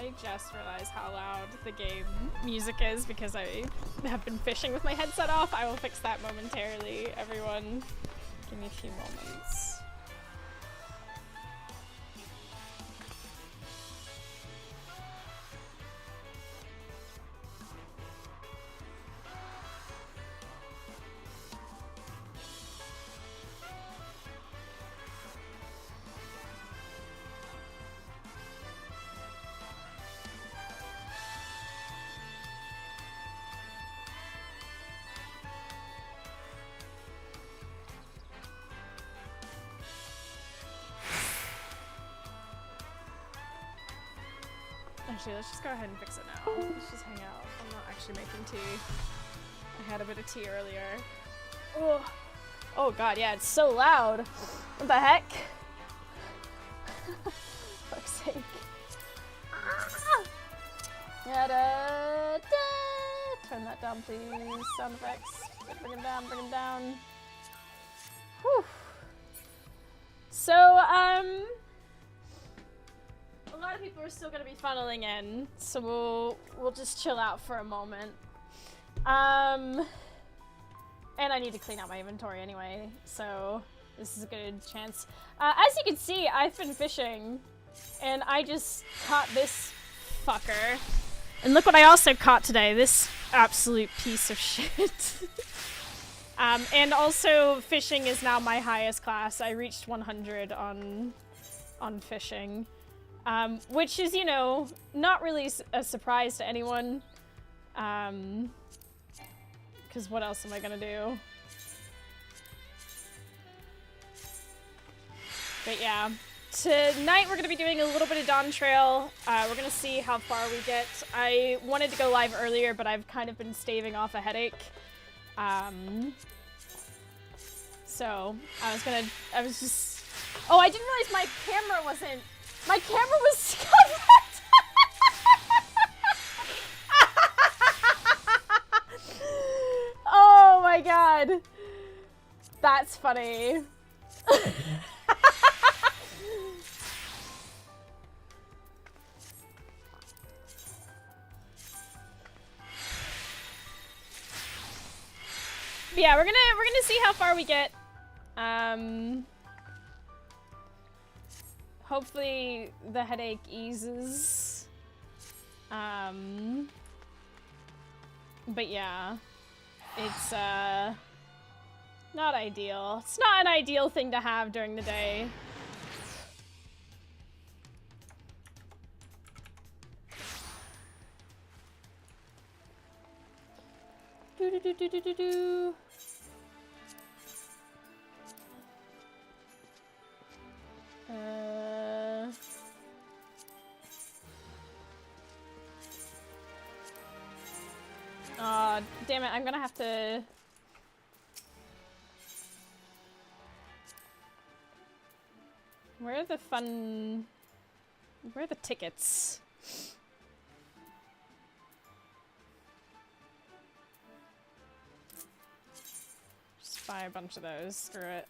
I just realized how loud the game music is because I have been fishing with my headset off. I will fix that momentarily, everyone. Give me a few moments. Actually, let's just go ahead and fix it now. Let's just hang out. I'm not actually making tea. I had a bit of tea earlier. Oh, oh god, yeah, it's so loud. What the heck? Fuck's sake. Ah! Turn that down, please. Sound effects. Bring it down, bring it down. Whew. So, a lot of people are still gonna be funneling in, so we'll just chill out for a moment. And I need to clean out my inventory anyway, so this is a good chance. As you can see, I've been fishing, and I just caught this fucker. And look what I also caught today, this absolute piece of shit. And also, fishing is now my highest class. I reached 100 on fishing. Which is, you know, not really a surprise to anyone. Because what else am I gonna do? But yeah, tonight we're gonna be doing a little bit of Dawntrail. We're gonna see how far we get. I wanted to go live earlier, but I've kind of been staving off a headache. So I was just, oh, I didn't realize my camera wasn't, my camera was covered. Oh my god. That's funny. But yeah, we're gonna see how far we get. Hopefully the headache eases. But yeah, it's not ideal. It's not an ideal thing to have during the day. Do do do do do do do. Aw, damn it, I'm gonna have to... Where are the tickets? Just buy a bunch of those, screw it.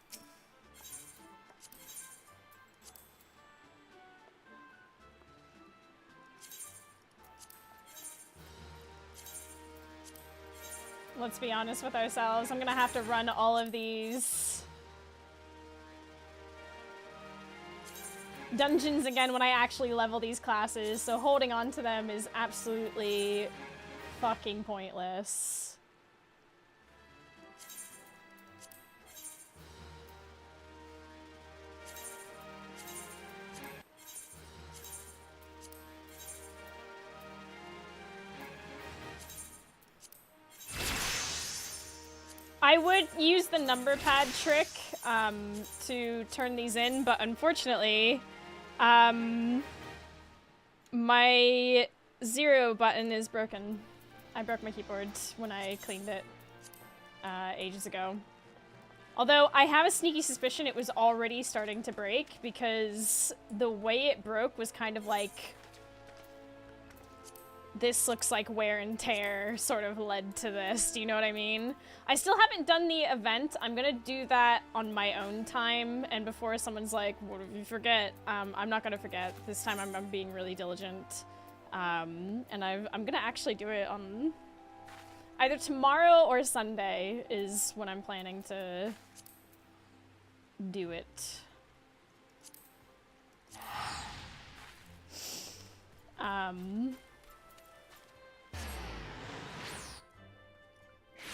Let's be honest with ourselves. I'm gonna have to run all of these dungeons again when I actually level these classes, so holding on to them is absolutely fucking pointless. I would use the number pad trick to turn these in, but unfortunately, my 0 button is broken. I broke my keyboard when I cleaned it ages ago. Although I have a sneaky suspicion it was already starting to break because the way it broke was kind of like, this looks like wear and tear sort of led to this, do you know what I mean? I still haven't done the event. I'm gonna do that on my own time, and before someone's like, what if you forget? I'm not gonna forget. This time I'm being really diligent. And I'm gonna actually do it on either tomorrow or Sunday is when I'm planning to do it.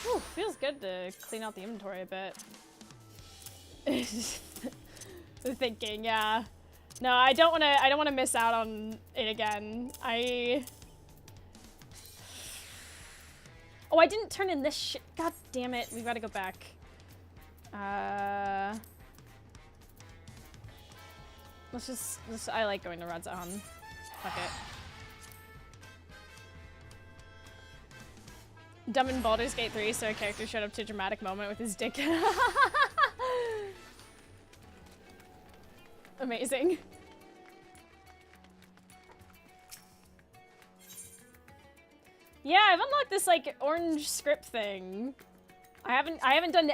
Whew, feels good to clean out the inventory a bit. The thinking, yeah. No, I don't wanna miss out on it again. Oh, I didn't turn in this shit. God damn it. We've got to go back. I like going to Red Zone. Fuck it. Dumb in Baldur's Gate 3, so a character showed up to a dramatic moment with his dick. Amazing. Yeah, I've unlocked this like orange script thing. I haven't done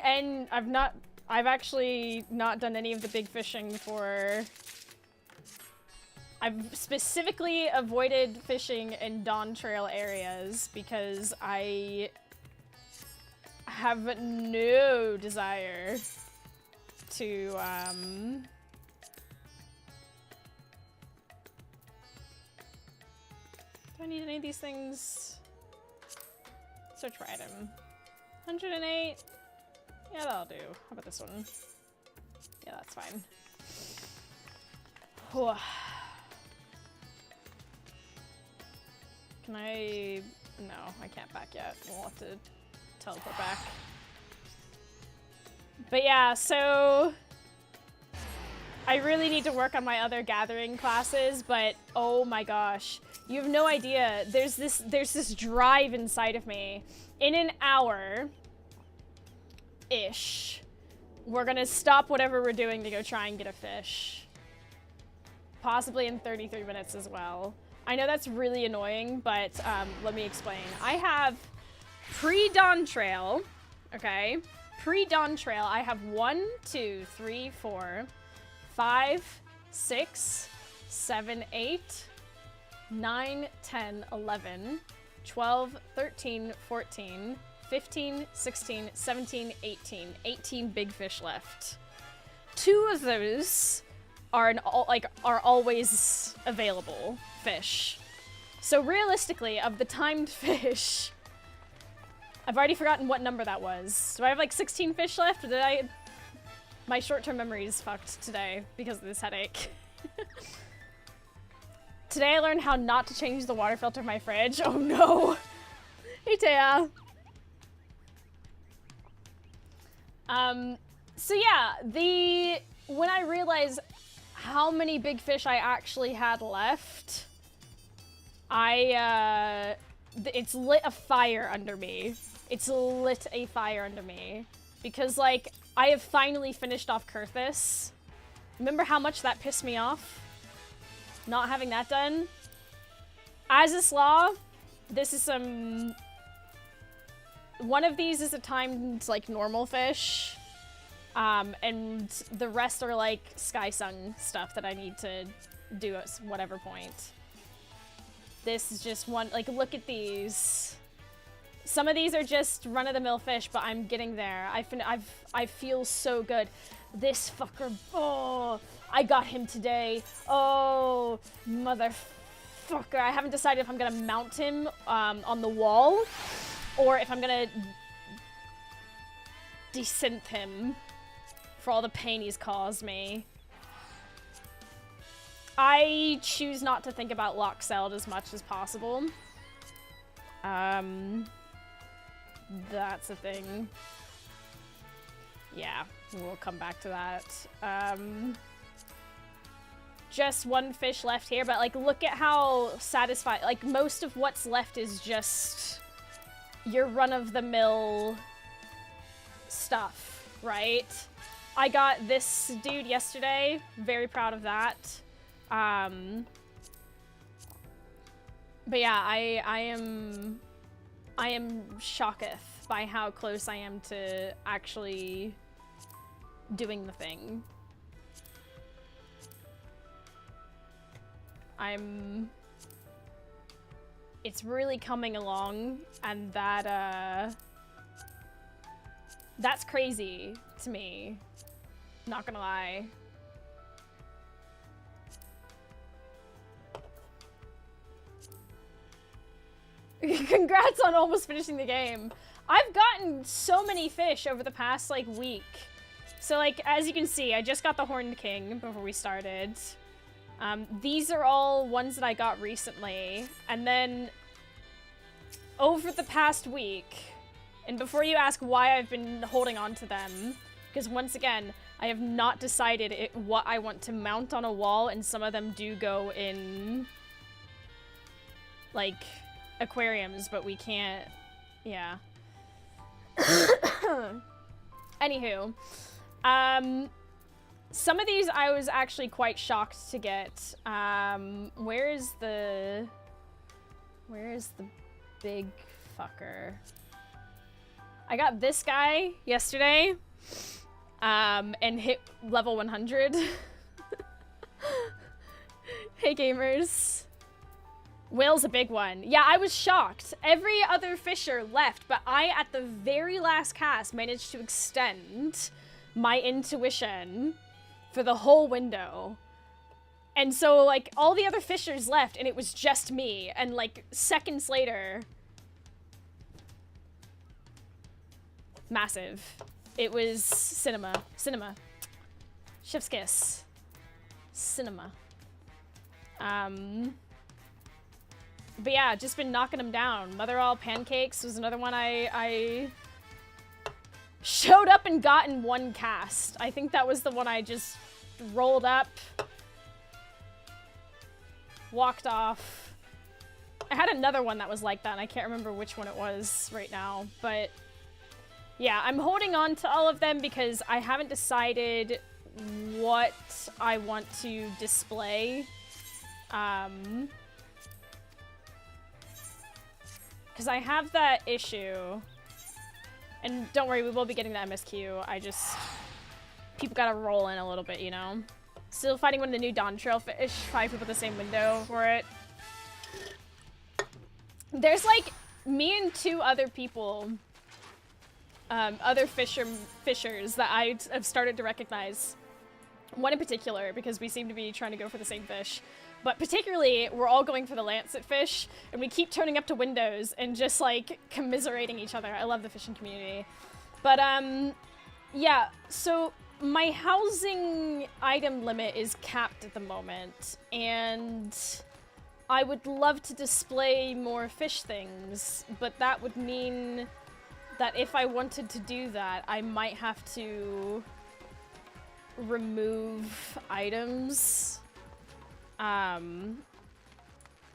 I've actually not done any of the big fishing for. I've specifically avoided fishing in Dawntrail areas because I have no desire to, do I need any of these things? Search for item. 108? Yeah, that'll do. How about this one? Yeah, that's fine. Whew. Can I... No, I can't back yet. We'll have to teleport back. But yeah, so... I really need to work on my other gathering classes, but oh my gosh. You have no idea. There's this drive inside of me. In an hour-ish, we're gonna stop whatever we're doing to go try and get a fish. Possibly in 33 minutes as well. I know that's really annoying, but let me explain. I have pre-Dawntrail, okay? Pre-Dawntrail, I have 1, 2, 3, 4, 5, 6, 7, 8, 9, 10, 11, 12, 13, 14, 15, 16, 17, 18. 18 big fish left. 2 of those are always available fish. So realistically, of the timed fish, I've already forgotten what number that was. Do I have like 16 fish left? Or did I... My short-term memory is fucked today because of this headache. Today I learned how not to change the water filter of my fridge. Oh no! Hey Taya! So yeah, when I realized how many big fish I actually had left, it's lit a fire under me. It's lit a fire under me. Because, like, I have finally finished off Kurthus. Remember how much that pissed me off? Not having that done? As is law, this is some... One of these is a timed, like, normal fish. And the rest are, like, Sky Sun stuff that I need to do at whatever point. This is just one... Like, look at these. Some of these are just run-of-the-mill fish, but I'm getting there. I feel so good. This fucker... Oh, I got him today. Oh, motherfucker. I haven't decided if I'm gonna mount him on the wall or if I'm gonna desynth him for all the pain he's caused me. I choose not to think about Loxeld as much as possible. That's a thing. Yeah, we'll come back to that. Just one fish left here, but like, look at how satisfied, like, most of what's left is just your run-of-the-mill stuff, right? I got this dude yesterday, very proud of that. But yeah, I am shocketh by how close I am to actually doing the thing. it's really coming along, and that, that's crazy to me. Not gonna lie. Congrats on almost finishing the game. I've gotten so many fish over the past, like, week. So, like, as you can see, I just got the Horned King before we started. These are all ones that I got recently. And then, over the past week, and before you ask why I've been holding on to them, because once again, I have not decided what I want to mount on a wall, and some of them do go in, like, aquariums, but we can't, yeah. Anywho, some of these I was actually quite shocked to get. Where is the big fucker? I got this guy yesterday, and hit level 100. Hey gamers. Whale's a big one. Yeah, I was shocked. Every other fisher left, but I, at the very last cast, managed to extend my intuition for the whole window. And so, like, all the other fishers left, and it was just me. And, like, seconds later... Massive. It was cinema. Cinema. Chef's kiss. Cinema. But yeah, just been knocking them down. Mother All Pancakes was another one I showed up and got in one cast. I think that was the one I just rolled up, walked off. I had another one that was like that, and I can't remember which one it was right now. But yeah, I'm holding on to all of them because I haven't decided what I want to display. Because I have that issue. And don't worry, we will be getting the MSQ. I just... People gotta roll in a little bit, you know? Still fighting one of the new Dawntrail fish. 5 people the same window for it. There's like me and 2 other people, other fishers that I have started to recognize. One in particular, because we seem to be trying to go for the same fish. But particularly, we're all going for the lancet fish, and we keep turning up to windows and just, like, commiserating each other. I love the fishing community. But, yeah, so my housing item limit is capped at the moment, and I would love to display more fish things, but that would mean that if I wanted to do that, I might have to remove items. Time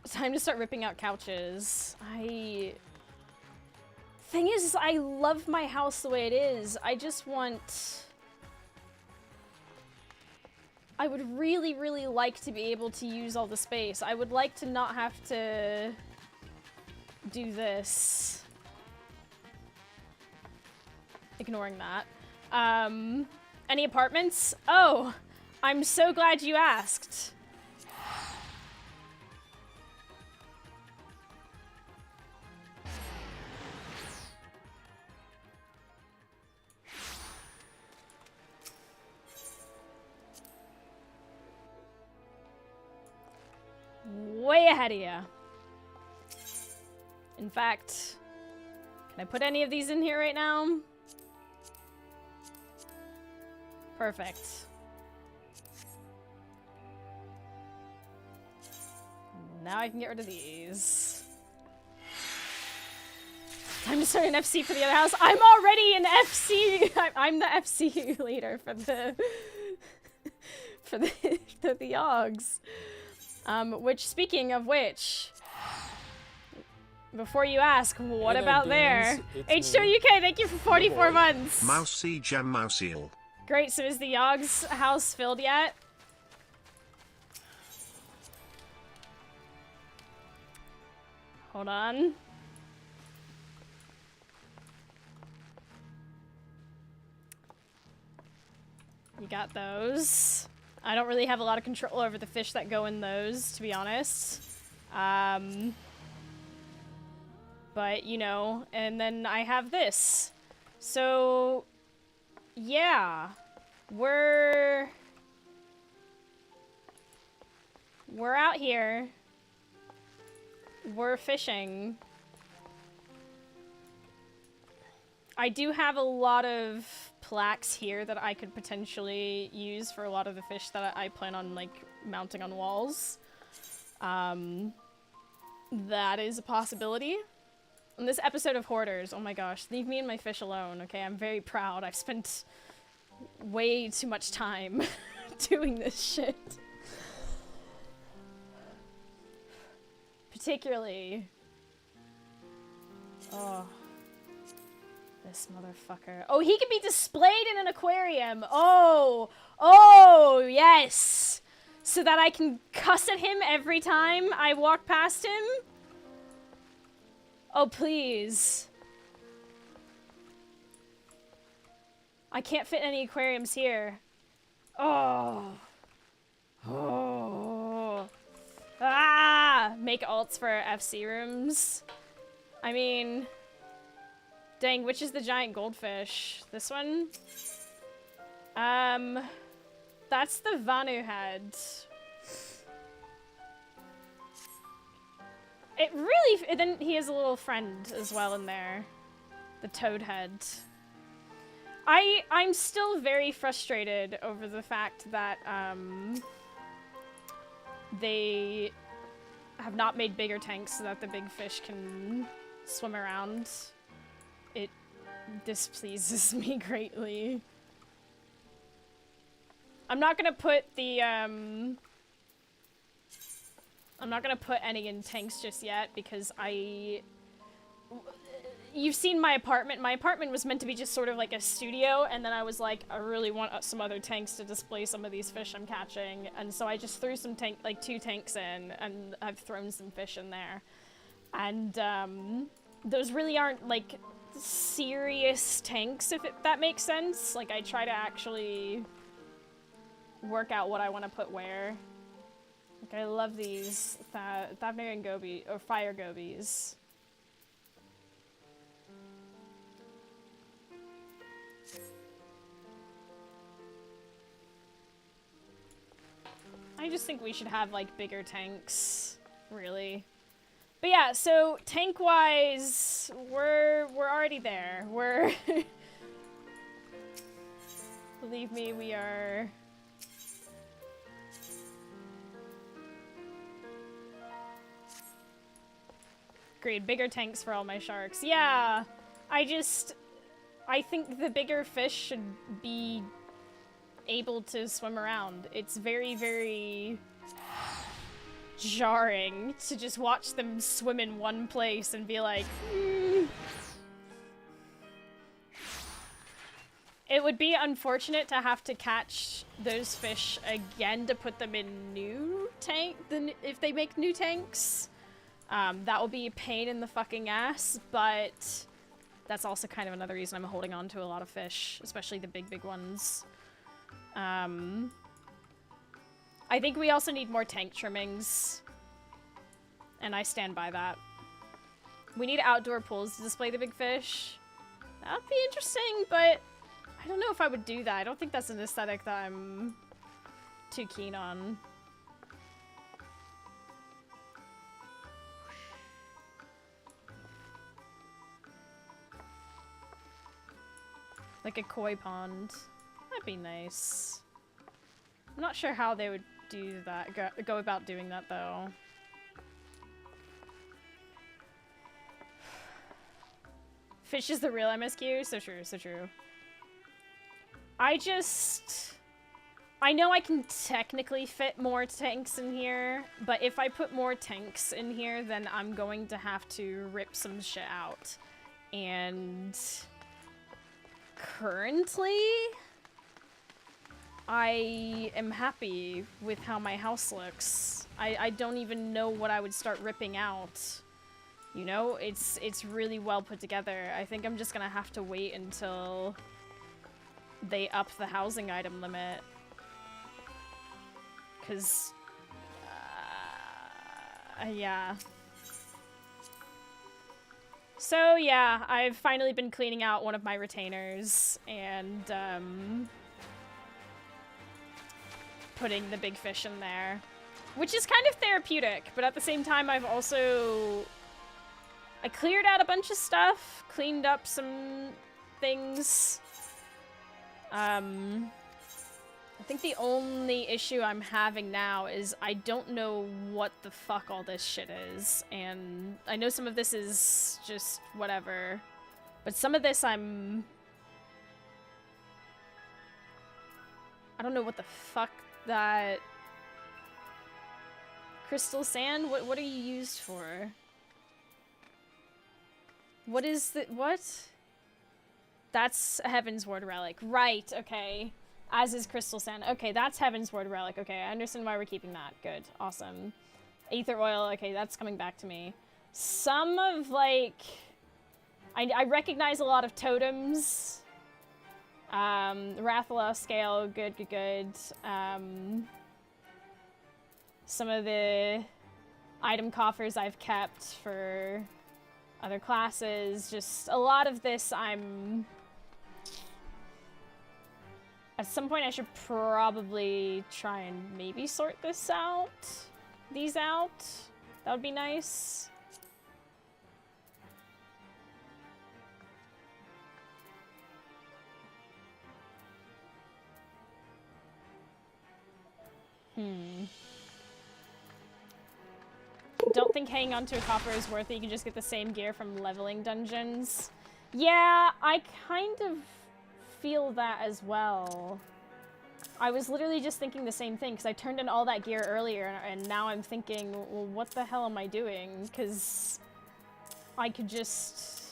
to start ripping out couches. Thing is, I love my house the way it is. I just want... I would really, really like to be able to use all the space. I would like to not have to do this. Ignoring that. Any apartments? Oh, I'm so glad you asked. Way ahead of you. In fact, can I put any of these in here right now? Perfect. Now I can get rid of these. Time to start an FC for the other house. I'm already an FC. I'm the FC leader for the for the Yogs. Which, speaking of which, before you ask, what about there? H2 UK, thank you for 44 months. Mousy Jam Mouseel. Great, so is the Yogs house filled yet? Hold on. You got those. I don't really have a lot of control over the fish that go in those, to be honest. But, you know, and then I have this. So, yeah. We're out here. We're fishing. I do have a lot of plaques here that I could potentially use for a lot of the fish that I plan on, like, mounting on walls. That is a possibility. In this episode of Hoarders, oh my gosh, leave me and my fish alone, okay? I'm very proud. I've spent way too much time doing this shit. Particularly... Oh... This motherfucker. Oh, he can be displayed in an aquarium! Oh! Oh, yes! So that I can cuss at him every time I walk past him? Oh, please. I can't fit any aquariums here. Oh. Oh. Ah! Make alts for FC rooms. I mean... Dang, which is the giant goldfish? This one? That's the Vanu head. It really... Then he has a little friend as well in there. The toad head. I'm still very frustrated over the fact that, they have not made bigger tanks so that the big fish can swim around. It displeases me greatly. I'm not gonna put the, I'm not gonna put any in tanks just yet because you've seen my apartment. My apartment was meant to be just sort of like a studio, and then I was like, I really want some other tanks to display some of these fish I'm catching, and so I just threw some like 2 tanks in, and I've thrown some fish in there. And, those really aren't, like, serious tanks, if that makes sense. Like, I try to actually work out what I want to put where. Like, I love these Thavnarian goby, or fire gobies. I just think we should have, like, bigger tanks, really. But yeah, so tank-wise, we're already there. We're... Believe me, we are... Agreed, bigger tanks for all my sharks. Yeah, I think the bigger fish should be able to swim around. It's very, very jarring to just watch them swim in one place and be like, It would be unfortunate to have to catch those fish again to put them in new if they make new tanks. That will be a pain in the fucking ass, but that's also kind of another reason I'm holding on to a lot of fish, especially the big ones. I think we also need more tank trimmings, and I stand by that. We need outdoor pools to display the big fish. That would be interesting, but I don't know if I would do that. I don't think that's an aesthetic that I'm too keen on. Like a koi pond. That'd be nice. I'm not sure how they would do that, go about doing that though. Fish is the real MSQ? So true, so true. I know I can technically fit more tanks in here, but if I put more tanks in here, then I'm going to have to rip some shit out. And currently, I am happy with how my house looks. I don't even know what I would start ripping out. You know, it's really well put together. I think I'm just gonna have to wait until they up the housing item limit. 'Cause, yeah. So yeah, I've finally been cleaning out one of my retainers and putting the big fish in there, which is kind of therapeutic, but at the same time I cleared out a bunch of stuff, cleaned up some things. I think the only issue I'm having now is I don't know what the fuck all this shit is, and I know some of this is just whatever, but some of this I don't know what the fuck that crystal sand, what are you used for? What is the, what? That's a Heaven's Ward relic. Right, okay. As is crystal sand. Okay, that's Heaven's Ward relic. Okay, I understand why we're keeping that. Good. Awesome. Aether oil. Okay, that's coming back to me. Some of, like... I recognize a lot of totems. Rathalos scale. Good, good, good. Some of the item coffers I've kept for other classes. Just a lot of this I'm... At some point I should probably try and maybe sort this out. These out. That would be nice. Don't think hanging onto a coffer is worth it. You can just get the same gear from leveling dungeons. Yeah, I kind of feel that as well. I was literally just thinking the same thing because I turned in all that gear earlier and now I'm thinking, well, what the hell am I doing? Because I could just...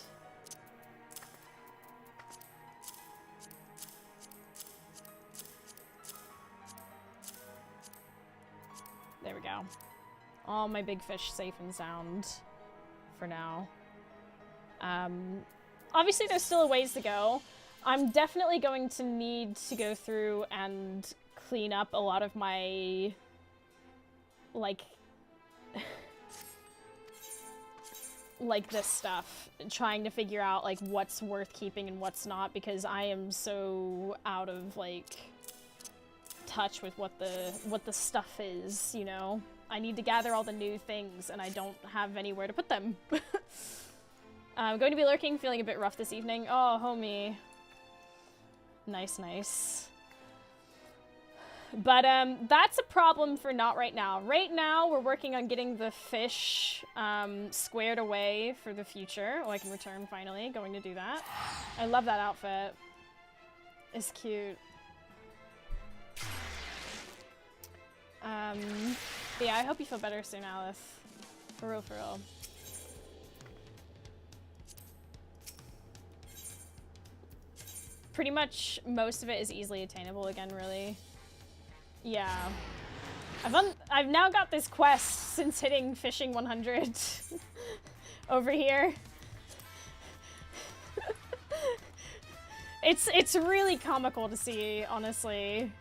There we go. All my big fish safe and sound for now. Obviously there's still a ways to go. I'm definitely going to need to go through and clean up a lot of my, like this stuff, trying to figure out, like, what's worth keeping and what's not, because I am so out of, like, touch with what the stuff is, you know? I need to gather all the new things, and I don't have anywhere to put them. I'm going to be lurking, feeling a bit rough this evening. Oh, homie. Nice, nice. But, that's a problem for not right now. Right now, we're working on getting the fish, squared away for the future. Oh, I can return, finally. Going to do that. I love that outfit. It's cute. But yeah, I hope you feel better soon, Alice. For real, for real. Pretty much most of it is easily attainable again, really. Yeah. I've now got this quest since hitting fishing 100 over here. It's really comical to see, honestly.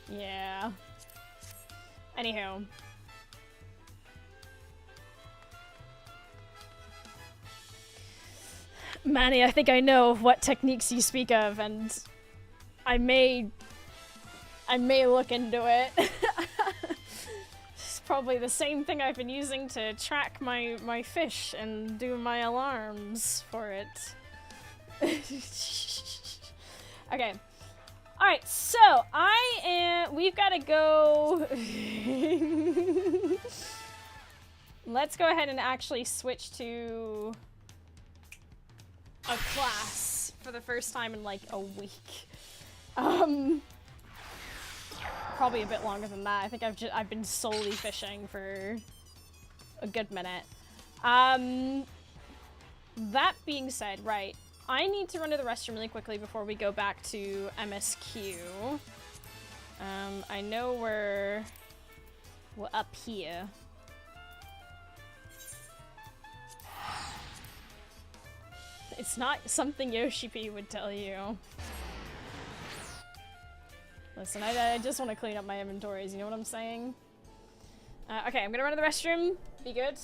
Yeah. Anywho. Manny, I think I know what techniques you speak of, and I may look into it. It's probably the same thing I've been using to track my fish and do my alarms for it. Okay. Alright, so we've gotta go. Let's go ahead and actually switch to a class for the first time in like a week. Probably a bit longer than that. I think I've been solely fishing for a good minute. That being said, right, I need to run to the restroom really quickly before we go back to MSQ. I know we're up here. It's not something Yoshi P would tell you. Listen, I just want to clean up my inventories, you know what I'm saying? Okay, I'm gonna run to the restroom. Be good.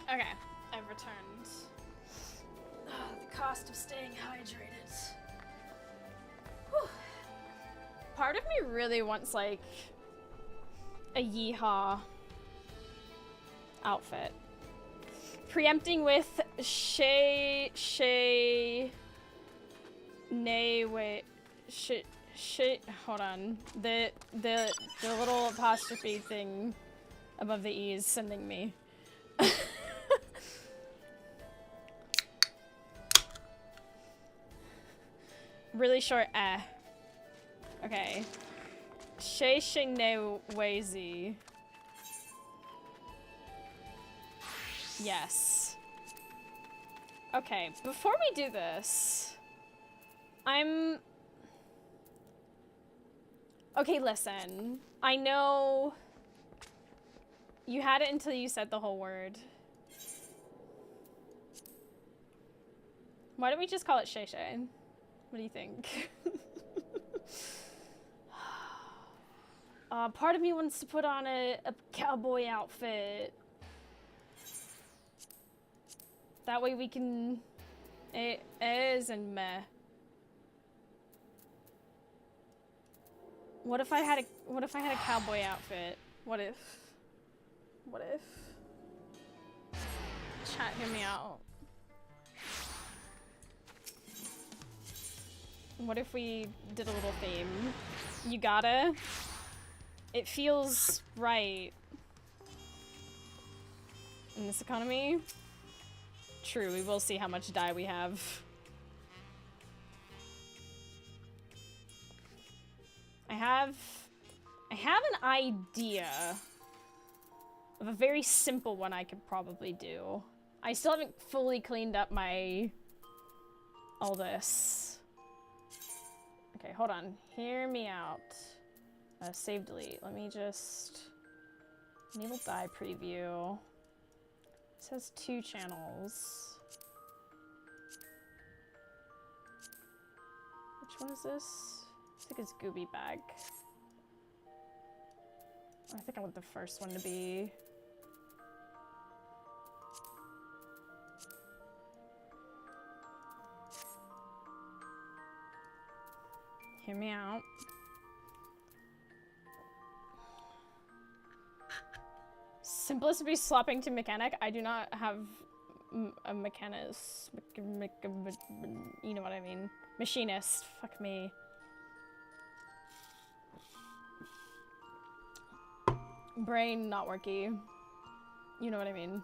Okay, I've returned. The cost of staying hydrated. Whew. Part of me really wants, like, a yeehaw outfit. Preempting with hold on. The little apostrophe thing above the E is sending me. Really short eh. Okay. Shay Shing Ne Weizi. Yes. Okay, before we do this, okay, listen. I know you had it until you said the whole word. Why don't we just call it Shay Shay? What do you think? Part of me wants to put on a cowboy outfit. That way we can... Is and meh. What if I had a cowboy outfit? What if? Chat, hear me out. What if we did a little theme? You gotta. It feels right. In this economy? True, we will see how much dye we have. I have an idea of a very simple one I could probably do. I still haven't fully cleaned up all this. Okay, hold on. Hear me out. Save delete. Let me just enable dye preview. This has 2 channels. Which one is this? I think it's Gooby Bag. I think I want the first one to be. Hear me out. Simplicity swapping to mechanic. I do not have a mechanist. You know what I mean. Machinist. Fuck me. Brain not worky. You know what I mean.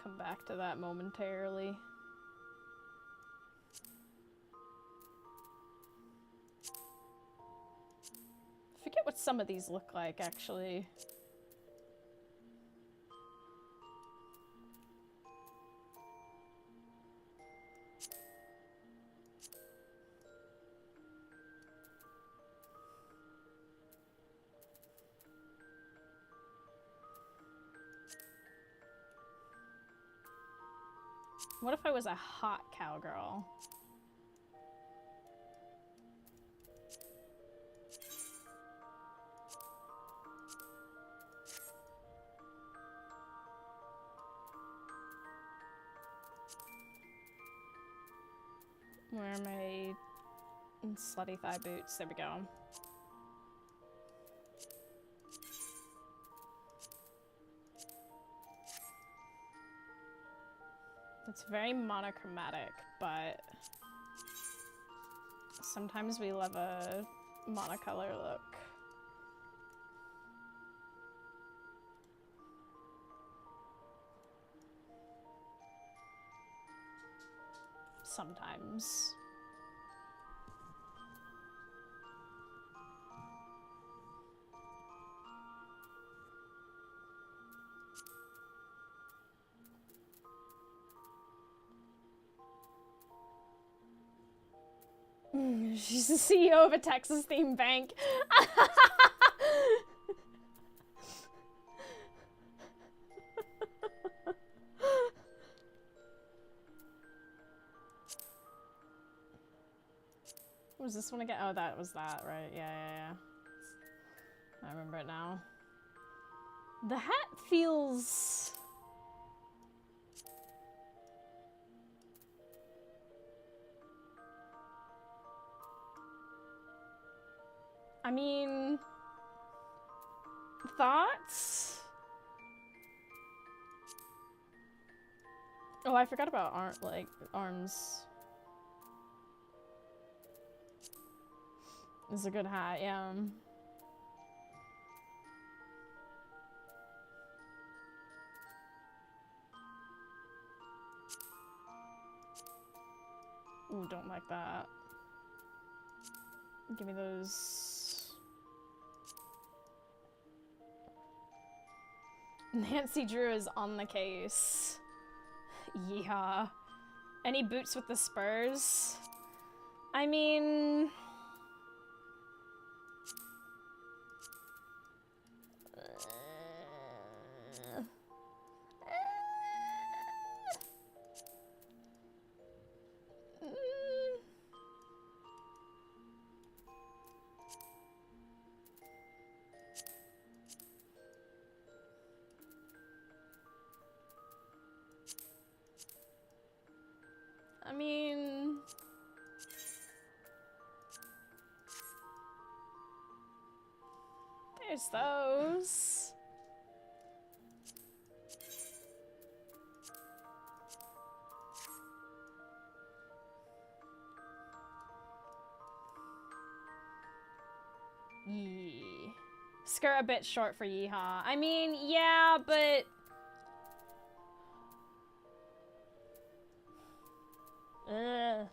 come back to that momentarily. I forget what some of these look like, actually. What if I was a hot cowgirl? Where are my slutty thigh boots? There we go. It's very monochromatic, but sometimes we love a monocolor look. Sometimes. She's the CEO of a Texas-themed bank. What was this one again? Oh, that was that, right? Yeah. I remember it now. The hat feels... I mean... Thoughts? Oh, I forgot about arms. It's a good hat, yeah. Ooh, don't like that. Give me those. Nancy Drew is on the case. Yeehaw. Any boots with the spurs? I mean... I mean... There's those. Yee. Skirt a bit short for yeehaw. I mean, yeah, but... Ugh.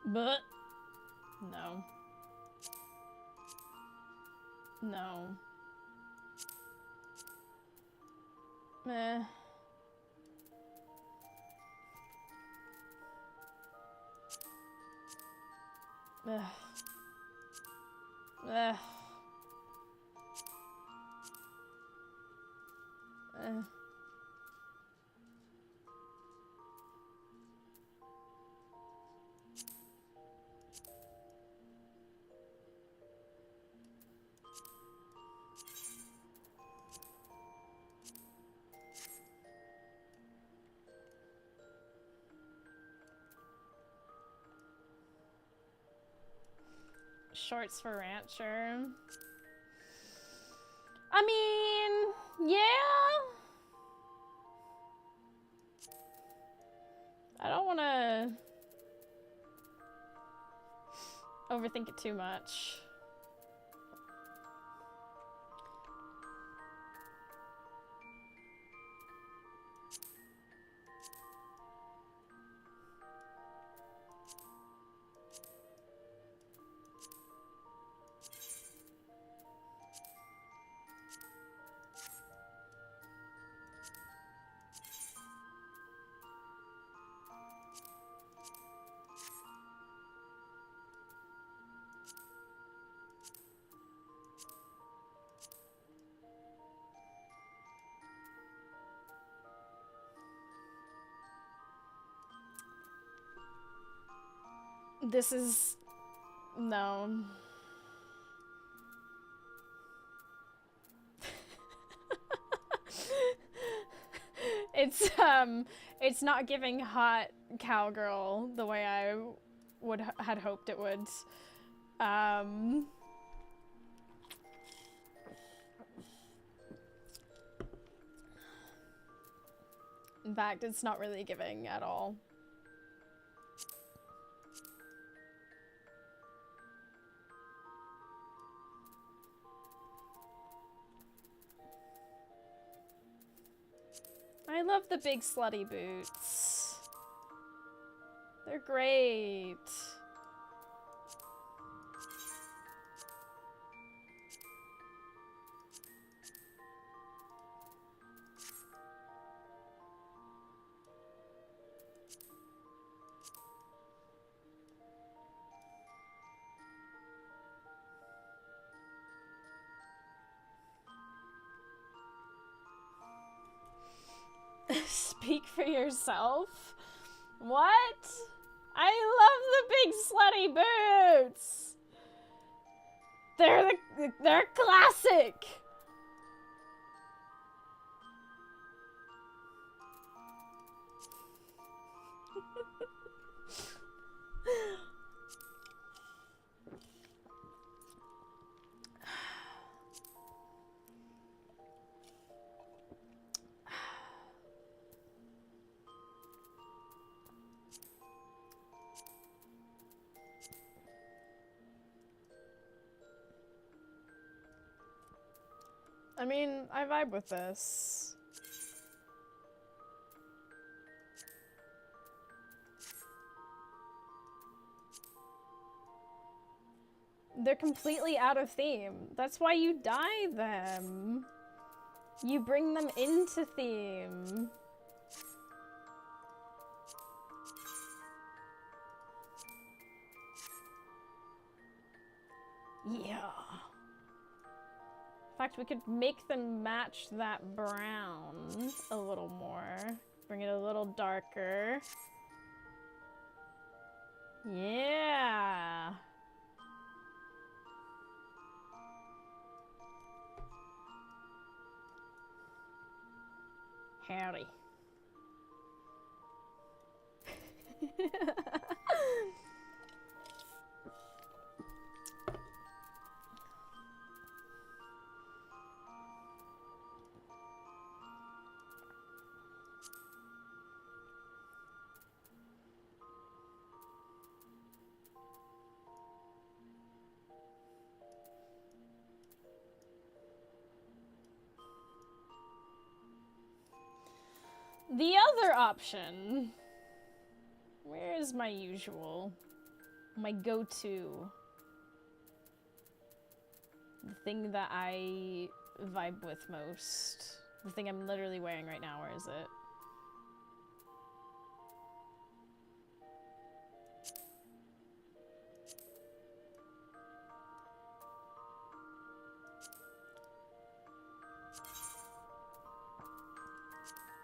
But... No. No. Meh. Ugh. Ugh. Shorts for rancher. I mean, yeah. I don't want to overthink it too much. This is... no. It's not giving hot cowgirl the way I had hoped it would. In fact, it's not really giving at all. I love the big slutty boots. They're great. Speak for yourself? What? I love the big slutty boots! They're classic! I mean, I vibe with this. They're completely out of theme. That's why you dye them. You bring them into theme. Yeah. In fact, we could make them match that brown a little more. Bring it a little darker. Yeah. Howdy. The other option. Where is my usual? My go-to. The thing that I vibe with most. The thing I'm literally wearing right now. Where is it?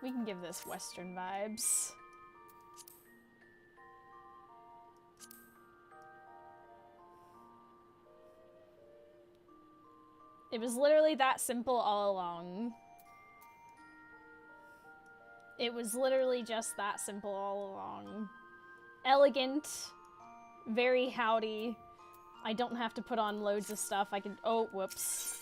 We can give this Western vibes. It was literally that simple all along. It was literally just that simple all along. Elegant, very howdy. I don't have to put on loads of stuff. I can— oh, whoops.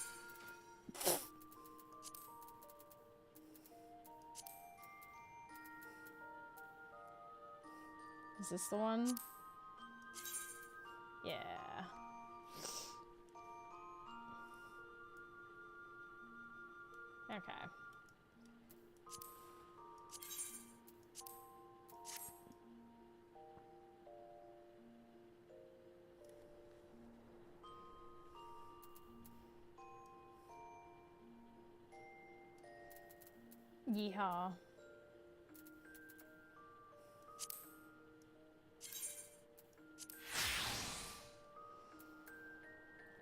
Is this the one? Yeah. Okay. Yeehaw.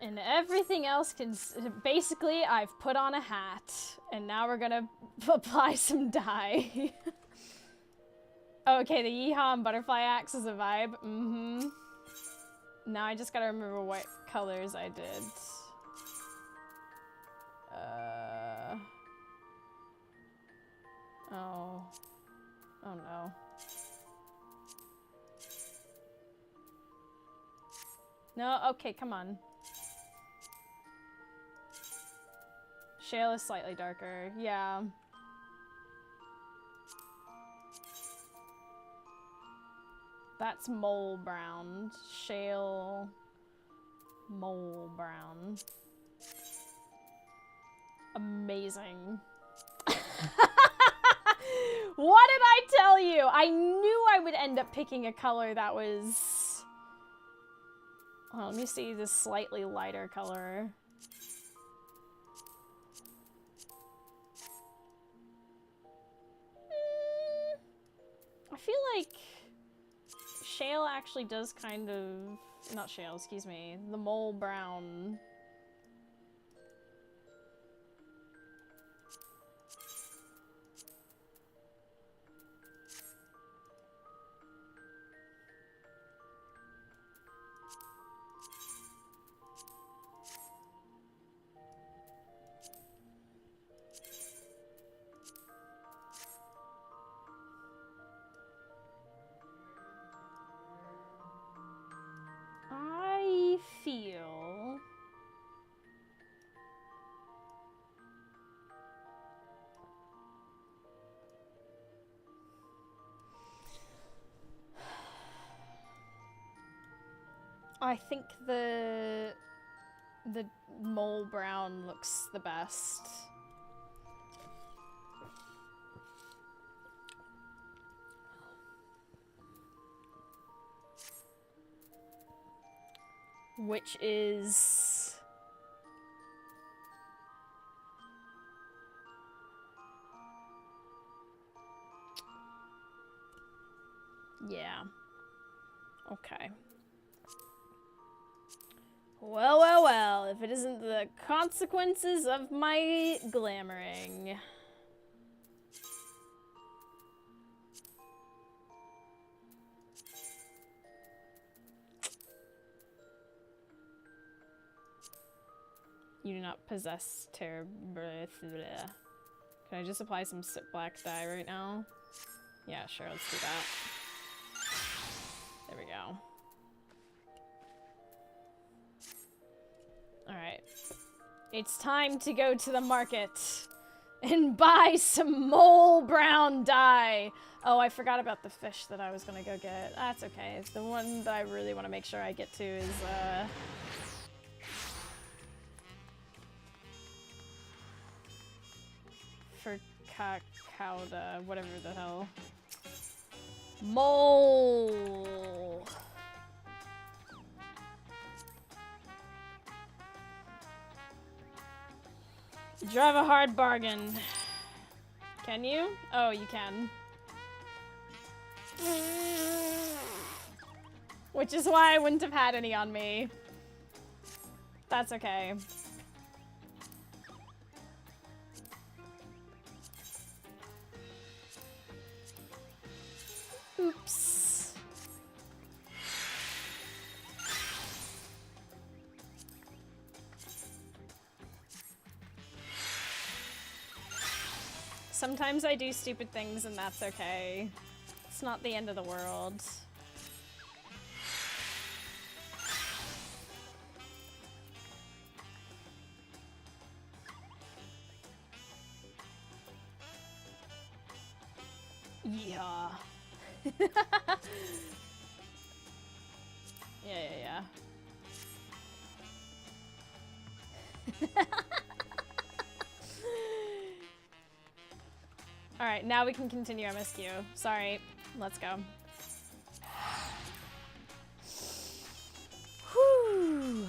And everything else can— basically, I've put on a hat, and now we're gonna apply some dye. Okay, the yeehaw and butterfly axe is a vibe. Mm-hmm. Now I just gotta remember what colors I did. Oh. Oh no. No, okay, come on. Shale is slightly darker, yeah. That's mole brown. Shale, mole brown. Amazing. What did I tell you? I knew I would end up picking a color that was... Oh, let me see this slightly lighter color. I feel like shale actually does kind of... Not shale, excuse me. The mole brown. I feel... I think the mole brown looks the best. Which is... Yeah. Okay. Well, well, well, if it isn't the consequences of my glamoring. You do not possess terror. Can I just apply some soot black dye right now? Yeah, sure, let's do that. There we go. Alright. It's time to go to the market and buy some mole brown dye. Oh, I forgot about the fish that I was gonna go get. That's okay. The one that I really want to make sure I get to is, for cacauda, whatever the hell. Mole! Drive a hard bargain. Can you? Oh, you can. Which is why I wouldn't have had any on me. That's okay. Oops. Sometimes I do stupid things and that's okay. It's not the end of the world. Yeah. Yeah. Alright, now we can continue MSQ. Sorry. Let's go. Whew.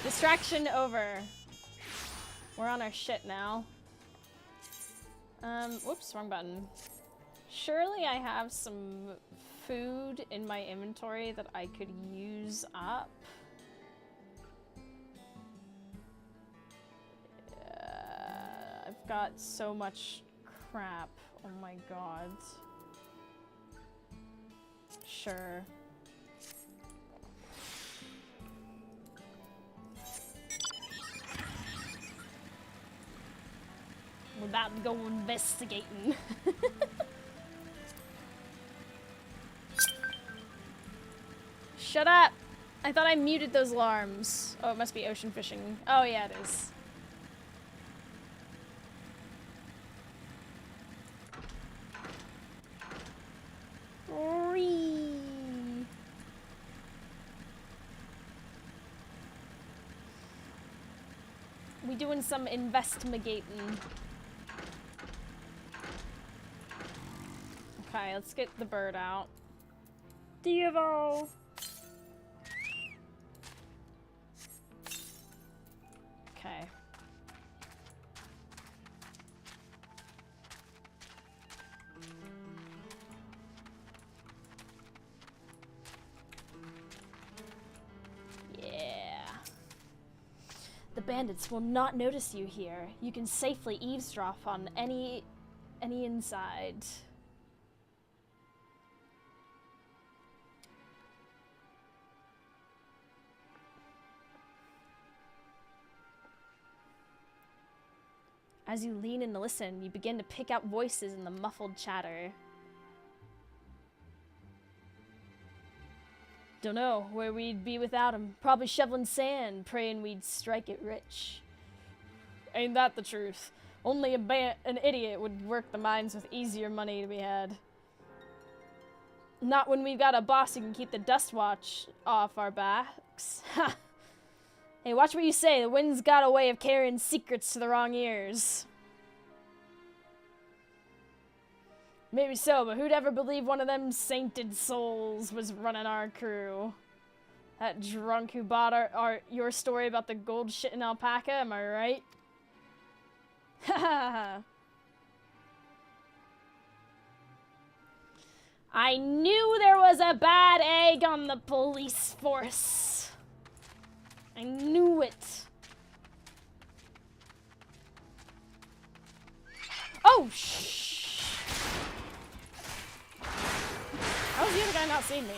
Distraction over. We're on our shit now. Whoops, wrong button. Surely I have some food in my inventory that I could use up. I've got so much crap. Oh my god. Sure. about to go investigating. Shut up! I thought I muted those alarms. Oh, it must be ocean fishing. Oh yeah, it is. We doing some investigating. Okay, let's get the bird out. Devo! Okay. The bandits will not notice you here. You can safely eavesdrop on any inside. As you lean in to listen, you begin to pick out voices in the muffled chatter. Don't know where we'd be without him. Probably shoveling sand, praying we'd strike it rich. Ain't that the truth? Only an idiot would work the mines with easier money to be had. Not when we've got a boss who can keep the dust watch off our backs. Ha! Hey, watch what you say. The wind's got a way of carrying secrets to the wrong ears. Maybe so, but who'd ever believe one of them sainted souls was running our crew? That drunk who bought your story about the gold shit in alpaca, am I right? Ha I knew there was a bad egg on the police force. I knew it. Oh, shh. How is the other guy not seeing me?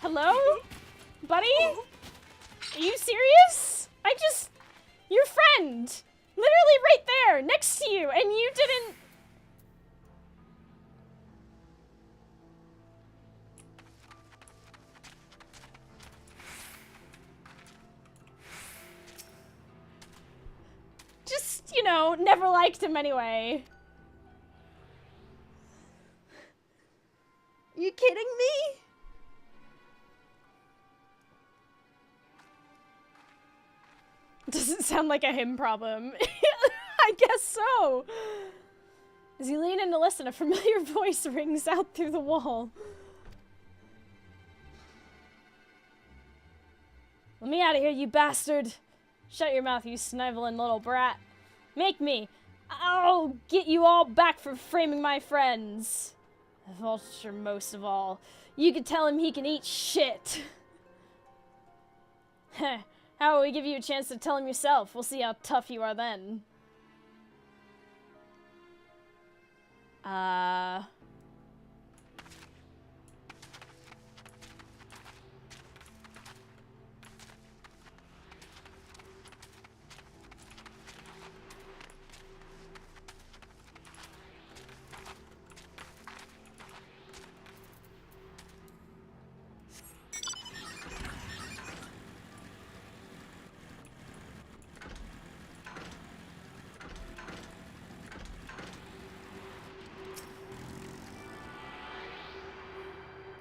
Hello? Buddy? Are you serious? Your friend! Literally right there, next to you, and you didn't... Just, you know, never liked him anyway. You kidding me? Doesn't sound like a him problem. I guess so. As you lean in to listen, a familiar voice rings out through the wall. Let me out of here, you bastard. Shut your mouth, you sniveling little brat. Make me. I'll get you all back for framing my friends. The vulture most of all. You could tell him he can eat shit. Heh. How about we give you a chance to tell him yourself? We'll see how tough you are then.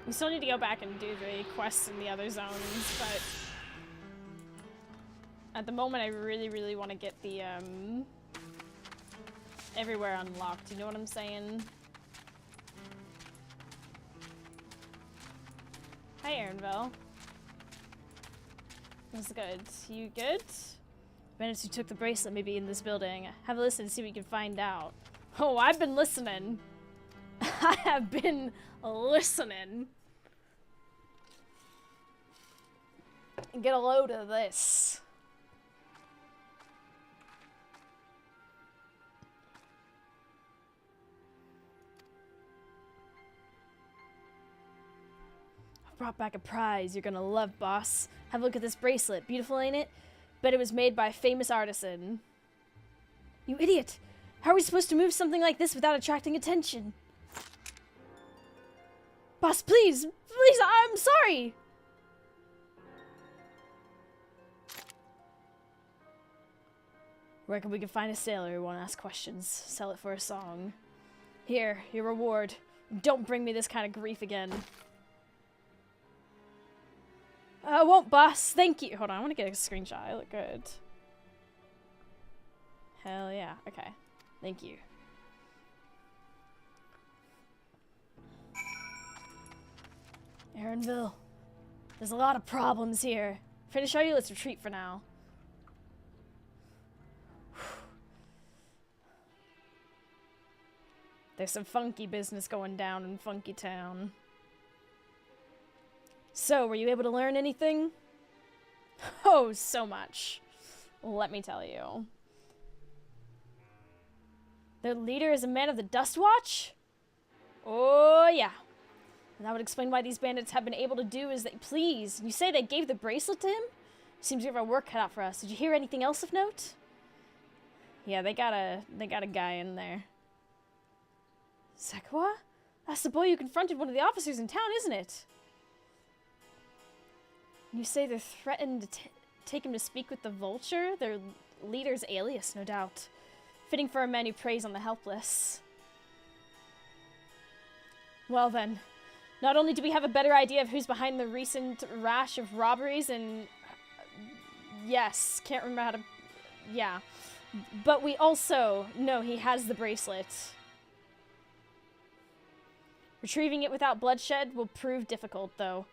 We still need to go back and do the quests in the other zones, but at the moment I really, really want to get the, everywhere unlocked, you know what I'm saying? Hi, Aaronville. What's good? You good? Bandits who took the bracelet may be in this building. Have a listen and see what you can find out. Oh, I've been listening. I have been listening. And get a load of this. brought back a prize you're gonna love, boss. Have a look at this bracelet. Beautiful, ain't it? Bet it was made by a famous artisan. You idiot! How are we supposed to move something like this without attracting attention? Boss, please! Please, I'm sorry! Reckon we can find a sailor who won't ask questions. Sell it for a song. Here, your reward. Don't bring me this kind of grief again. I won't, boss. Thank you. Hold on, I want to get a screenshot. I look good. Hell yeah. Okay. Thank you. Aaronville. There's a lot of problems here. Finish all you, let's retreat for now. There's some funky business going down in Funky Town. So, were you able to learn anything? Oh, so much. Let me tell you. Their leader is a man of the Dust Watch? Oh, yeah. And that would explain why these bandits have been able to do as they please. You say they gave the bracelet to him? Seems you have our work cut out for us. Did you hear anything else of note? Yeah, they got a guy in there. Sakawa? That's the boy who confronted one of the officers in town, isn't it? You say they're threatened to take him to speak with the Vulture? Their leader's alias, no doubt. Fitting for a man who preys on the helpless. Well then, not only do we have a better idea of who's behind the recent rash of robberies and... yes, can't remember how to... yeah. But we also know he has the bracelet. Retrieving it without bloodshed will prove difficult, though,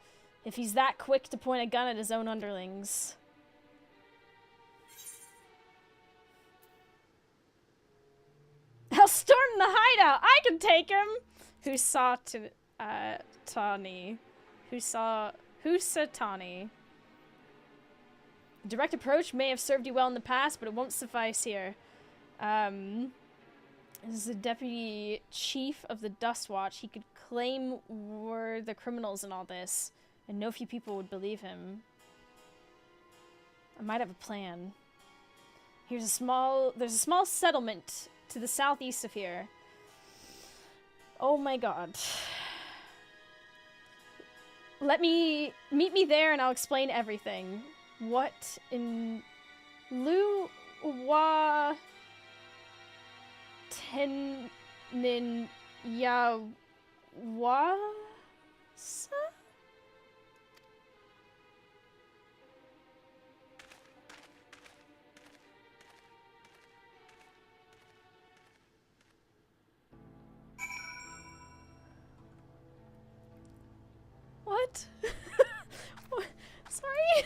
if he's that quick to point a gun at his own underlings. I'll storm the hideout! I can take him! Who saw Tani? Tani? Direct approach may have served you well in the past, but it won't suffice here. This is the deputy chief of the Dust Watch. He could claim we're the criminals in all this, and no few people would believe him. I might have a plan. There's a small settlement to the southeast of here. Oh my god. Meet me there and I'll explain everything. What in Luwa Tenin Yawasa? What? What? Sorry?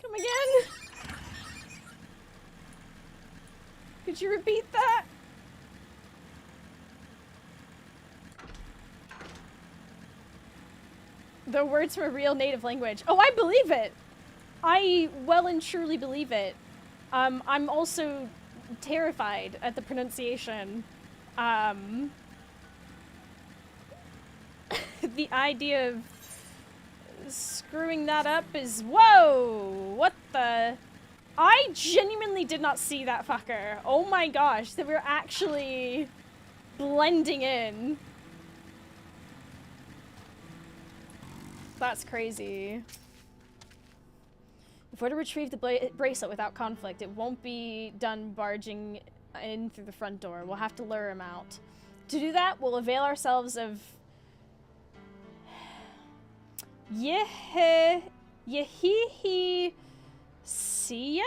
Come again? Could you repeat that? The words from a real native language. Oh, I believe it! I well and truly believe it. I'm also terrified at the pronunciation. The idea of screwing that up is... whoa! What the... I genuinely did not see that fucker. Oh my gosh, that we're actually blending in. That's crazy. If we're to retrieve the bracelet without conflict, it won't be done barging in through the front door. We'll have to lure him out. To do that, we'll avail ourselves of... Yehihi Sia?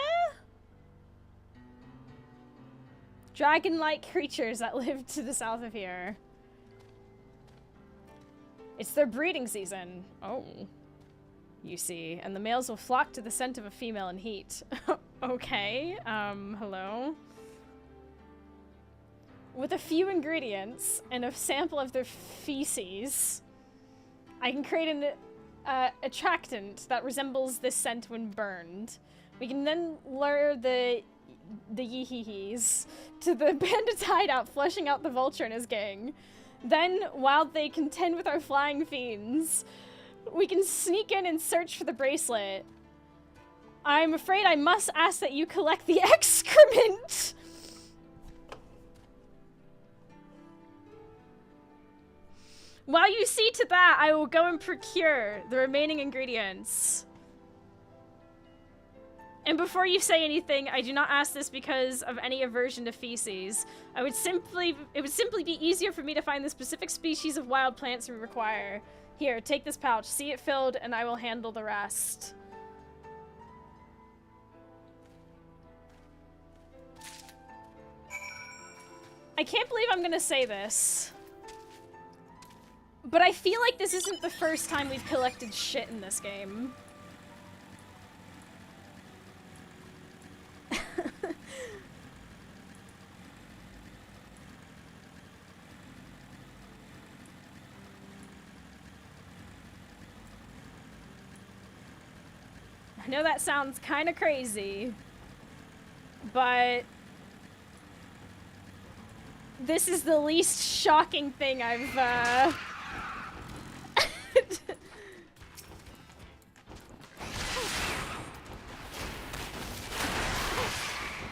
Dragon-like creatures that live to the south of here. It's their breeding season. Oh. You see. And the males will flock to the scent of a female in heat. Okay. Hello? With a few ingredients and a sample of their feces, I can create an attractant that resembles this scent when burned. We can then lure the yee-hee-hees to the bandit's hideout, flushing out the Vulture and his gang. Then, while they contend with our flying fiends, We can sneak in and search for the bracelet. I'm afraid I must ask that you collect the excrement. While you see to that, I will go and procure the remaining ingredients. And before you say anything, I do not ask this because of any aversion to feces. It would simply be easier for me to find the specific species of wild plants we require. Here, take this pouch, see it filled, and I will handle the rest. I can't believe I'm gonna say this, but I feel like this isn't the first time we've collected shit in this game. I know that sounds kind of crazy, but this is the least shocking thing I've,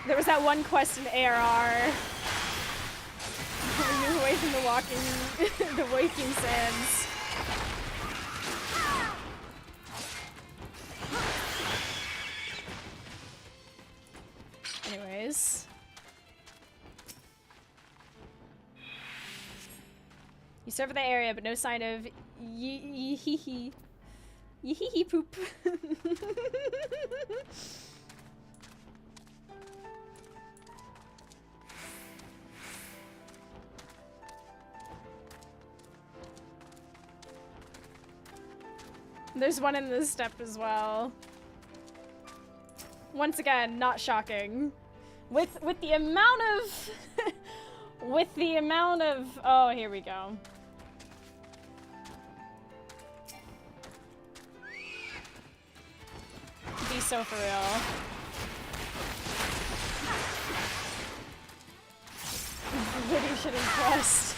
There was that one quest in ARR. We move away from the waking sands. Anyways. You survey the area, but no sign of yee-hee-hee poop. There's one in this step as well. Once again, not shocking. With the amount of with the amount of oh, here we go. Be so for real. Really should impressed.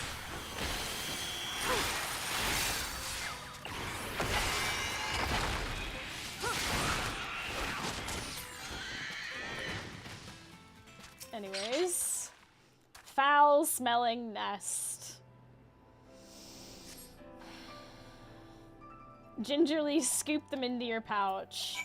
Anyways, foul-smelling nest. Gingerly scoop them into your pouch.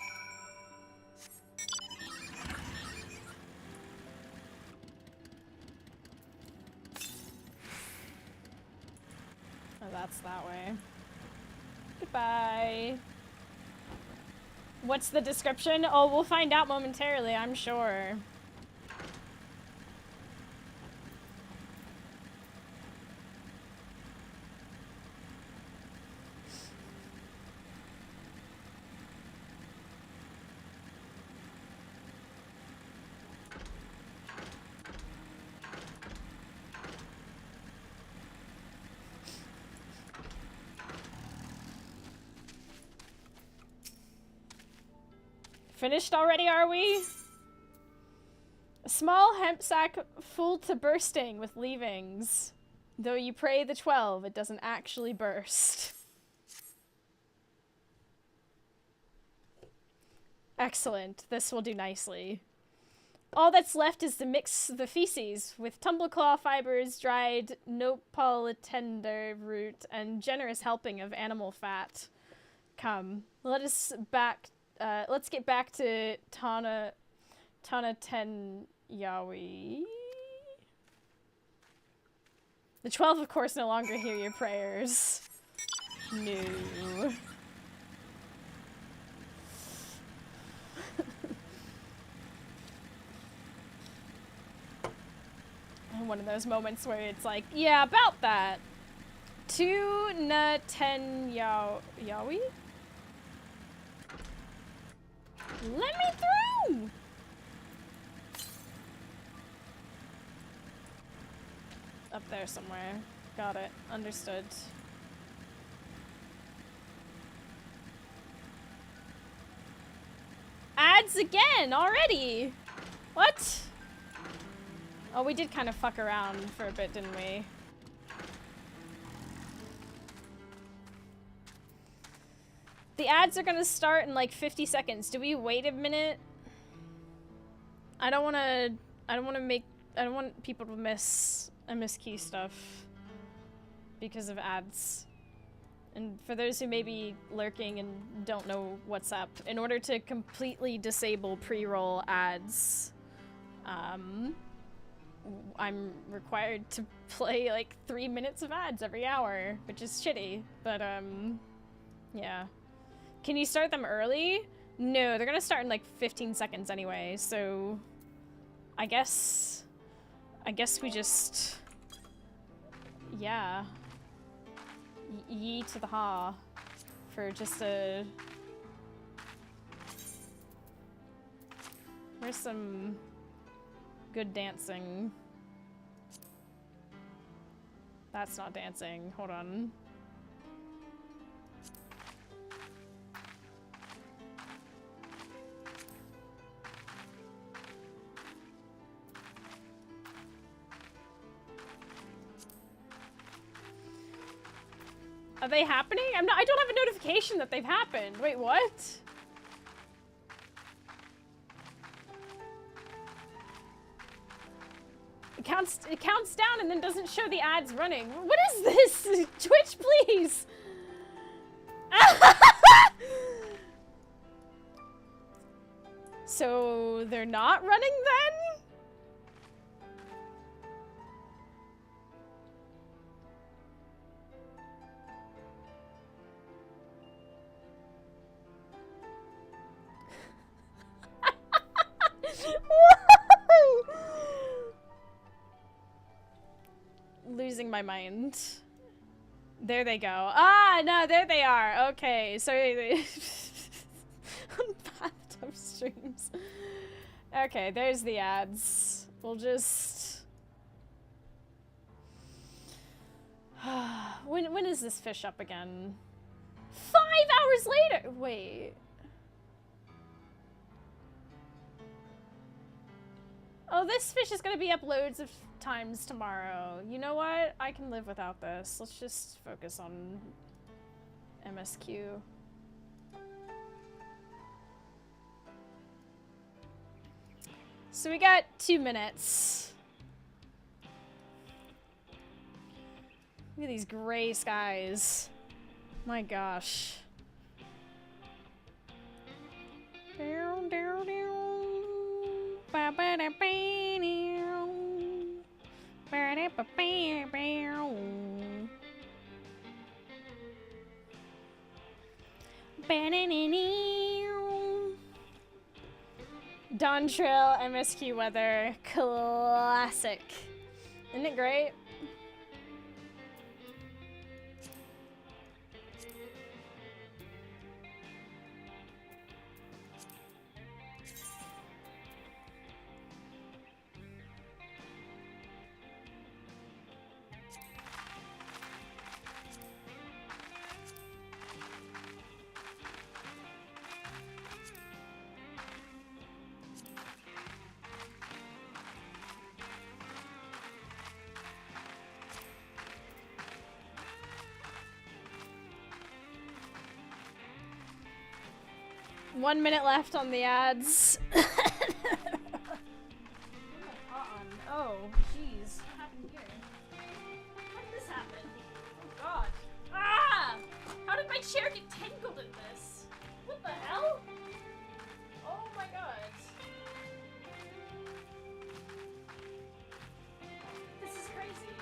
Oh, that's that way. Goodbye. What's the description? Oh, we'll find out momentarily, I'm sure. Finished already, are we? A small hemp sack full to bursting with leavings. Though you pray the 12, it doesn't actually burst. Excellent. This will do nicely. All that's left is to mix the feces with tumbleclaw fibers, dried nopalitender root, and generous helping of animal fat. Come, let's get back to Tana Ten Yaoi. The 12, of course, no longer hear your prayers. No. One of those moments where it's like, yeah, about that. Tuna Ten Yaoi? Let me through! Up there somewhere. Got it. Understood. Ads again already! What? Oh, we did kind of fuck around for a bit, didn't we? The ads are gonna start in like 50 seconds. Do we wait a minute? I don't want people to miss MSQ stuff because of ads. And for those who may be lurking and don't know what's up, in order to completely disable pre-roll ads, I'm required to play like 3 minutes of ads every hour, which is shitty, but yeah. Can you start them early? No, they're gonna start in like 15 seconds anyway, so I guess we just, yeah, yee to the ha for just a, where's some good dancing? That's not dancing, hold on. Are they happening? I don't have a notification that they've happened. Wait, what? It counts down and then doesn't show the ads running. What is this? Twitch, please. So they're not running then? Losing my mind. There they go. Ah, no, there they are. Okay, so on bathtub streams. Okay, there's the ads. We'll just. When is this fish up again? 5 hours later. Wait. Oh, this fish is gonna be up loads of times tomorrow. You know what? I can live without this. Let's just focus on MSQ. So we got 2 minutes. Look at these gray skies. My gosh. Down, down, down. Dawntrail MSQ weather, classic. Isn't it great? One minute left on the ads. Oh, jeez. What happened here? How did this happen? Oh, God. Ah! How did my chair get tangled in this? What the hell? Oh, my God. This is crazy.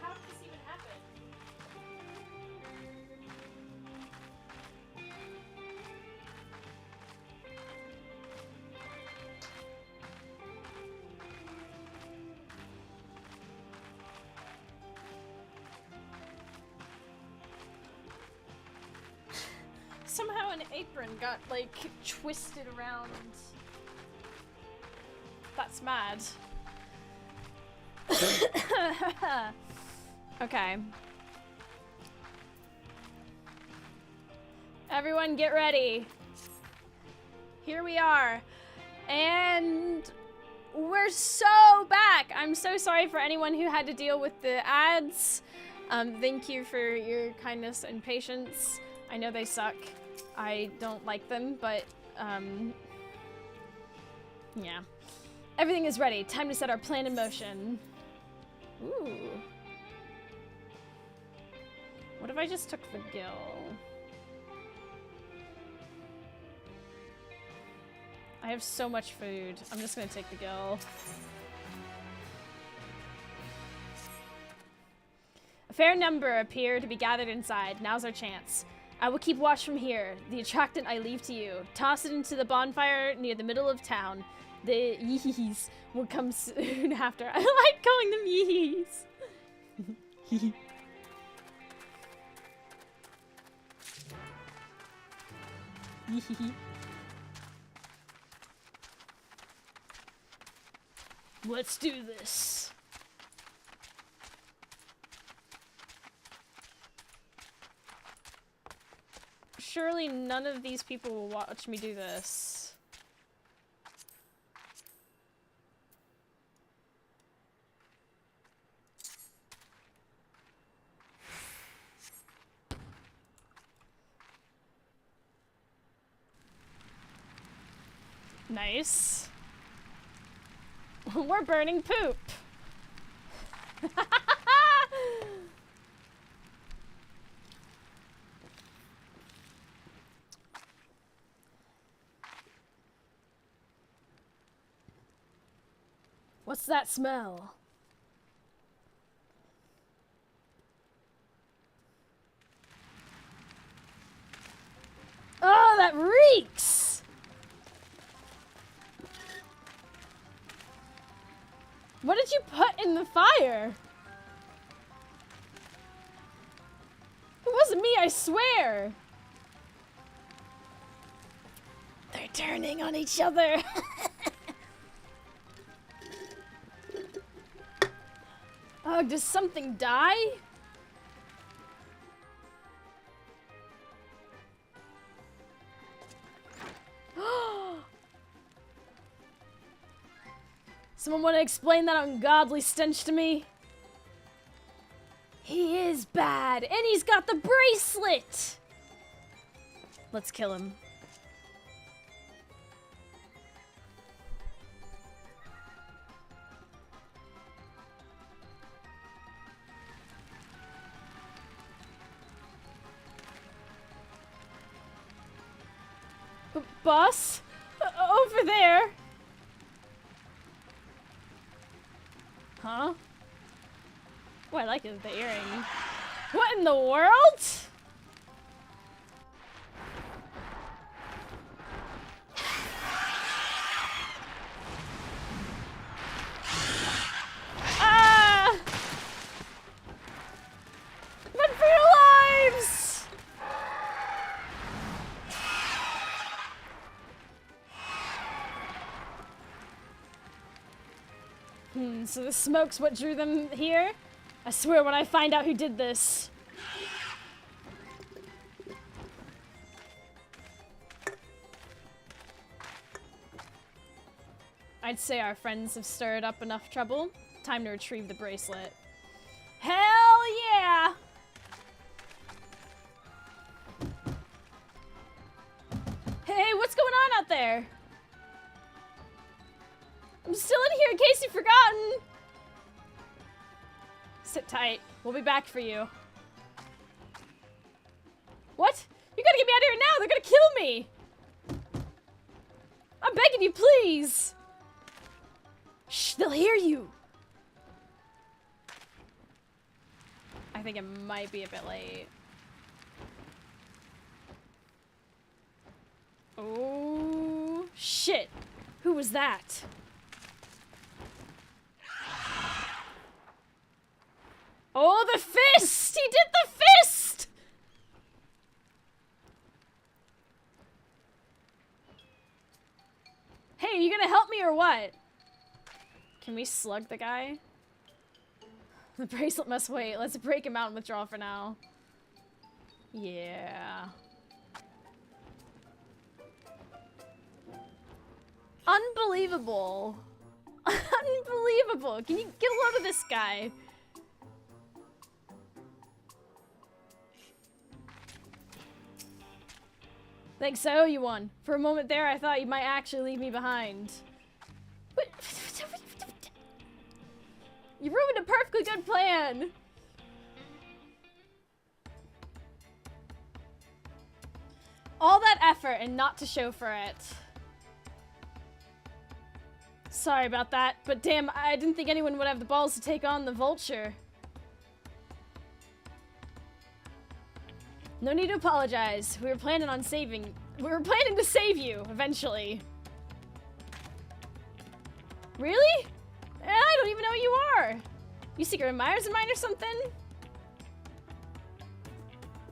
How did this even happen? Somehow an apron got, like, twisted around. That's mad. Okay. Everyone get ready. Here we are. And we're so back. I'm so sorry for anyone who had to deal with the ads. Thank you for your kindness and patience. I know they suck. I don't like them, but, yeah. Everything is ready. Time to set our plan in motion. Ooh. What if I just took the gill? I have so much food. I'm just gonna take the gill. A fair number appear to be gathered inside. Now's our chance. I will keep watch from here. The attractant I leave to you. Toss it into the bonfire near the middle of town. The yees will come soon after. I like calling them yees. Let's do this. Surely none of these people will watch me do this. Nice. We're burning poop. What's that smell? Oh, that reeks! What did you put in the fire? It wasn't me, I swear! They're turning on each other! Oh, does something die? Someone want to explain that ungodly stench to me? He is bad, and he's got the bracelet! Let's kill him. Boss? Over there? Huh? Oh, I like it, the earring. What in the world? Ah! Run for your lives! So the smoke's what drew them here? I swear when I find out who did this. I'd say our friends have stirred up enough trouble. Time to retrieve the bracelet. Hell yeah! Hey, what's going on out there? I'm still in here in case you've forgotten. Sit tight. We'll be back for you. What? You gotta get me out of here now. They're gonna kill me. I'm begging you, please. Shh, they'll hear you. I think it might be a bit late. Oh, shit. Who was that? Oh, the fist! He did the fist! Hey, are you gonna help me or what? Can we slug the guy? The bracelet must wait. Let's break him out and withdraw for now. Yeah. Unbelievable. Unbelievable. Can you get a load of this guy? Thanks, I owe you one. For a moment there, I thought you might actually leave me behind. But you ruined a perfectly good plan! All that effort and not to show for it. Sorry about that, but damn, I didn't think anyone would have the balls to take on the vulture. No need to apologize. We were planning to save you, eventually. Really? I don't even know who you are. You secret admirers of mine or something?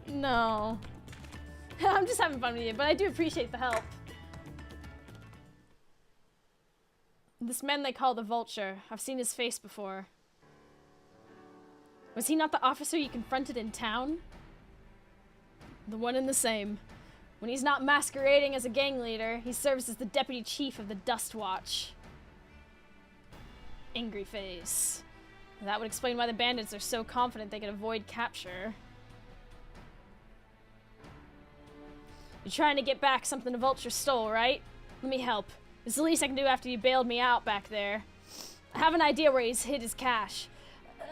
No. I'm just having fun with you, but I do appreciate the help. This man they call the Vulture. I've seen his face before. Was he not the officer you confronted in town? The one and the same. When he's not masquerading as a gang leader, he serves as the deputy chief of the Dust Watch. Angry face. That would explain why the bandits are so confident they can avoid capture. You're trying to get back something the Vulture stole, right? Let me help. It's the least I can do after you bailed me out back there. I have an idea where he's hid his cash.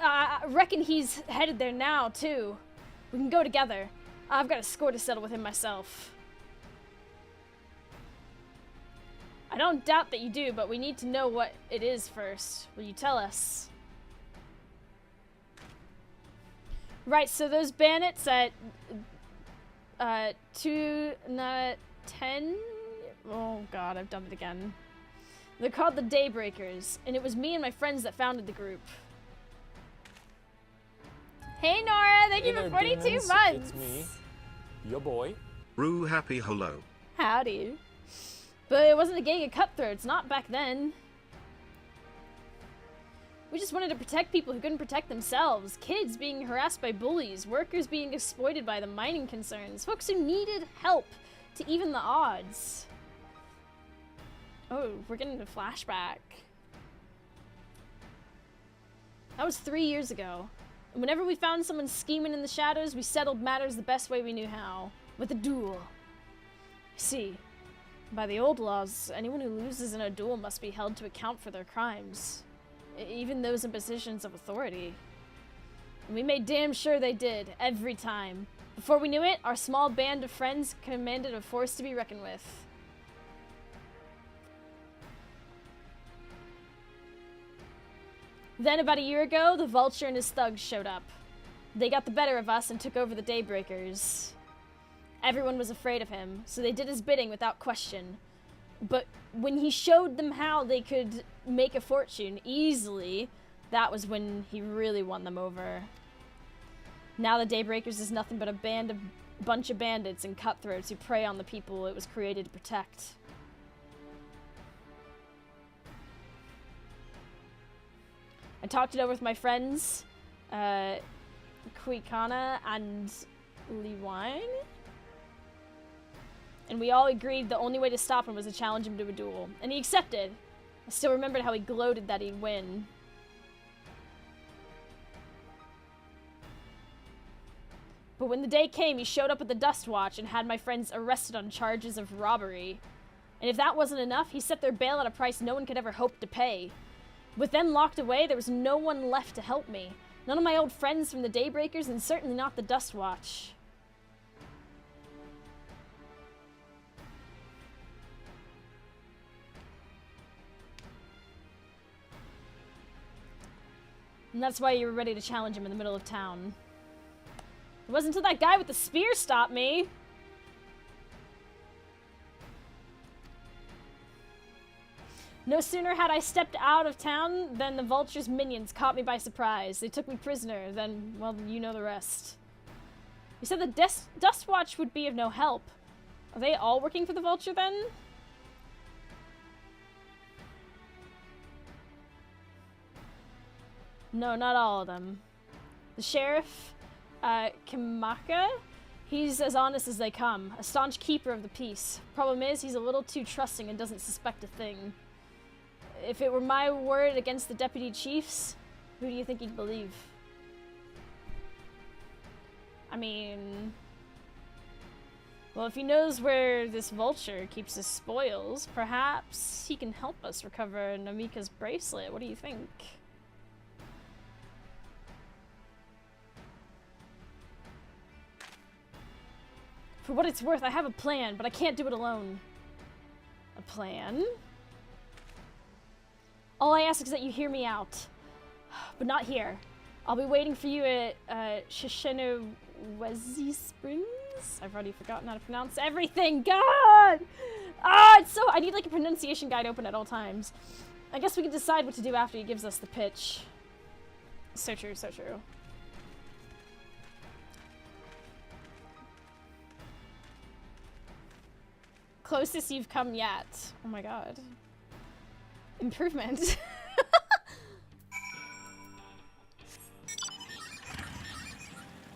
I reckon he's headed there now, too. We can go together. I've got a score to settle with him myself. I don't doubt that you do, but we need to know what it is first. Will you tell us? Right, so those bandits at 10? Oh god, I've done it again. They're called the Daybreakers, and it was me and my friends that founded the group. Hey Nora, thank you for 42 demons, months! It's me, your boy. Roo happy hello. Howdy. But it wasn't a gang of cutthroats, not back then. We just wanted to protect people who couldn't protect themselves. Kids being harassed by bullies, workers being exploited by the mining concerns, folks who needed help to even the odds. Oh, we're getting a flashback. That was 3 years ago. And whenever we found someone scheming in the shadows, we settled matters the best way we knew how. With a duel. See, by the old laws, anyone who loses in a duel must be held to account for their crimes. Even those in positions of authority. And we made damn sure they did, every time. Before we knew it, our small band of friends commanded a force to be reckoned with. Then, about a year ago, the Vulture and his thugs showed up. They got the better of us and took over the Daybreakers. Everyone was afraid of him, so they did his bidding without question. But when he showed them how they could make a fortune easily, that was when he really won them over. Now the Daybreakers is nothing but a bunch of bandits and cutthroats who prey on the people it was created to protect. I talked it over with my friends, Kuikana and Liwine, and we all agreed the only way to stop him was to challenge him to a duel, and he accepted. I still remembered how he gloated that he'd win. But when the day came, he showed up at the Dust Watch and had my friends arrested on charges of robbery. And if that wasn't enough, he set their bail at a price no one could ever hope to pay. With them locked away, there was no one left to help me. None of my old friends from the Daybreakers, and certainly not the Dust Watch. And that's why you were ready to challenge him in the middle of town. It wasn't until that guy with the spear stopped me. No sooner had I stepped out of town than the Vulture's minions caught me by surprise. They took me prisoner, then, well, you know the rest. You said the Dust Watch would be of no help. Are they all working for the Vulture, then? No, not all of them. The sheriff, Kimaka, he's as honest as they come. A staunch keeper of the peace. Problem is, he's a little too trusting and doesn't suspect a thing. If it were my word against the deputy chiefs, who do you think he'd believe? I mean, Well, if he knows where this vulture keeps his spoils, perhaps he can help us recover Namika's bracelet. What do you think? For what it's worth, I have a plan, but I can't do it alone. A plan? All I ask is that you hear me out. But not here. I'll be waiting for you at Shishinowezi Springs? I've already forgotten how to pronounce everything. God! Ah, it's so... I need like a pronunciation guide open at all times. I guess we can decide what to do after he gives us the pitch. So true, so true. Closest you've come yet. Oh my god. Improvement.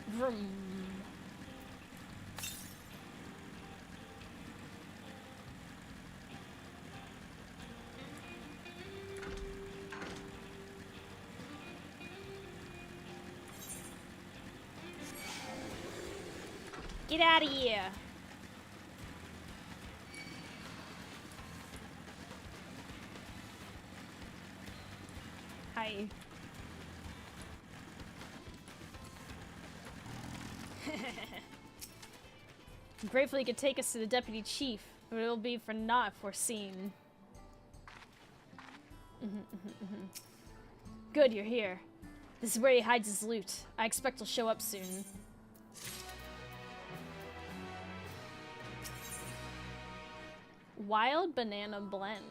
Vroom. Get out of here. Hi. I'm grateful he could take us to the deputy chief, but it'll be for not foreseen. Good, you're here. This is where he hides his loot. I expect he'll show up soon. Wild banana blend.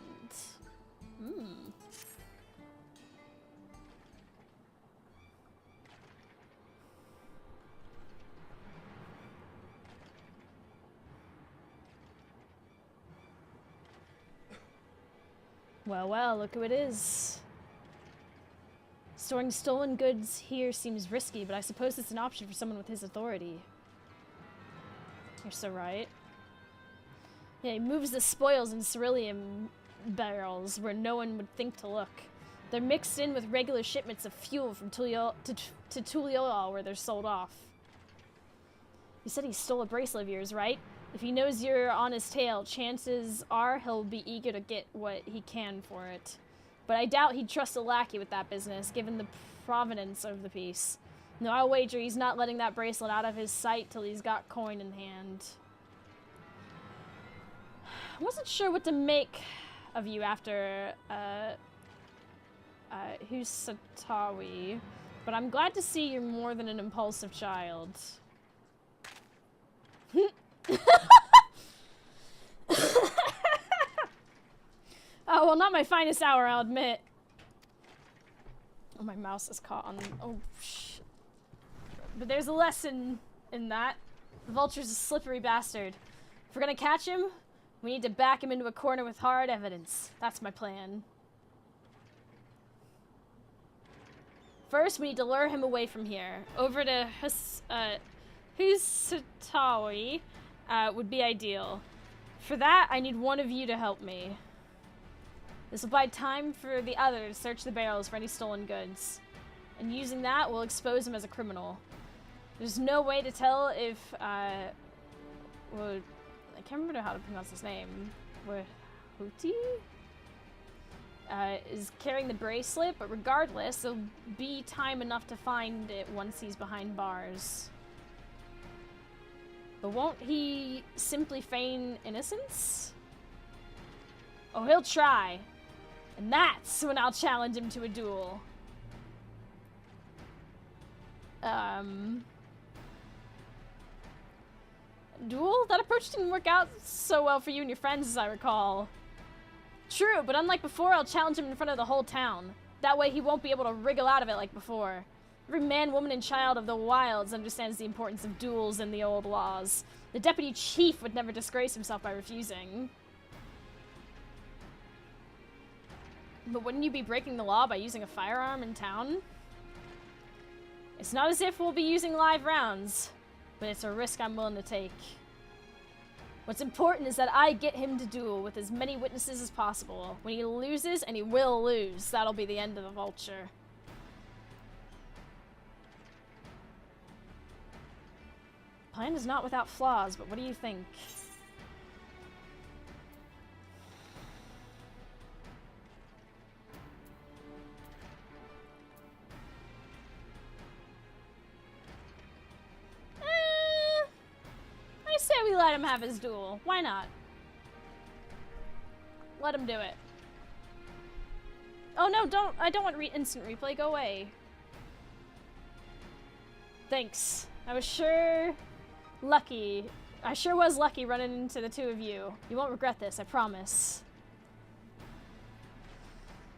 Mmm. Well, well, look who it is. Storing stolen goods here seems risky, but I suppose it's an option for someone with his authority. You're so right. Yeah, he moves the spoils in cerulean barrels where no one would think to look. They're mixed in with regular shipments of fuel from Tuliol to Tuliol where they're sold off. You said he stole a bracelet of yours, right? If he knows you're on his tail, chances are he'll be eager to get what he can for it. But I doubt he'd trust a lackey with that business, given the provenance of the piece. No, I'll wager he's not letting that bracelet out of his sight till he's got coin in hand. I wasn't sure what to make of you after, Husatawi, but I'm glad to see you're more than an impulsive child. Oh, well, not my finest hour, I'll admit. Oh, my mouse is caught on... Oh, shit. But there's a lesson in that. The vulture's a slippery bastard. If we're gonna catch him, we need to back him into a corner with hard evidence. That's my plan. First, we need to lure him away from here. Over to Husatawi would be ideal. For that, I need one of you to help me. This will buy time for the other to search the barrels for any stolen goods. And using that, we'll expose him as a criminal. There's no way to tell if, well, I can't remember how to pronounce his name. Wahuti? Is carrying the bracelet, but regardless, there'll be time enough to find it once he's behind bars. But won't he simply feign innocence? Oh, he'll try. And that's when I'll challenge him to a duel. Duel? That approach didn't work out so well for you and your friends, as I recall. True, but unlike before, I'll challenge him in front of the whole town. That way he won't be able to wriggle out of it like before. Every man, woman, and child of the wilds understands the importance of duels and the old laws. The deputy chief would never disgrace himself by refusing. But wouldn't you be breaking the law by using a firearm in town? It's not as if we'll be using live rounds, but it's a risk I'm willing to take. What's important is that I get him to duel with as many witnesses as possible. When he loses, and he will lose, that'll be the end of the vulture. plan is not without flaws, but what do you think? I say we let him have his duel. Why not? Let him do it. Oh no, don't. I don't want instant replay. Go away. Thanks. I was sure lucky. I sure was lucky running into the two of you. You won't regret this, I promise.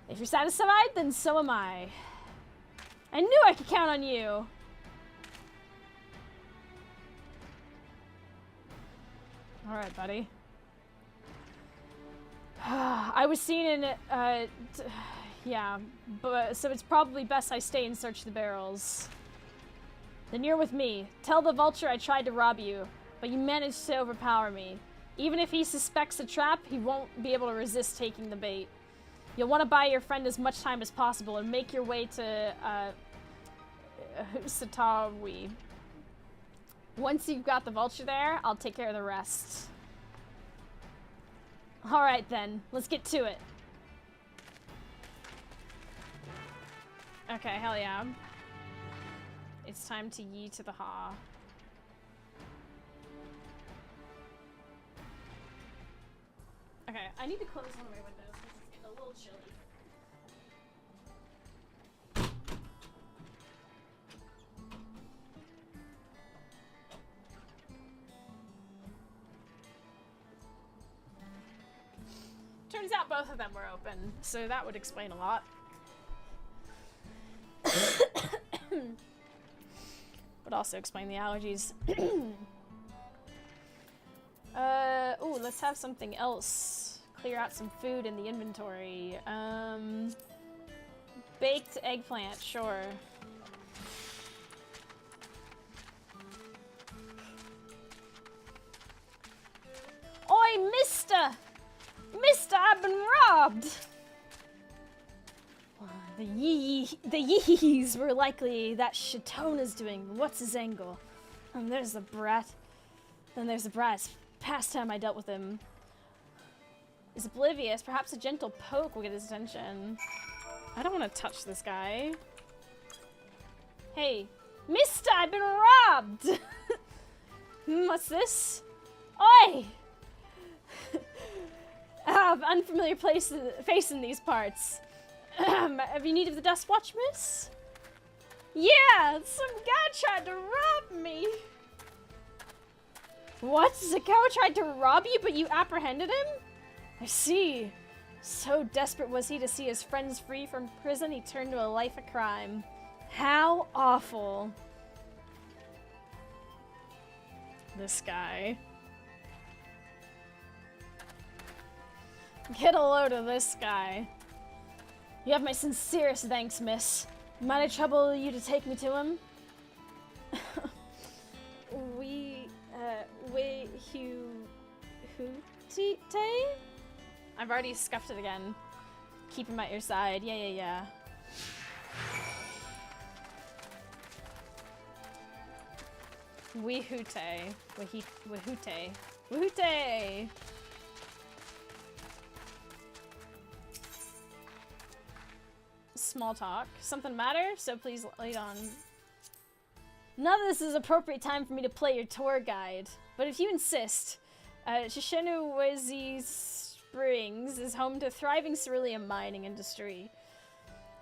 If you're satisfied, then so am I. I knew I could count on you. Alright, buddy. I was seen in, yeah, but so it's probably best I stay and search the barrels. Then you're with me. Tell the vulture I tried to rob you, but you managed to overpower me. Even if he suspects a trap, he won't be able to resist taking the bait. You'll want to buy your friend as much time as possible and make your way to, Satawi. Once you've got the vulture there, I'll take care of the rest. Alright then, let's get to it. Okay, hell yeah. It's time to yee to the ha. Okay, I need to close one of my windows because it's getting a little chilly. Turns out both of them were open, so that would explain a lot. Would also explain the allergies. Ooh, let's have something else. Clear out some food in the inventory. Baked eggplant, sure. Oi, mister! Mister, I've been robbed! The yees were likely that Shatona's doing. What's his angle? There's the brat. Then there's the brat. It's past time I dealt with him. He's oblivious. Perhaps a gentle poke will get his attention. I don't want to touch this guy. Hey, mister, I've been robbed! What's this? Oi! I have unfamiliar face in these parts. Have you need of the dust watch, miss? Yeah, some guy tried to rob me. What? Zakawa tried to rob you, but you apprehended him? I see. So desperate was he to see his friends free from prison, he turned to a life of crime. How awful. This guy. Get a load of this guy. You have my sincerest thanks, miss. Might I trouble you to take me to him? I've already scuffed it again. Keep him at your side. Yeah. Wehute. Wehute! Small talk. Something matter? So please lead on. None of this is appropriate time for me to play your tour guide, but if you insist, Shishinuwezi Springs is home to a thriving cerulean mining industry.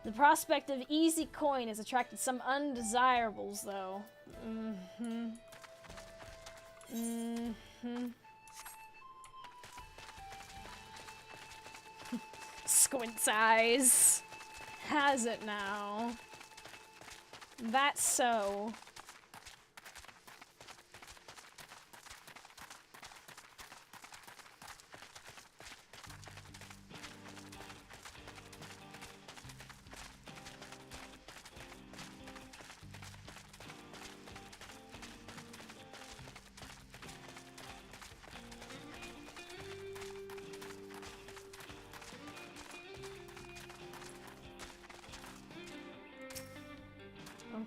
The prospect of easy coin has attracted some undesirables, though. Squint's eyes. Has it now? That's so.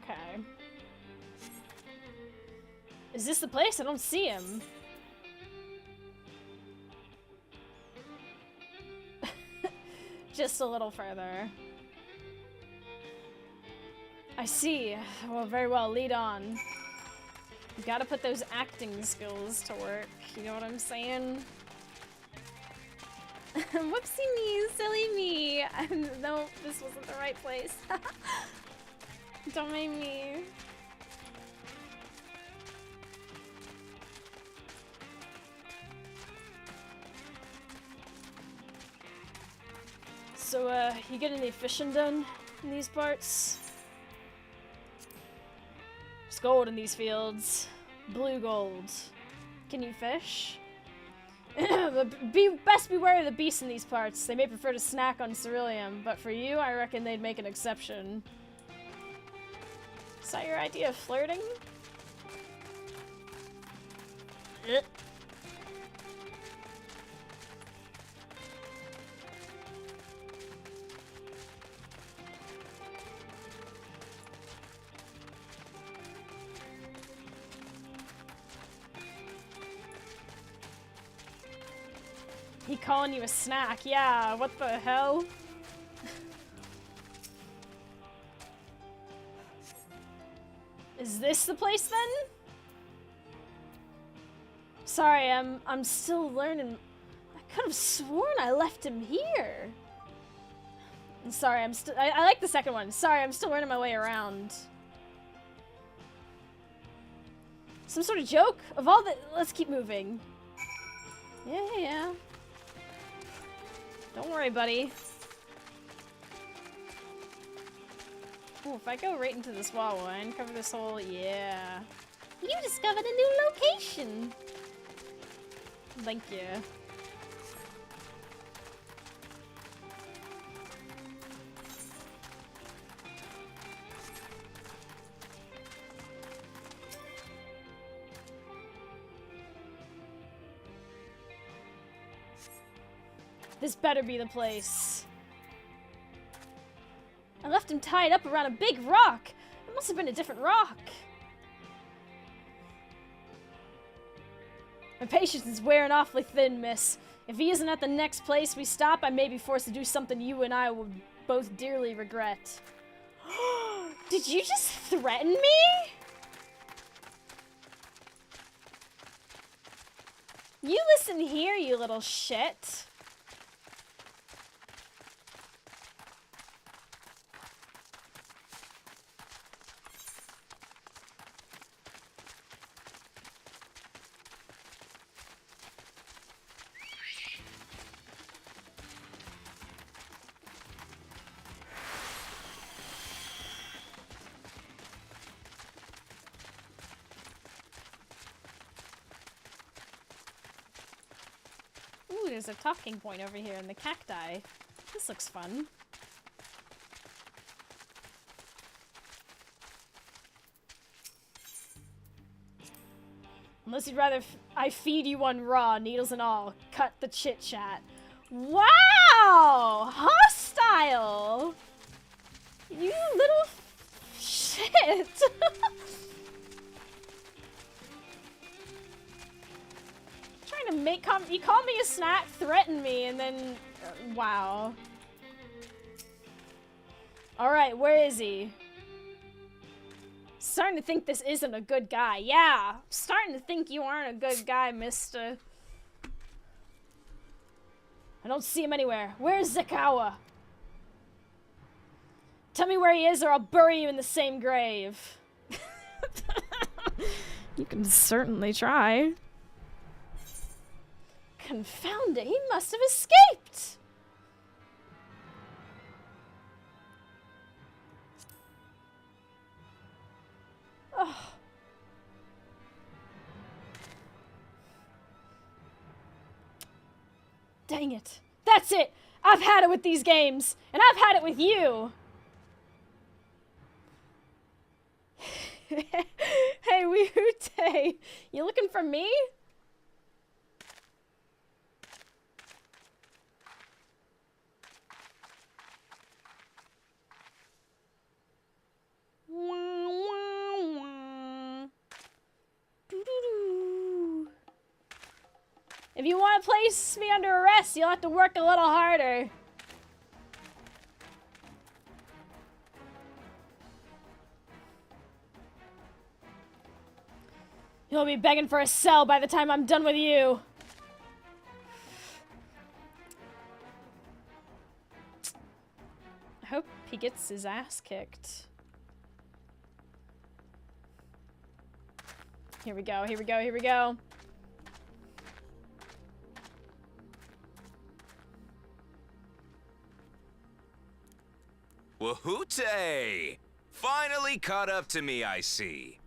Okay. Is this the place? I don't see him. Just a little further. I see. Well, very well. Lead on. You gotta put those acting skills to work. You know what I'm saying? Whoopsie me, silly me. No, this wasn't the right place. Don't make me. So, you get any fishing done in these parts? There's gold in these fields. Blue gold. Can you fish? Best beware of the beasts in these parts. They may prefer to snack on ceruleum, but for you, I reckon they'd make an exception. Is that your idea of flirting? He calling you a snack? Yeah, what the hell? Is this the place then? Sorry, I'm still learning. I could have sworn I left him here. I'm sorry, I like the second one. Sorry, I'm still learning my way around. Some sort of joke? Of all the, let's keep moving. Yeah. Don't worry, buddy. Ooh, if I go right into this wall, will I uncover this hole? Yeah. You discovered a new location! Thank you. This better be the place. I left him tied up around a big rock. It must have been a different rock. My patience is wearing awfully thin, miss. If he isn't at the next place we stop, I may be forced to do something you and I would both dearly regret. Did you just threaten me? You listen here, you little shit. Ooh, there's a talking point over here in the cacti. This looks fun. Unless you'd rather I feed you one raw, needles and all. Cut the chit-chat. Wow! Hostile! You little shit! Trying to make you call me a snack, threaten me, and then wow. Alright, where is he? Starting to think this isn't a good guy. Yeah, starting to think you aren't a good guy, mister. I don't see him anywhere. Where's Zakawa? Tell me where he is or I'll bury you in the same grave. You can certainly try. Confound it, he must have escaped! Oh. Dang it. That's it! I've had it with these games! And I've had it with you! Hey, Wihute! You looking for me? If you want to place me under arrest, you'll have to work a little harder. You'll be begging for a cell by the time I'm done with you. I hope he gets his ass kicked. Here we go, here we go, here we go. Wahoote! Finally caught up to me, I see.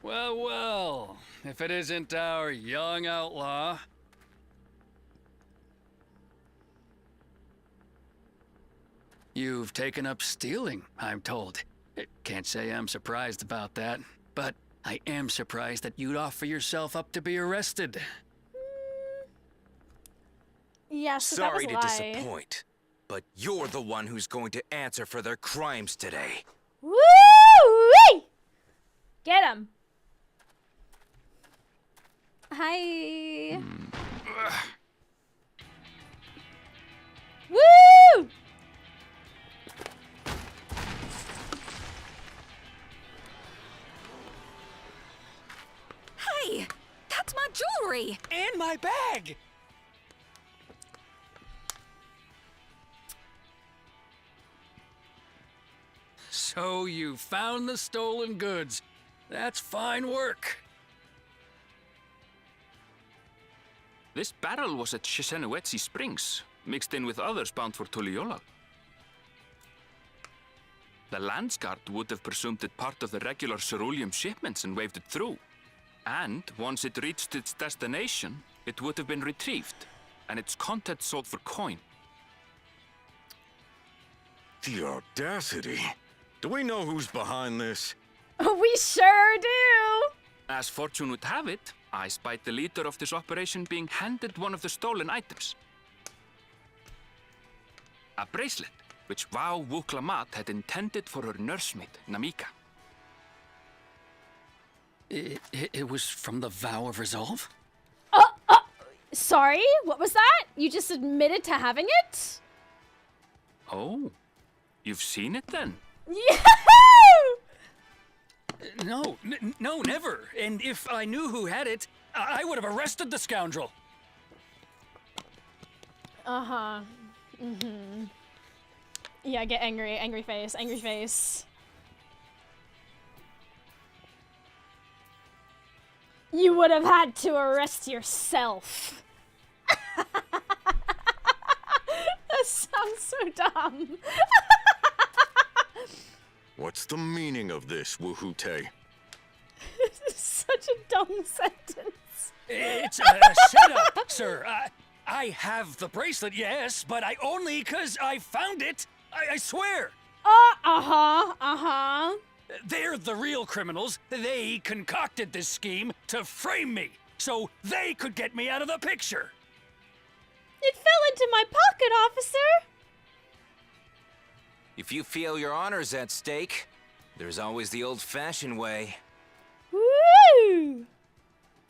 Well, well, if it isn't our young outlaw. You've taken up stealing, I'm told. Can't say I'm surprised about that, but I am surprised that you'd offer yourself up to be arrested. Yes, Sorry that was to a lie. disappoint, but you're the one who's going to answer for their crimes today. Woo-wee! Get him. Hi. Woo! Hey, that's my jewelry. And my bag! So you found the stolen goods. That's fine work. This barrel was at Shisenuetsi Springs, mixed in with others bound for Tuliyola. The Landsguard would have presumed it part of the regular ceruleum shipments and waved it through. And once it reached its destination, it would have been retrieved, and its contents sold for coin. The audacity. Do we know who's behind this? We sure do. As fortune would have it, I spied the leader of this operation being handed one of the stolen items. A bracelet, which Vau Wuklamat had intended for her nursemaid, Namika. It was from the Vow of Resolve? Sorry, what was that? You just admitted to having it? Oh, you've seen it then? Yahoo! No, never. And if I knew who had it, I would have arrested the scoundrel. Uh-huh. Mm-hmm. Yeah, get angry. Angry face. Angry face. You would have had to arrest yourself. That sounds so dumb. What's the meaning of this, Wahoote? This is such a dumb sentence. It's a setup, sir. I have the bracelet, yes, but I only because I found it. I swear. Uh-huh. They're the real criminals. They concocted this scheme to frame me, so they could get me out of the picture. It fell into my pocket, officer. If you feel your honor's at stake, there's always the old-fashioned way. Woo!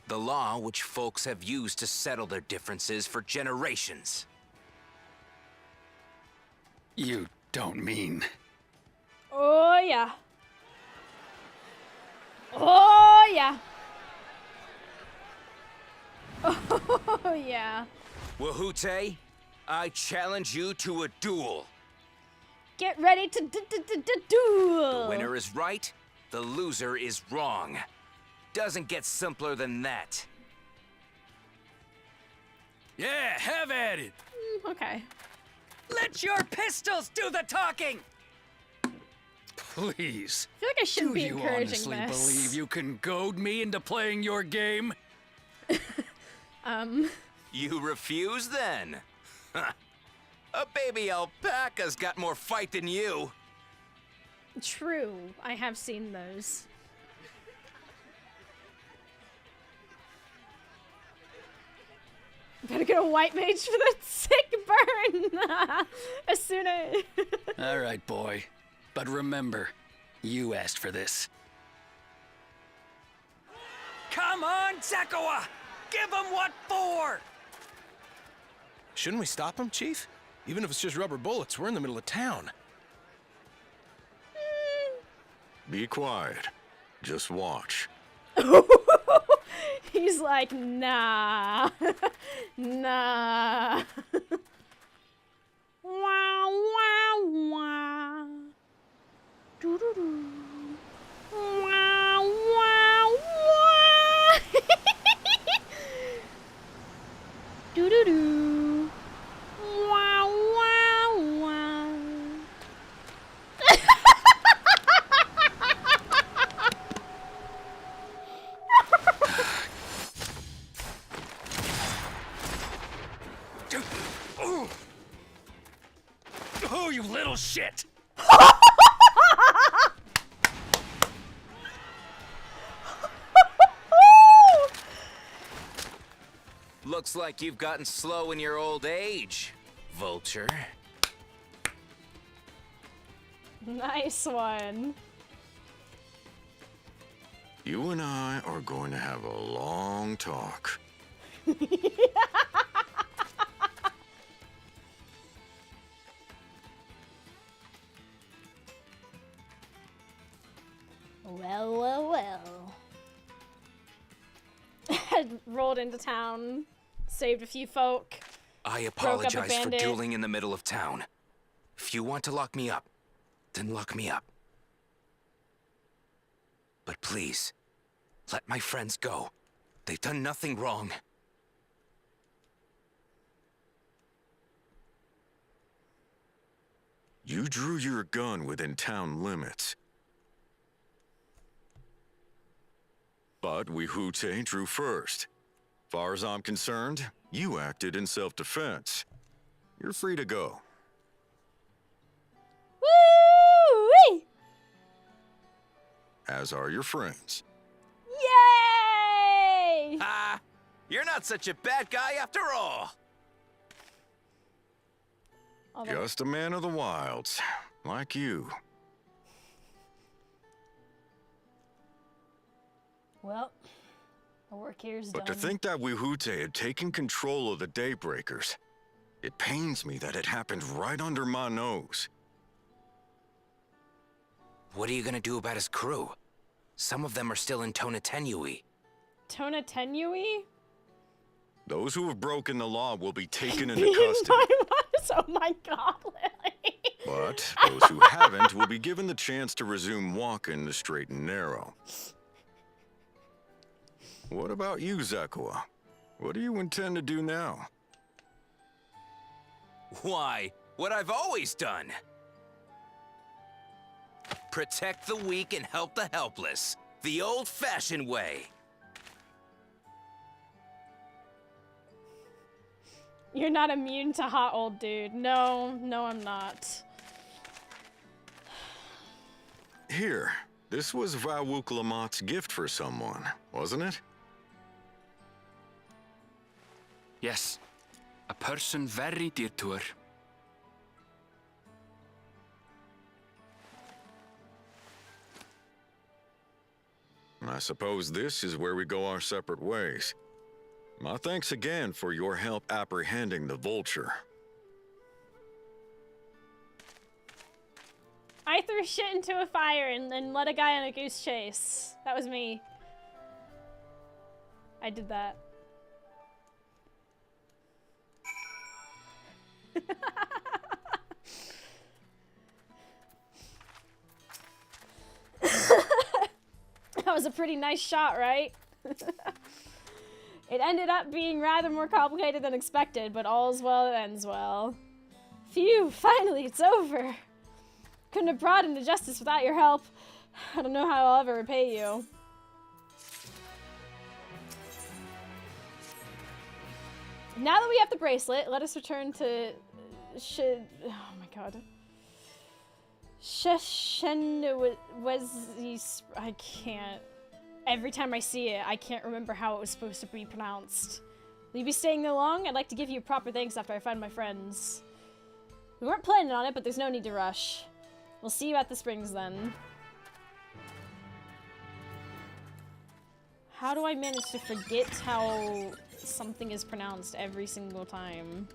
The law which folks have used to settle their differences for generations. You don't mean... Oh, yeah. Oh, yeah. Oh, yeah. Wahoote, I challenge you to a duel. Get ready to duel. The winner is right, the loser is wrong. Doesn't get simpler than that. Yeah, have at it. Okay. Let your pistols do the talking. Please. I feel like I shouldn't Do be you encouraging honestly this. believe you can goad me into playing your game? You refuse then? A baby alpaca's got more fight than you. True. I have seen those. Better get a white mage for the sick burn. As soon as. All right, boy. But remember, you asked for this. Come on, Zekawa! Give him what for! Shouldn't we stop him, Chief? Even if it's just rubber bullets, we're in the middle of town. Be quiet. Just watch. He's like, nah. Nah. Wow, wow, wow. Doo-doo-doo. Wow, wow, wow. Doo-doo-doo. Wow, wow, wow. Oh, you little shit! Looks like you've gotten slow in your old age, Vulture. Nice one. You and I are going to have a long talk. Well, well, well. Had rolled into town, saved a few folk. I a apologize for bandit. dueling in the middle of town. If you want to lock me up, then lock me up. But please, let my friends go. They've done nothing wrong. You drew your gun within town limits. But Wihute drew first. Far as I'm concerned, you acted in self-defense. You're free to go. Woo-wee! As are your friends. Yay! Ah, you're not such a bad guy after all. Although- Just a man of the wilds, like you. Well, the work here's But done. to think that Wihute had taken control of the Daybreakers, it pains me that it happened right under my nose. What are you gonna do about his crew? Some of them are still in Tona Tenui. Tona Tenui? Those who have broken the law will be taken into Being custody. Oh my god, Lily. But those who haven't will be given the chance to resume walking the straight and narrow. What about you, Zekawa? What do you intend to do now? Why, what I've always done. Protect the weak and help the helpless. The old-fashioned way. You're not immune to hot old dude. No, no I'm not. Here, this was Vawuklamat's gift for someone, wasn't it? Yes, a person very dear to her. I suppose this is where we go our separate ways. My thanks again for your help apprehending the vulture. I threw shit into a fire and then led a guy on a goose chase. That was me. I did that. That was a pretty nice shot, right? It ended up being rather more complicated than expected, but all's well that ends well. Phew, finally, it's over. Couldn't have brought him to justice without your help. I don't know how I'll ever repay you. Now that we have the bracelet, let us return to oh my god. I can't. Every time I see it, I can't remember how it was supposed to be pronounced. Will you be staying there long? I'd like to give you proper thanks after I find my friends. We weren't planning on it, but there's no need to rush. We'll see you at the springs then. How do I manage to forget how something is pronounced every single time?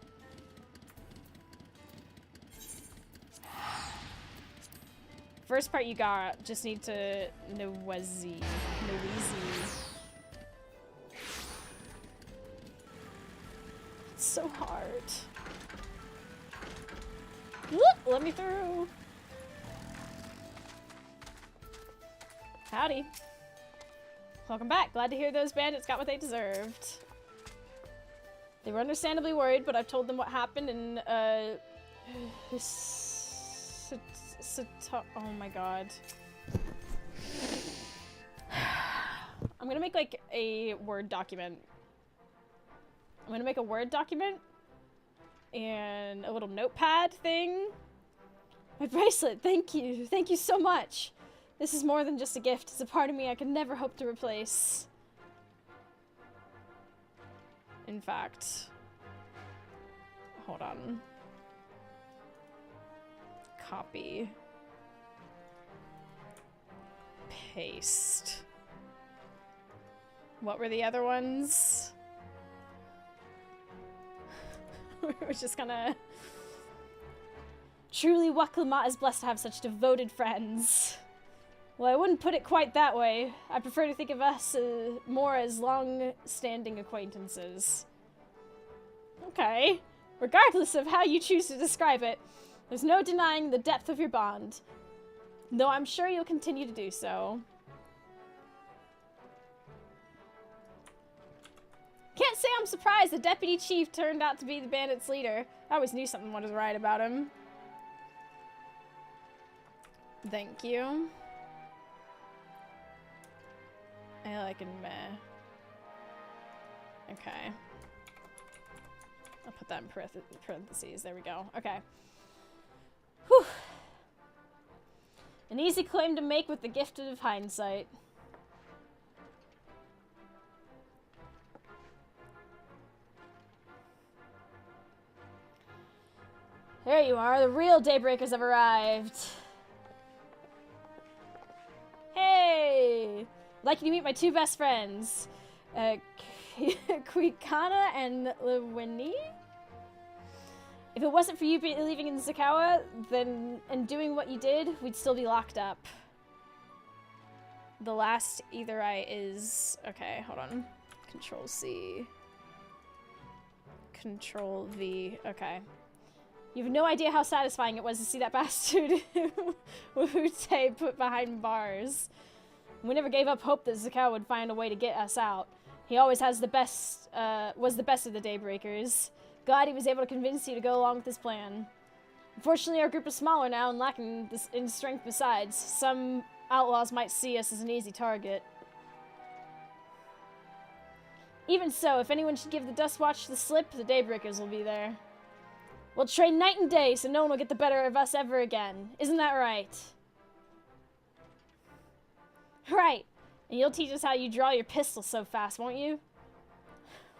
First part you got, just need to Noezy. It's so hard. Whoop, let me through. Howdy. Welcome back. Glad to hear those bandits got what they deserved. They were understandably worried, but I've told them what happened and, oh my god. I'm gonna make, like, a Word document. I'm gonna make a Word document and a little notepad thing. My bracelet, thank you. Thank you so much. This is more than just a gift. It's a part of me I could never hope to replace. In fact, hold on. Copy. Paste. What were the other ones? We're just gonna... Truly, Waklamat is blessed to have such devoted friends. Well, I wouldn't put it quite that way. I prefer to think of us more as long-standing acquaintances. Okay. Regardless of how you choose to describe it, there's no denying the depth of your bond. Though I'm sure you'll continue to do so. Can't say I'm surprised the deputy chief turned out to be the bandits' leader. I always knew something was right about him. Thank you. I like it meh. Okay. I'll put that in parentheses. There we go. Okay. Whew. An easy claim to make with the gift of hindsight. There you are. The real Daybreakers have arrived. Hey! I'd like you to meet my two best friends. Kuikana and Lewini? If it wasn't for you leaving in Zakawa, then, and doing what you did, we'd still be locked up. The last either eye is... Okay, hold on. Control C. Control V. Okay. You have no idea how satisfying it was to see that bastard Wute put behind bars. We never gave up hope that Zakawa would find a way to get us out. He always has the best, was the best of the Daybreakers. Glad he was able to convince you to go along with his plan. Unfortunately, our group is smaller now and lacking in strength besides. Some outlaws might see us as an easy target. Even so, if anyone should give the Dust Watch the slip, the Daybreakers will be there. We'll train night and day so no one will get the better of us ever again. Isn't that right? Right. And you'll teach us how you draw your pistol so fast, won't you?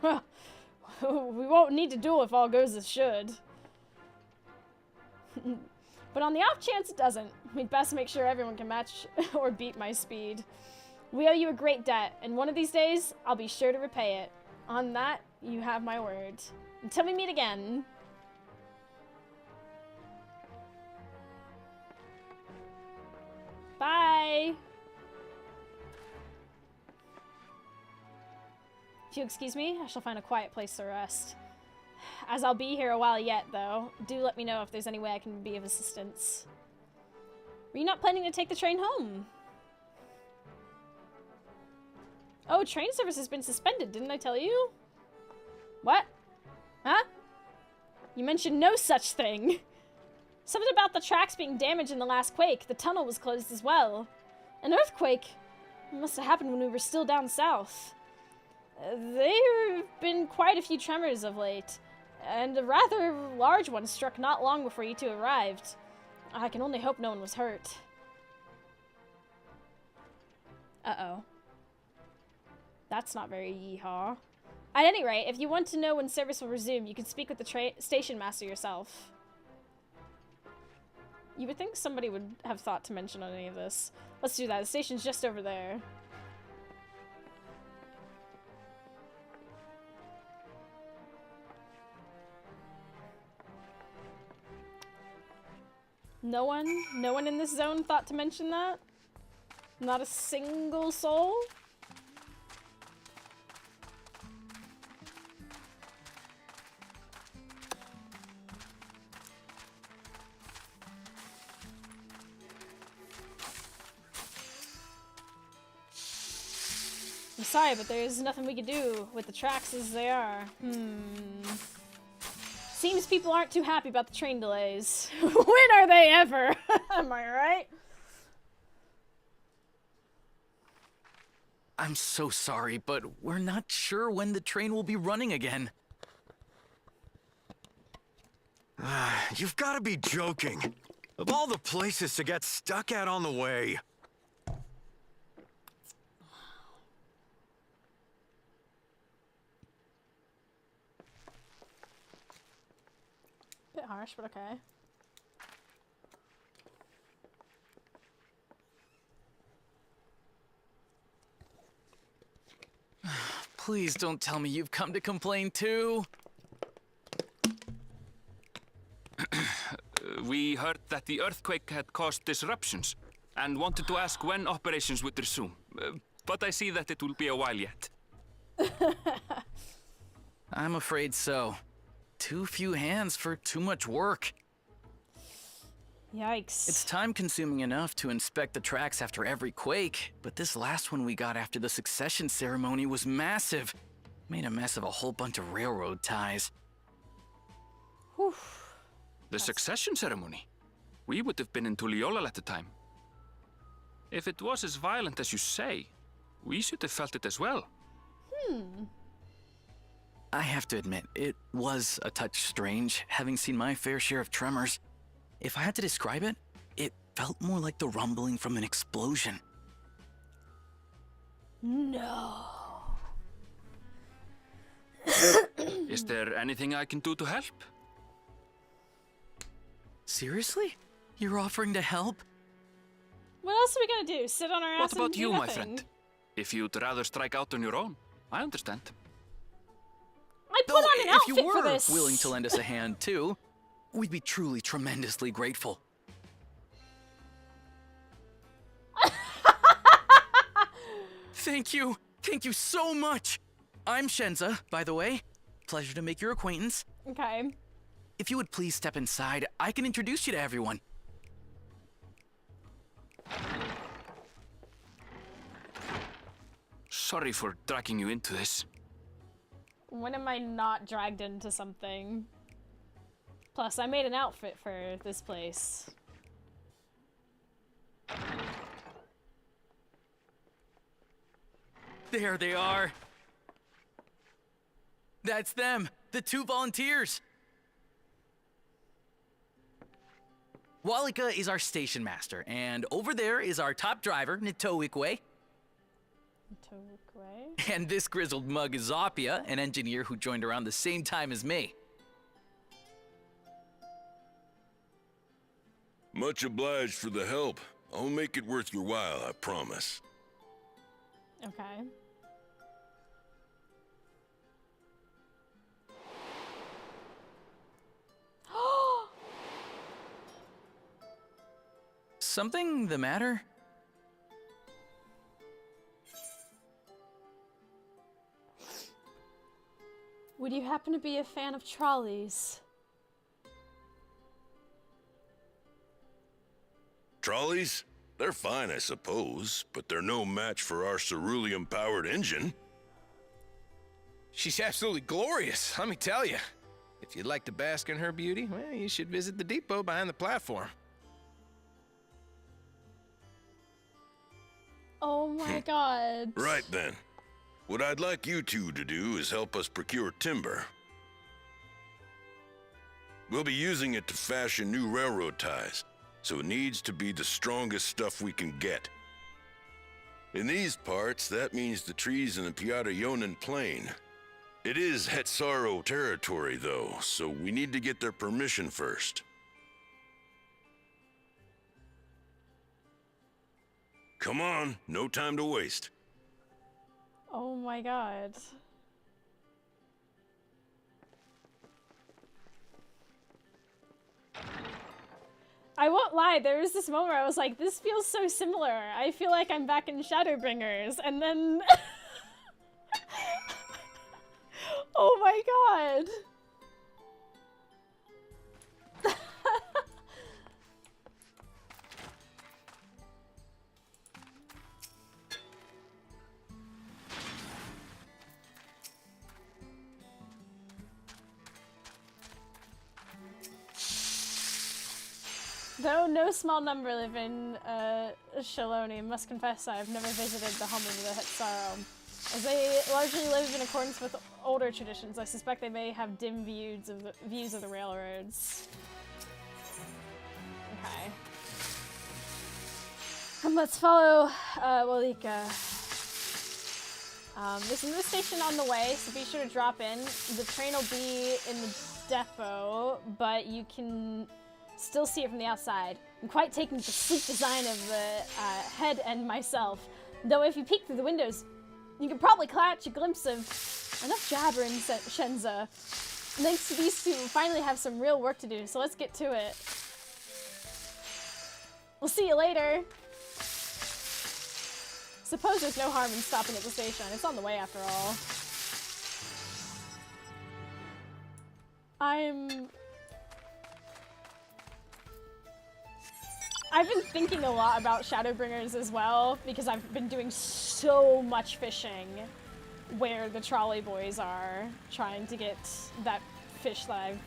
Well, we won't need to duel if all goes as should. But on the off chance it doesn't, we'd best make sure everyone can match or beat my speed. We owe you a great debt, and one of these days, I'll be sure to repay it. On that, you have my word. Until we meet again. Bye! If you excuse me, I shall find a quiet place to rest. As I'll be here a while yet, though, do let me know if there's any way I can be of assistance. Were you not planning to take the train home? Oh, train service has been suspended, didn't I tell you? What? Huh? You mentioned no such thing. Something about the tracks being damaged in the last quake. The tunnel was closed as well. An earthquake? It must have happened when we were still down south. There have been quite a few tremors of late, and a rather large one struck not long before you two arrived. I can only hope no one was hurt. Uh-oh. That's not very yeehaw. At any rate, if you want to know when service will resume, you can speak with the station master yourself. You would think somebody would have thought to mention on any of this. Let's do that. The station's just over there. No one in this zone thought to mention that? Not a single soul? I'm sorry, but there's nothing we can do with the tracks as they are. Seems people aren't too happy about the train delays. When are they ever? Am I right? I'm so sorry, but we're not sure when the train will be running again. You've got to be joking. Of all the places to get stuck at on the way. Bit harsh, but okay. Please don't tell me you've come to complain too. We heard that the earthquake had caused disruptions and wanted to ask when operations would resume. But I see that it will be a while yet. I'm afraid so. Too few hands for too much work. Yikes. It's time-consuming enough to inspect the tracks after every quake, but this last one we got after the succession ceremony was massive. Made a mess of a whole bunch of railroad ties. Whew. The succession ceremony? We would have been in Tuliolal at the time. If it was as violent as you say, we should have felt it as well. I have to admit, it was a touch strange, having seen my fair share of tremors. If I had to describe it, it felt more like the rumbling from an explosion. No. Is there anything I can do to help? Seriously? You're offering to help? What else are we gonna do? Sit on our ass What and about do you, nothing? my friend? If you'd rather strike out on your own, I understand. I put on an if outfit you were for this. willing to lend us a hand too, we'd be truly tremendously grateful. Thank you. Thank you so much. I'm Shenza, by the way. Pleasure to make your acquaintance. Okay. If you would please step inside, I can introduce you to everyone. Sorry for dragging you into this. When am I not dragged into something? Plus, I made an outfit for this place. There they are. That's them, the two volunteers. Walika is our station master, and over there is our top driver, Nitoikwe. Nitoikwe? And this grizzled mug is Zopia, an engineer who joined around the same time as me. Much obliged for the help. I'll make it worth your while, I promise. Okay. Something the matter? Would you happen to be a fan of trolleys? Trolleys? They're fine, I suppose, but they're no match for our ceruleum-powered engine. She's absolutely glorious, let me tell you. If you'd like to bask in her beauty, well, you should visit the depot behind the platform. Oh my god. Right then. What I'd like you two to do is help us procure timber. We'll be using it to fashion new railroad ties, so it needs to be the strongest stuff we can get. In these parts, that means the trees in the Piata Yonan Plain. It is Hetzaro territory, though, so we need to get their permission first. Come on, no time to waste. Oh my god. I won't lie, there was this moment where I was like, this feels so similar. I feel like I'm back in Shadowbringers, and then... Oh my god! Though no small number live in Shaloni, must confess I've never visited the home of the Hetzaro. As they largely live in accordance with older traditions, I suspect they may have dim views of the railroads. Okay. Let's follow Walika. There's a new station on the way, so be sure to drop in. The train will be in the depot, but you can still see it from the outside. I'm quite taken with the sleek design of the head and myself, though if you peek through the windows, you can probably catch a glimpse of enough jabber in Shenza. Thanks to these two, we finally have some real work to do, so let's get to it. We'll see you later. Suppose there's no harm in stopping at the station. It's on the way after all. I've been thinking a lot about Shadowbringers as well, because I've been doing so much fishing where the trolley boys are, trying to get that fish that I've...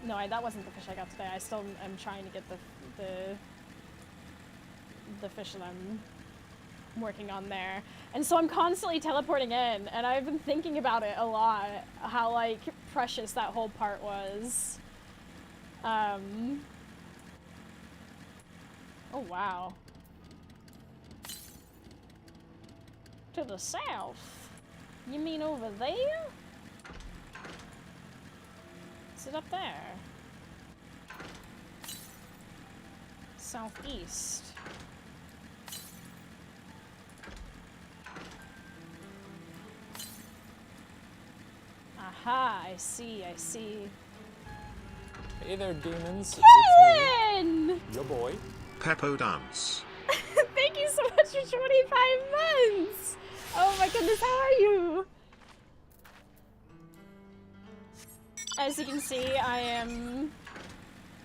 No, that wasn't the fish I got today. I still am trying to get the fish that I'm working on there. And so I'm constantly teleporting in, and I've been thinking about it a lot, how, like, precious that whole part was. Oh, wow. To the south? You mean over there? Is it up there? Southeast. Aha, I see, I see. Hey there, demons. Kevin! It's me, your boy. Peppo Dance. Thank you so much for 25 months! Oh my goodness, how are you? As you can see, I am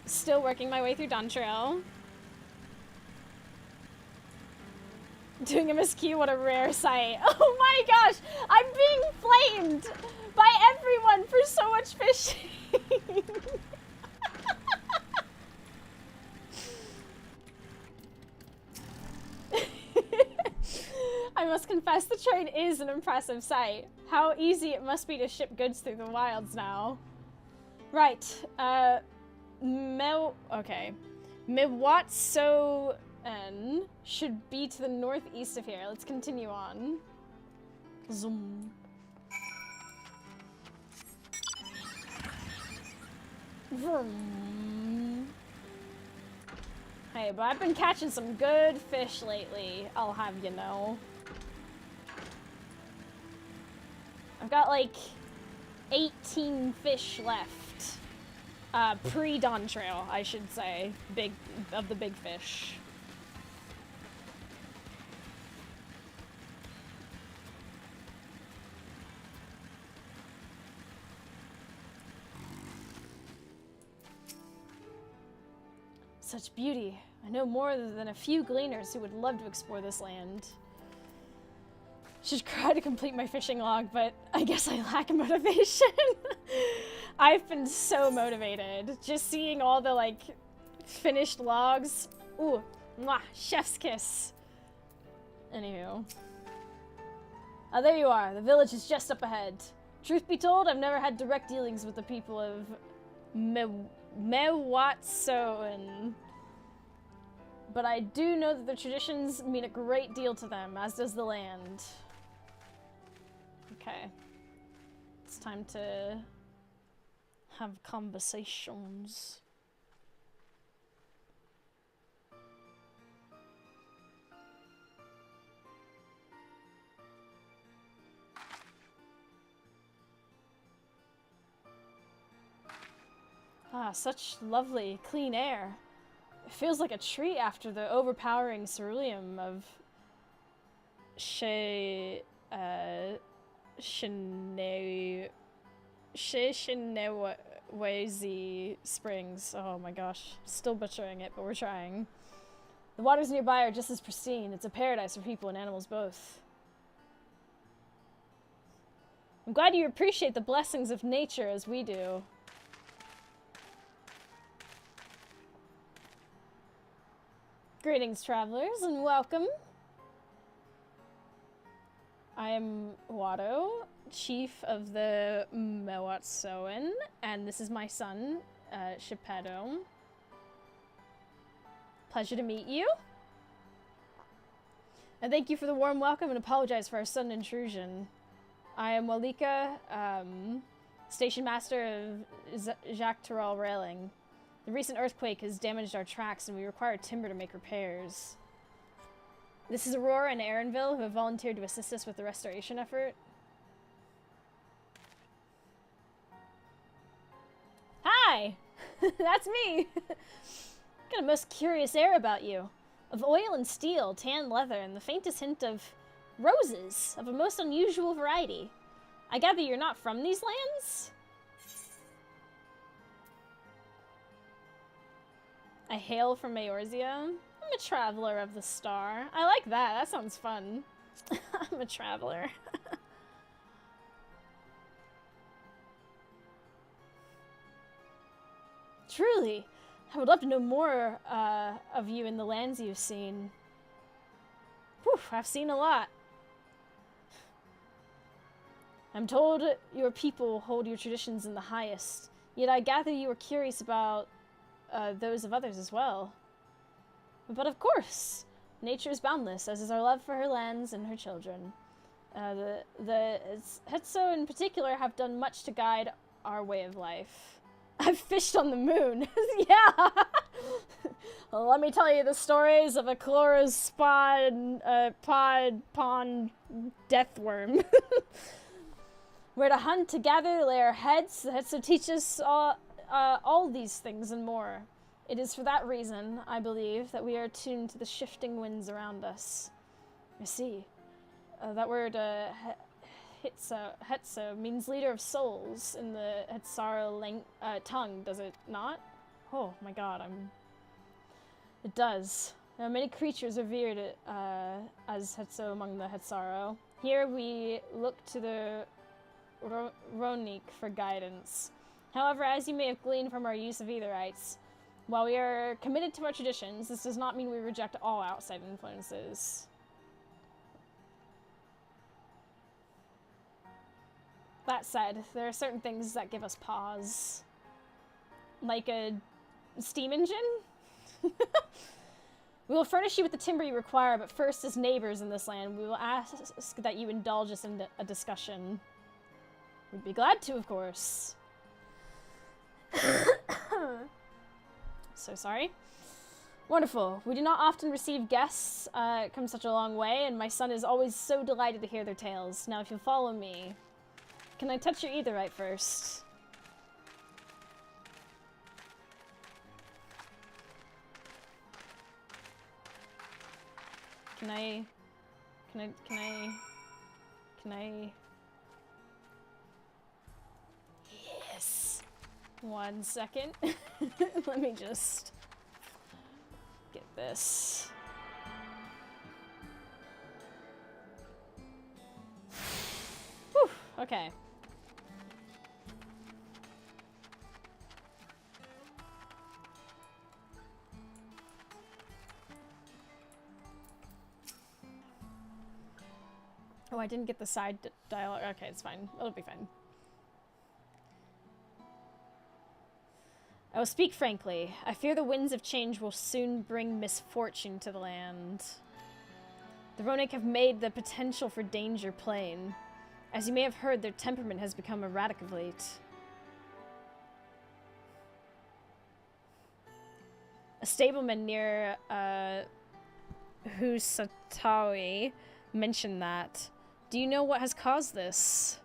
still working my way through Dawntrail. Doing MSQ, what a rare sight. Oh my gosh, I'm being flamed by everyone for so much fishing. I must confess, the train is an impressive sight. How easy it must be to ship goods through the wilds now. Right, okay. Miwatsoen should be to the northeast of here. Let's continue on. Zoom. Vroom. Hey, but I've been catching some good fish lately, I'll have you know. I've got like 18 fish left. Pre-Dawntrail, I should say. Of the big fish. Such beauty. I know more than a few gleaners who would love to explore this land. Should try to complete my fishing log, but I guess I lack motivation. I've been so motivated. Just seeing all the, like, finished logs. Ooh, mwah, chef's kiss. Anywho. Oh, there you are. The village is just up ahead. Truth be told, I've never had direct dealings with the people of Miwatsoen. But I do know that the traditions mean a great deal to them, as does the land. Okay. It's time to have conversations. Ah, such lovely, clean air. It feels like a treat after the overpowering ceruleum of Shinewezi Springs. Oh my gosh, still butchering it, but we're trying. The waters nearby are just as pristine. It's a paradise for people and animals both. I'm glad you appreciate the blessings of nature as we do. Greetings, travelers, and welcome. I am Watto, chief of the Mewatsoan, and this is my son, Shepetto. Pleasure to meet you. And thank you for the warm welcome and apologize for our sudden intrusion. I am Walika, station master of Jacques Terrell Railing. The recent earthquake has damaged our tracks and we require timber to make repairs. This is Aurora and Aaronville who have volunteered to assist us with the restoration effort. Hi! That's me! Got a most curious air about you. Of oil and steel, tan leather, and the faintest hint of roses of a most unusual variety. I gather you're not from these lands? I hail from Maorzia. I'm a traveler of the star. I like that. That sounds fun. I'm a traveler. Truly, I would love to know more of you in the lands you've seen. Whew, I've seen a lot. I'm told your people hold your traditions in the highest, yet I gather you are curious about those of others as well. But of course, nature is boundless, as is our love for her lands and her children. The Hetso in particular have done much to guide our way of life. I've fished on the moon. Yeah! Well, let me tell you the stories of a Chlora's pond deathworm. We're to hunt to gather, lay our heads. The Hetso teach us all these things and more. It is for that reason, I believe, that we are attuned to the shifting winds around us. I see. That word, Hetso, means leader of souls in the Hetsara tongue, does it not? Oh my god, It does. There are many creatures revered as Hetso among the Hetsaro. Here we look to the Ronik for guidance. However, as you may have gleaned from our use of Etherites, while we are committed to our traditions, this does not mean we reject all outside influences. That said, there are certain things that give us pause. Like a steam engine? We will furnish you with the timber you require, but first, as neighbors in this land, we will ask that you indulge us in a discussion. We'd be glad to, of course. So sorry. Wonderful. We do not often receive guests come such a long way, and my son is always so delighted to hear their tales. Now, if you'll follow me, can I touch your Aetherite first? Can I? Yes. 1 second. Let me just get this. Whew, okay. Oh, I didn't get the side dialogue. Okay, it's fine. It'll be fine. I will speak frankly. I fear the winds of change will soon bring misfortune to the land. The Ronik have made the potential for danger plain. As you may have heard, their temperament has become erratic of late. A stableman near Husatawi mentioned that. Do you know what has caused this?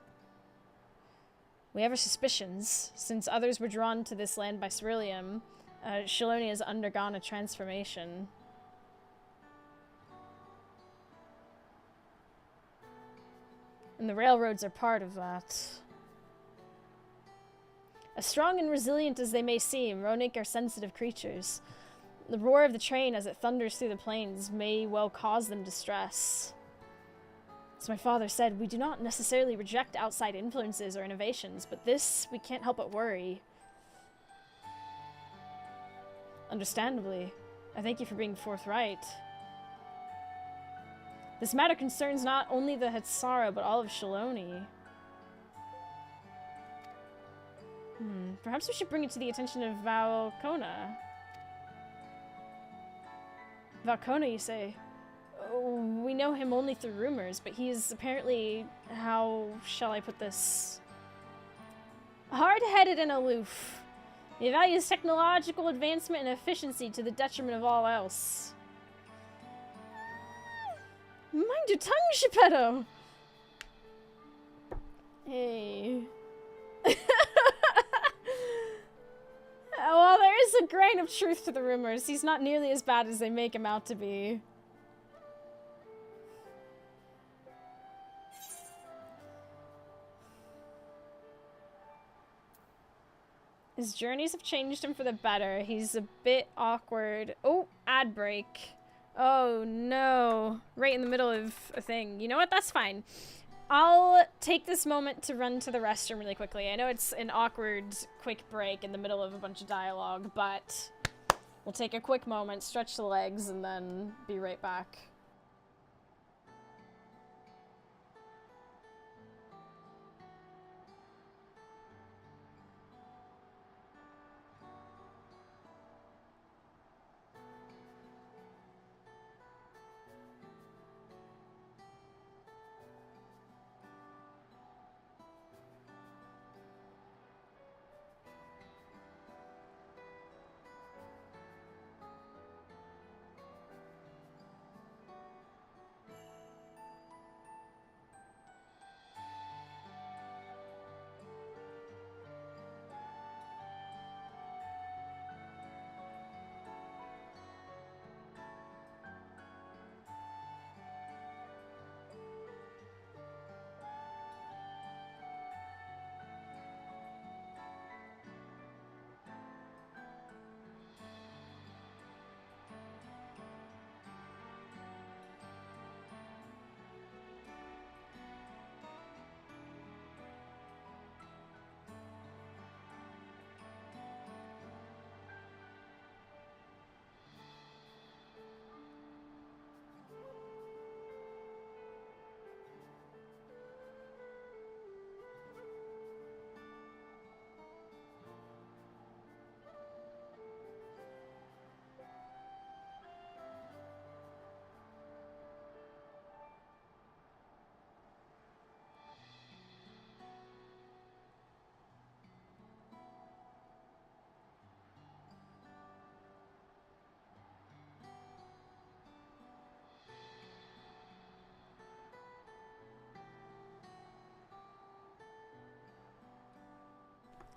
We have our suspicions. Since others were drawn to this land by Ceruleum, Shaloni has undergone a transformation. And the railroads are part of that. As strong and resilient as they may seem, Ronik are sensitive creatures. The roar of the train as it thunders through the plains may well cause them distress. As my father said, we do not necessarily reject outside influences or innovations, but this we can't help but worry. Understandably. I thank you for being forthright. This matter concerns not only the Hetsara, but all of Shaloni. Perhaps we should bring it to the attention of Valkona. Valkona, you say? We know him only through rumors, but he is apparently, how shall I put this? Hard-headed and aloof. He values technological advancement and efficiency to the detriment of all else. Mind your tongue, Geppetto! Hey. Well, there is a grain of truth to the rumors. He's not nearly as bad as they make him out to be. His journeys have changed him for the better. He's a bit awkward. Oh, ad break. Oh, no. Right in the middle of a thing. You know what? That's fine. I'll take this moment to run to the restroom really quickly. I know it's an awkward, quick break in the middle of a bunch of dialogue, but we'll take a quick moment, stretch the legs, and then be right back.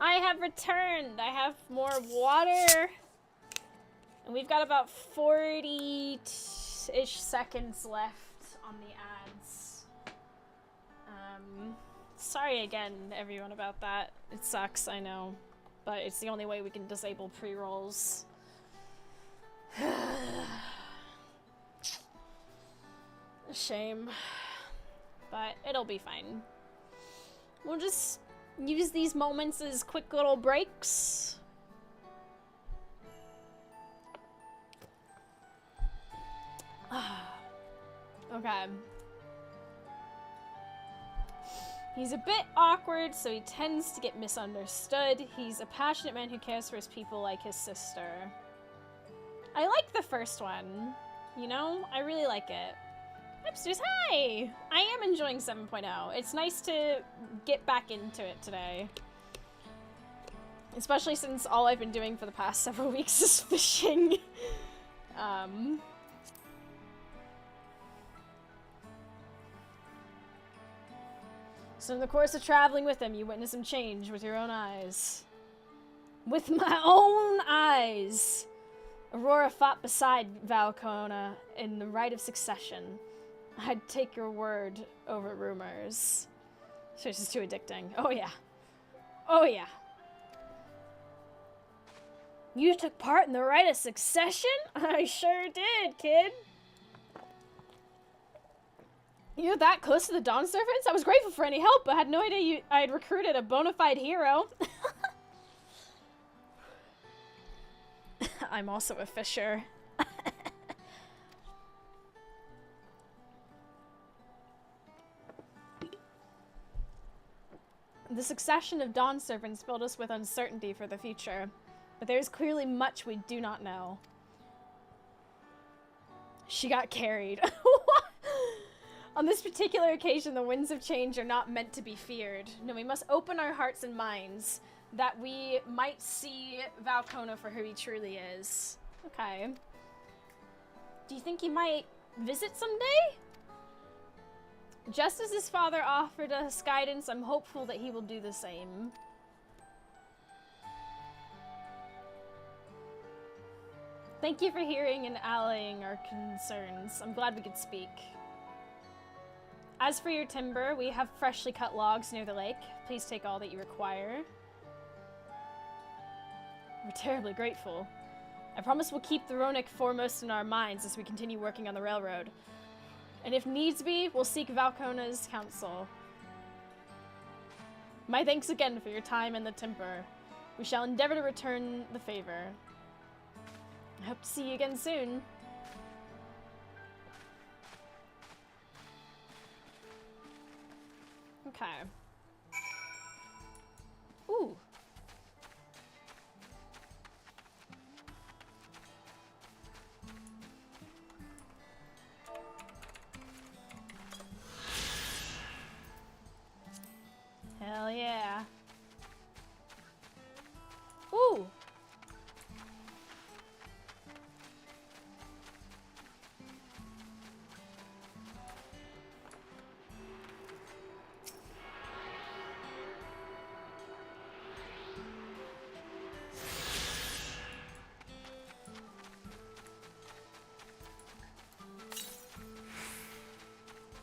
I have returned. I have more water. And we've got about 40-ish seconds left on the ads. Sorry again, everyone, about that. It sucks, I know. But it's the only way we can disable pre-rolls. A shame. But it'll be fine. We'll just use these moments as quick little breaks. Okay. He's a bit awkward, so he tends to get misunderstood. He's a passionate man who cares for his people like his sister. I like the first one. You know? I really like it. Hipsters, hi! I am enjoying 7.0. It's nice to get back into it today. Especially since all I've been doing for the past several weeks is fishing. So in the course of traveling with him, you witness him change with your own eyes. With my own eyes! Aurora fought beside Valcona in the right of succession. I'd take your word over rumors. So it's just too addicting. Oh yeah. Oh yeah. You took part in the right of succession? I sure did, kid. You're that close to the Dawn Servants? I was grateful for any help, but had no idea I had recruited a bona fide hero. I'm also a fisher. The succession of Dawn Servants filled us with uncertainty for the future, but there is clearly much we do not know. She got carried. On this particular occasion, the winds of change are not meant to be feared. No, we must open our hearts and minds that we might see Valcona for who he truly is. Okay. Do you think he might visit someday? Just as his father offered us guidance, I'm hopeful that he will do the same. Thank you for hearing and allaying our concerns. I'm glad we could speak. As for your timber, we have freshly cut logs near the lake. Please take all that you require. We're terribly grateful. I promise we'll keep the Ronick foremost in our minds as we continue working on the railroad. And if needs be, we'll seek Valcona's counsel. My thanks again for your time and the timber. We shall endeavor to return the favor. I hope to see you again soon. Okay. Ooh. Hell yeah. Ooh.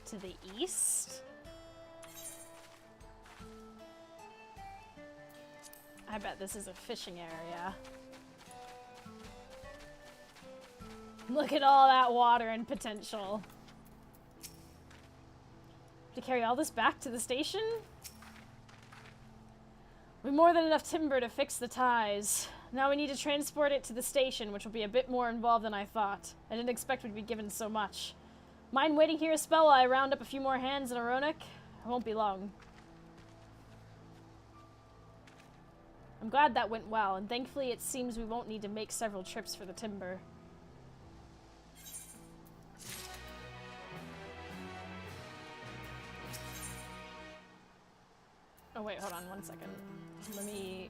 To the east? I bet this is a fishing area. Look at all that water and potential. To carry all this back to the station? We've more than enough timber to fix the ties. Now we need to transport it to the station, which will be a bit more involved than I thought. I didn't expect we'd be given so much. Mind waiting here a spell while I round up a few more hands in Aronic? It won't be long. I'm glad that went well, and thankfully it seems we won't need to make several trips for the timber. Oh wait, hold on one second. Let me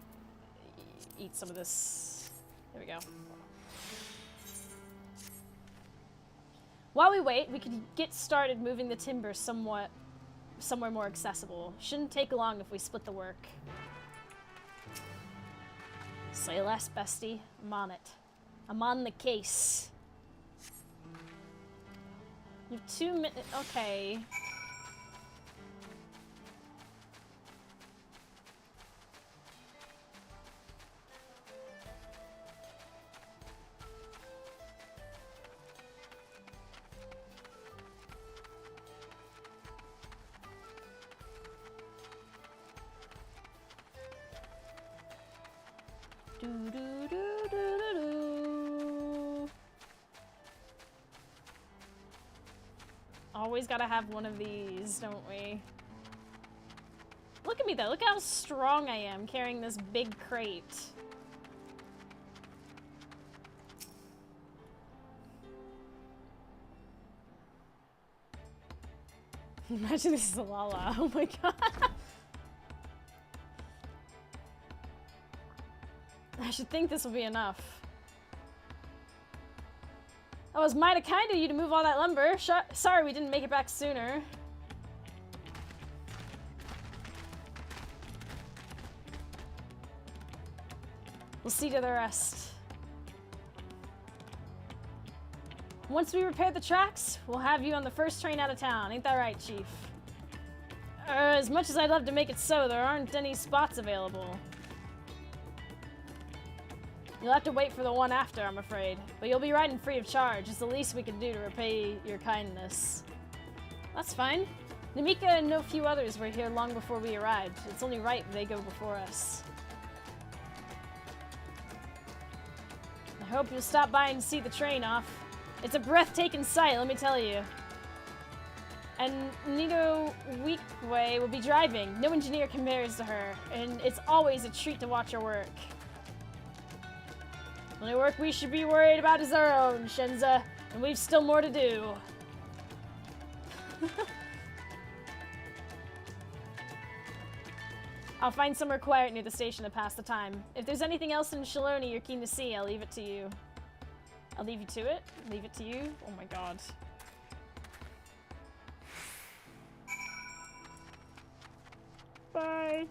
eat some of this. There we go. While we wait, we could get started moving the timber somewhere more accessible. Shouldn't take long if we split the work. Say less, bestie. I'm on it. I'm on the case. You have 2 minutes. Okay. Always gotta have one of these, don't we? Look at me though, look how strong I am carrying this big crate. Imagine this is a Lala. Oh my god. I should think this will be enough. That was mighty kind of you to move all that lumber. Sorry we didn't make it back sooner. We'll see to the rest. Once we repair the tracks, we'll have you on the first train out of town. Ain't that right, Chief? As much as I'd love to make it so, there aren't any spots available. You'll have to wait for the one after, I'm afraid. But you'll be riding free of charge. It's the least we can do to repay your kindness. That's fine. Namika and no few others were here long before we arrived. It's only right they go before us. I hope you'll stop by and see the train off. It's a breathtaking sight, let me tell you. And Nito Weekway will be driving. No engineer compares to her, and it's always a treat to watch her work. The only work we should be worried about is our own, Shenza, and we've still more to do. I'll find somewhere quiet near the station to pass the time. If there's anything else in Shaloni you're keen to see, I'll leave it to you. I'll leave you to it? Leave it to you? Oh my god. Bye.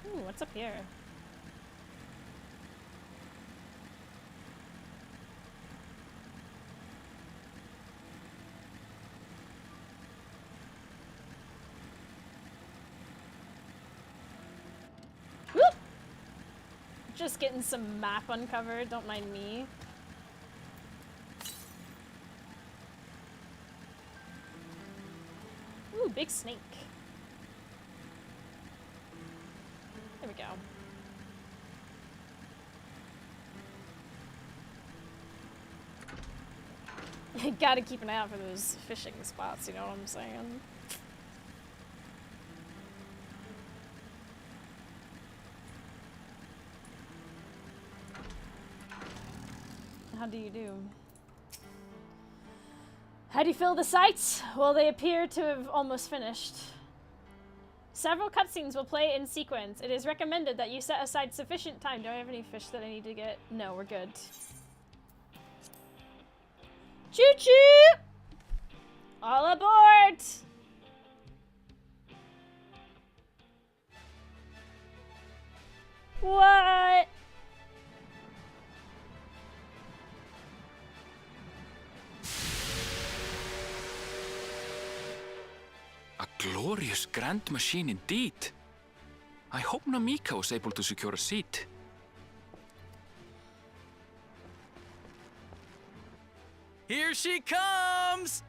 Ooh, what's up here? Whoop! Just getting some map uncovered, don't mind me. Ooh, big snake. There we go. Gotta keep an eye out for those fishing spots, you know what I'm saying? How do you do? How do you feel the sights? Well, they appear to have almost finished. Several cutscenes will play in sequence. It is recommended that you set aside sufficient time. Do I have any fish that I need to get? No, we're good. Choo-choo! All aboard! What? A glorious grand machine indeed. I hope Namika was able to secure a seat. Here she comes!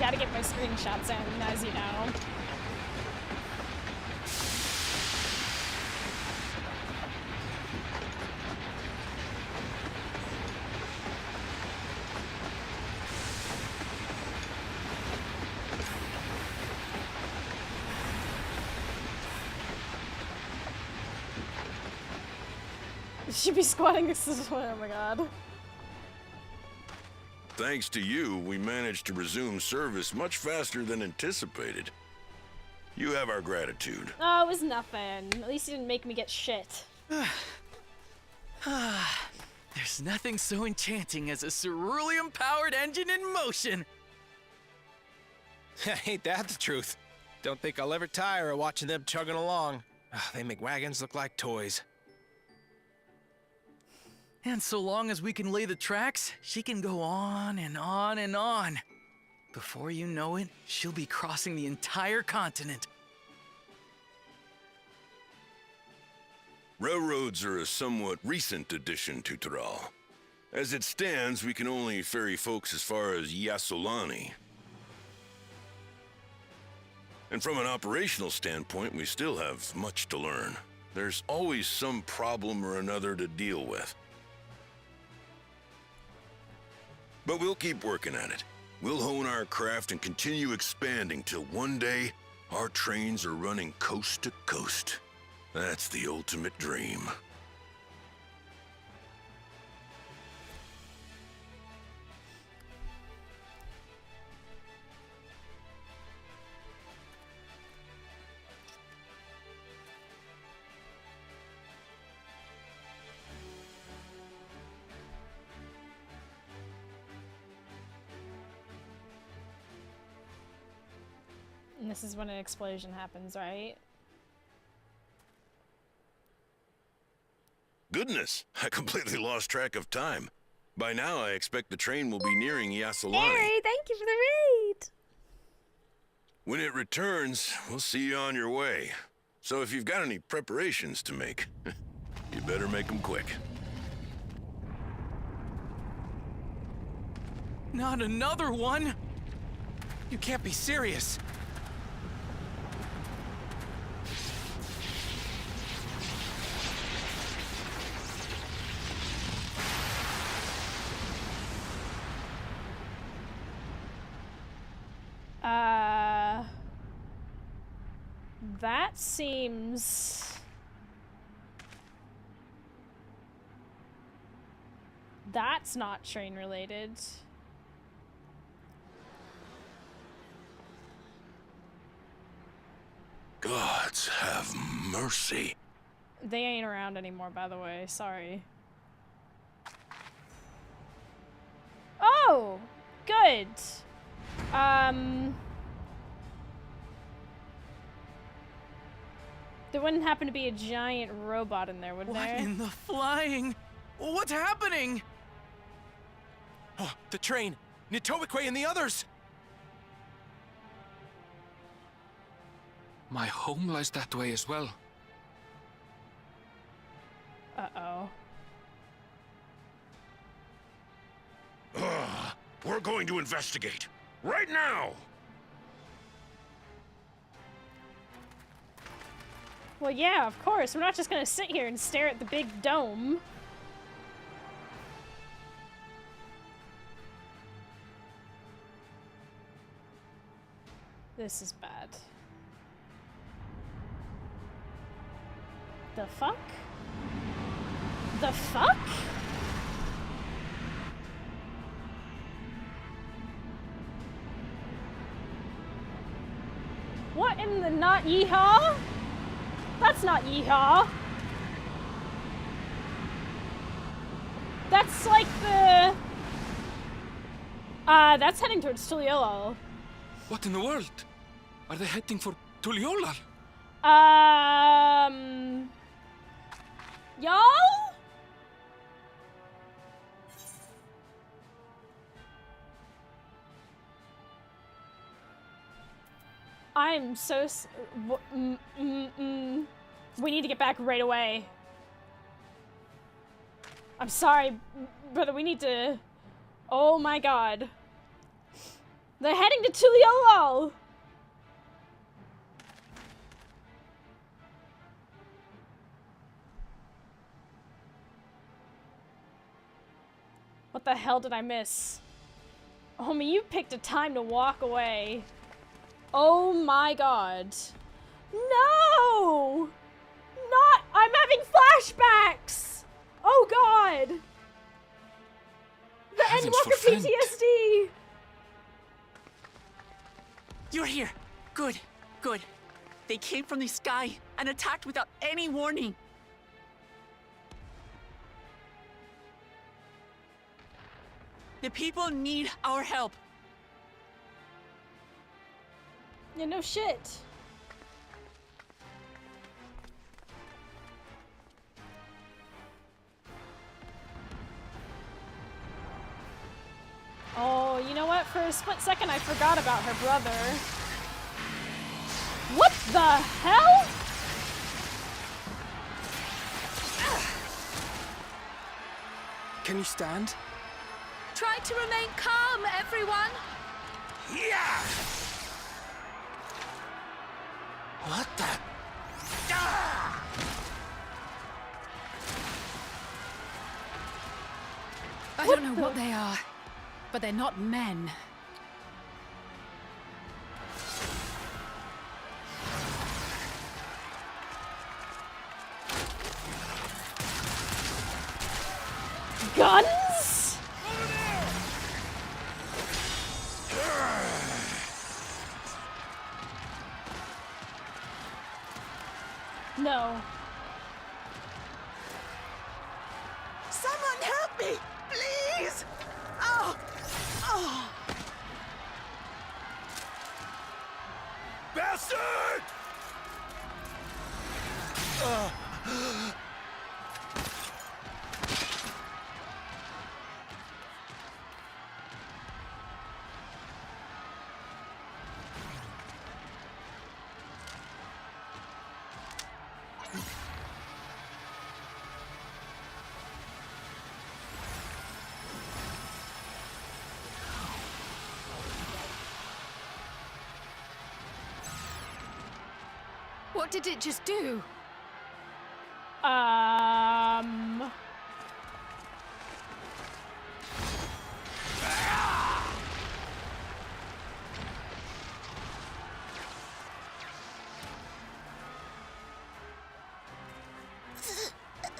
Gotta get my screenshots in, as you know. Should be squatting this way. Oh my god. Thanks to you, we managed to resume service much faster than anticipated. You have our gratitude. Oh, it was nothing. At least you didn't make me get shit. There's nothing so enchanting as a cerulean-powered engine in motion. Ain't that the truth? Don't think I'll ever tire of watching them chugging along. They make wagons look like toys. And so long as we can lay the tracks, she can go on and on and on. Before you know it, she'll be crossing the entire continent. Railroads are a somewhat recent addition to Thrall. As it stands, we can only ferry folks as far as Yasolani. And from an operational standpoint, we still have much to learn. There's always some problem or another to deal with. But we'll keep working at it. We'll hone our craft and continue expanding till one day, Our trains are running coast to coast. That's the ultimate dream. And this is when an explosion happens, right? Goodness, I completely lost track of time. By now, I expect the train will be nearing Yasolani. Harry, thank you for the raid. When it returns, we'll see you on your way. So if you've got any preparations to make, you better make them quick. Not another one! You can't be serious. That seems... That's not train related. Gods have mercy. They ain't around anymore, by the way. Sorry. Oh! Good! There wouldn't happen to be a giant robot in there, would there? What in the flying? What's happening? Oh, the train! Nitobekwe and the others! My home lies that way as well. Uh-oh. We're going to investigate. Right now! Well, yeah, of course. We're not just gonna sit here and stare at the big dome. This is bad. The fuck? The fuck? What in the not yeehaw? That's not yeehaw. That's like the... that's heading towards Tuliolal. What in the world? Are they heading for Tuliolal? Y'all? I'm so we need to get back right away. I'm sorry, brother, we need to... Oh my god. They're heading to Tuliolal! What the hell did I miss? Homie, you picked a time to walk away. Oh my god. No! Not- I'm having flashbacks! Oh god! The Endwalker PTSD! You're here. Good, good. They came from the sky and attacked without any warning. The people need our help. Yeah, no shit. Oh, you know what? For a split second, I forgot about her brother. What the hell? Can you stand? Try to remain calm, everyone. Yeah! What the? Ah! I don't know what they are, but they're not men. guns? No. Someone help me, please! Oh! Oh! Bastard! What did it just do?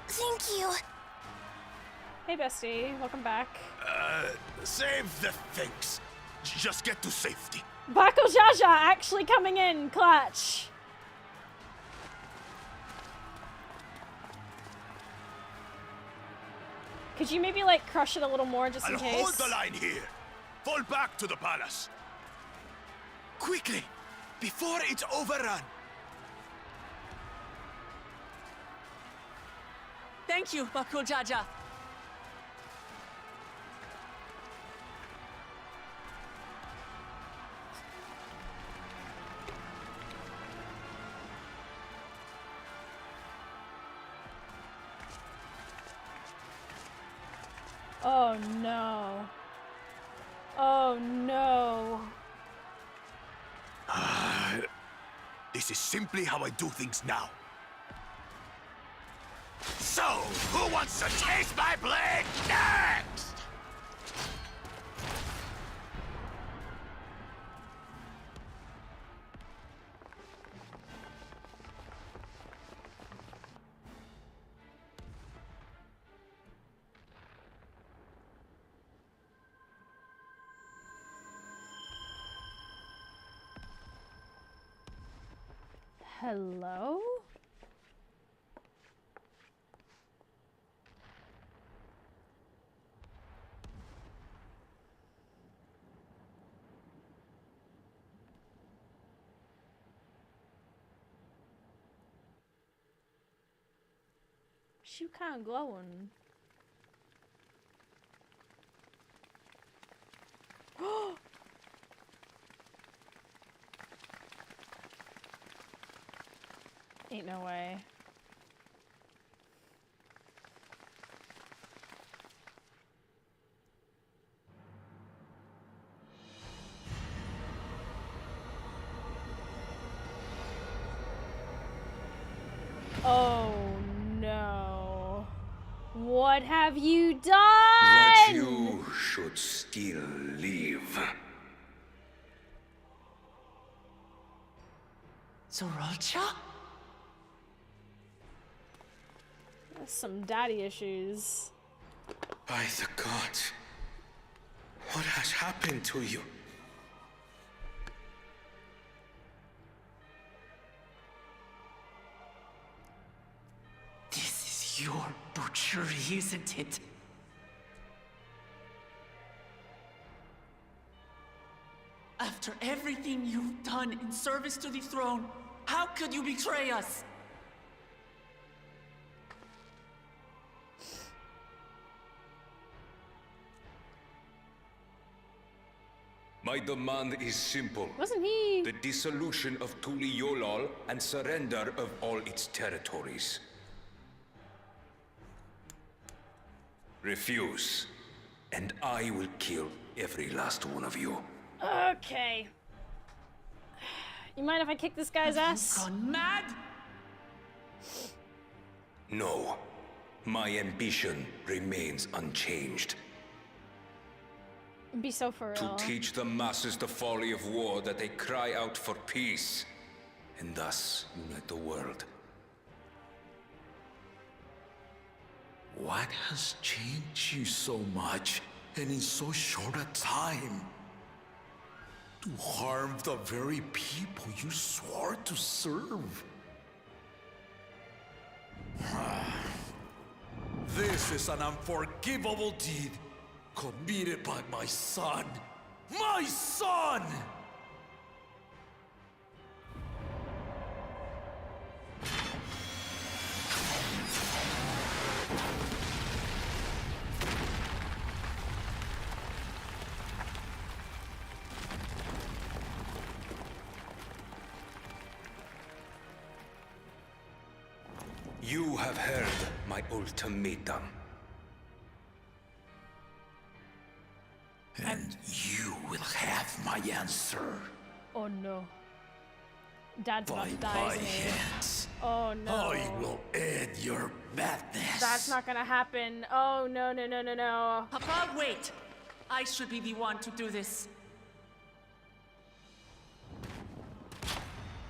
Thank you. Hey, bestie. Welcome back. Save the things. Just get to safety. Bako Jaja actually coming in, clutch. Could you maybe, like, crush it a little more just in I'll case? hold the line here. Fall back to the palace. Quickly, before it's overrun. Thank you, Bako Jaja. Oh no. Oh no. This is simply how I do things now. So, who wants to taste my blade next? Hello? She kind of glowing. Ain't no way. Oh no. What have you done? That you should still live. Zoralcha? That's some daddy issues. By the gods, what has happened to you? This is your butchery, isn't it? After everything you've done in service to the throne, how could you betray us? My demand is simple. Wasn't he? The dissolution of Tuli Yolal and surrender of all its territories. Refuse, and I will kill every last one of you. Okay. You mind if I kick this guy's ass? Gone mad? No. My ambition remains unchanged. Be so for real. To teach the masses the folly of war, that they cry out for peace, and thus unite the world. What has changed you so much and in so short a time? To harm the very people you swore to serve. This is an unforgivable deed committed by my son. My son! You have heard my ultimatum. And you will have my answer. Oh no. Dad's about By to die, my isn't he? hands. Oh no. I will end your madness. That's not gonna happen. Oh no, no, no, no, no. Papa, wait! I should be the one to do this.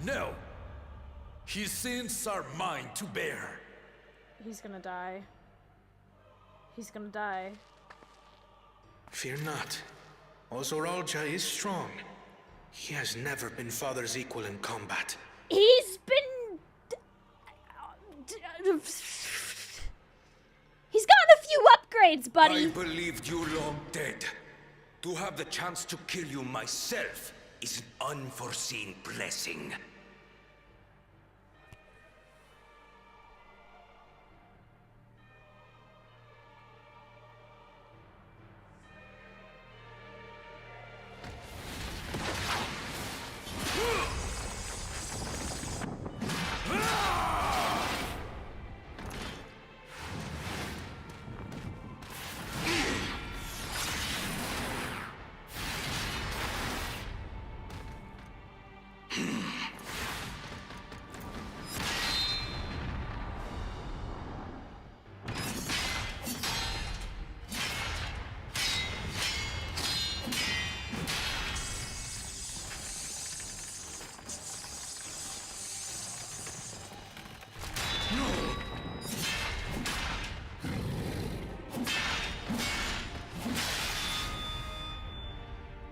No. His sins are mine to bear. He's gonna die. He's gonna die. Fear not. Ozoralja is strong. He has never been father's equal in combat. He's been... He's gotten a few upgrades, buddy. I believed you long dead. To have the chance to kill you myself is an unforeseen blessing.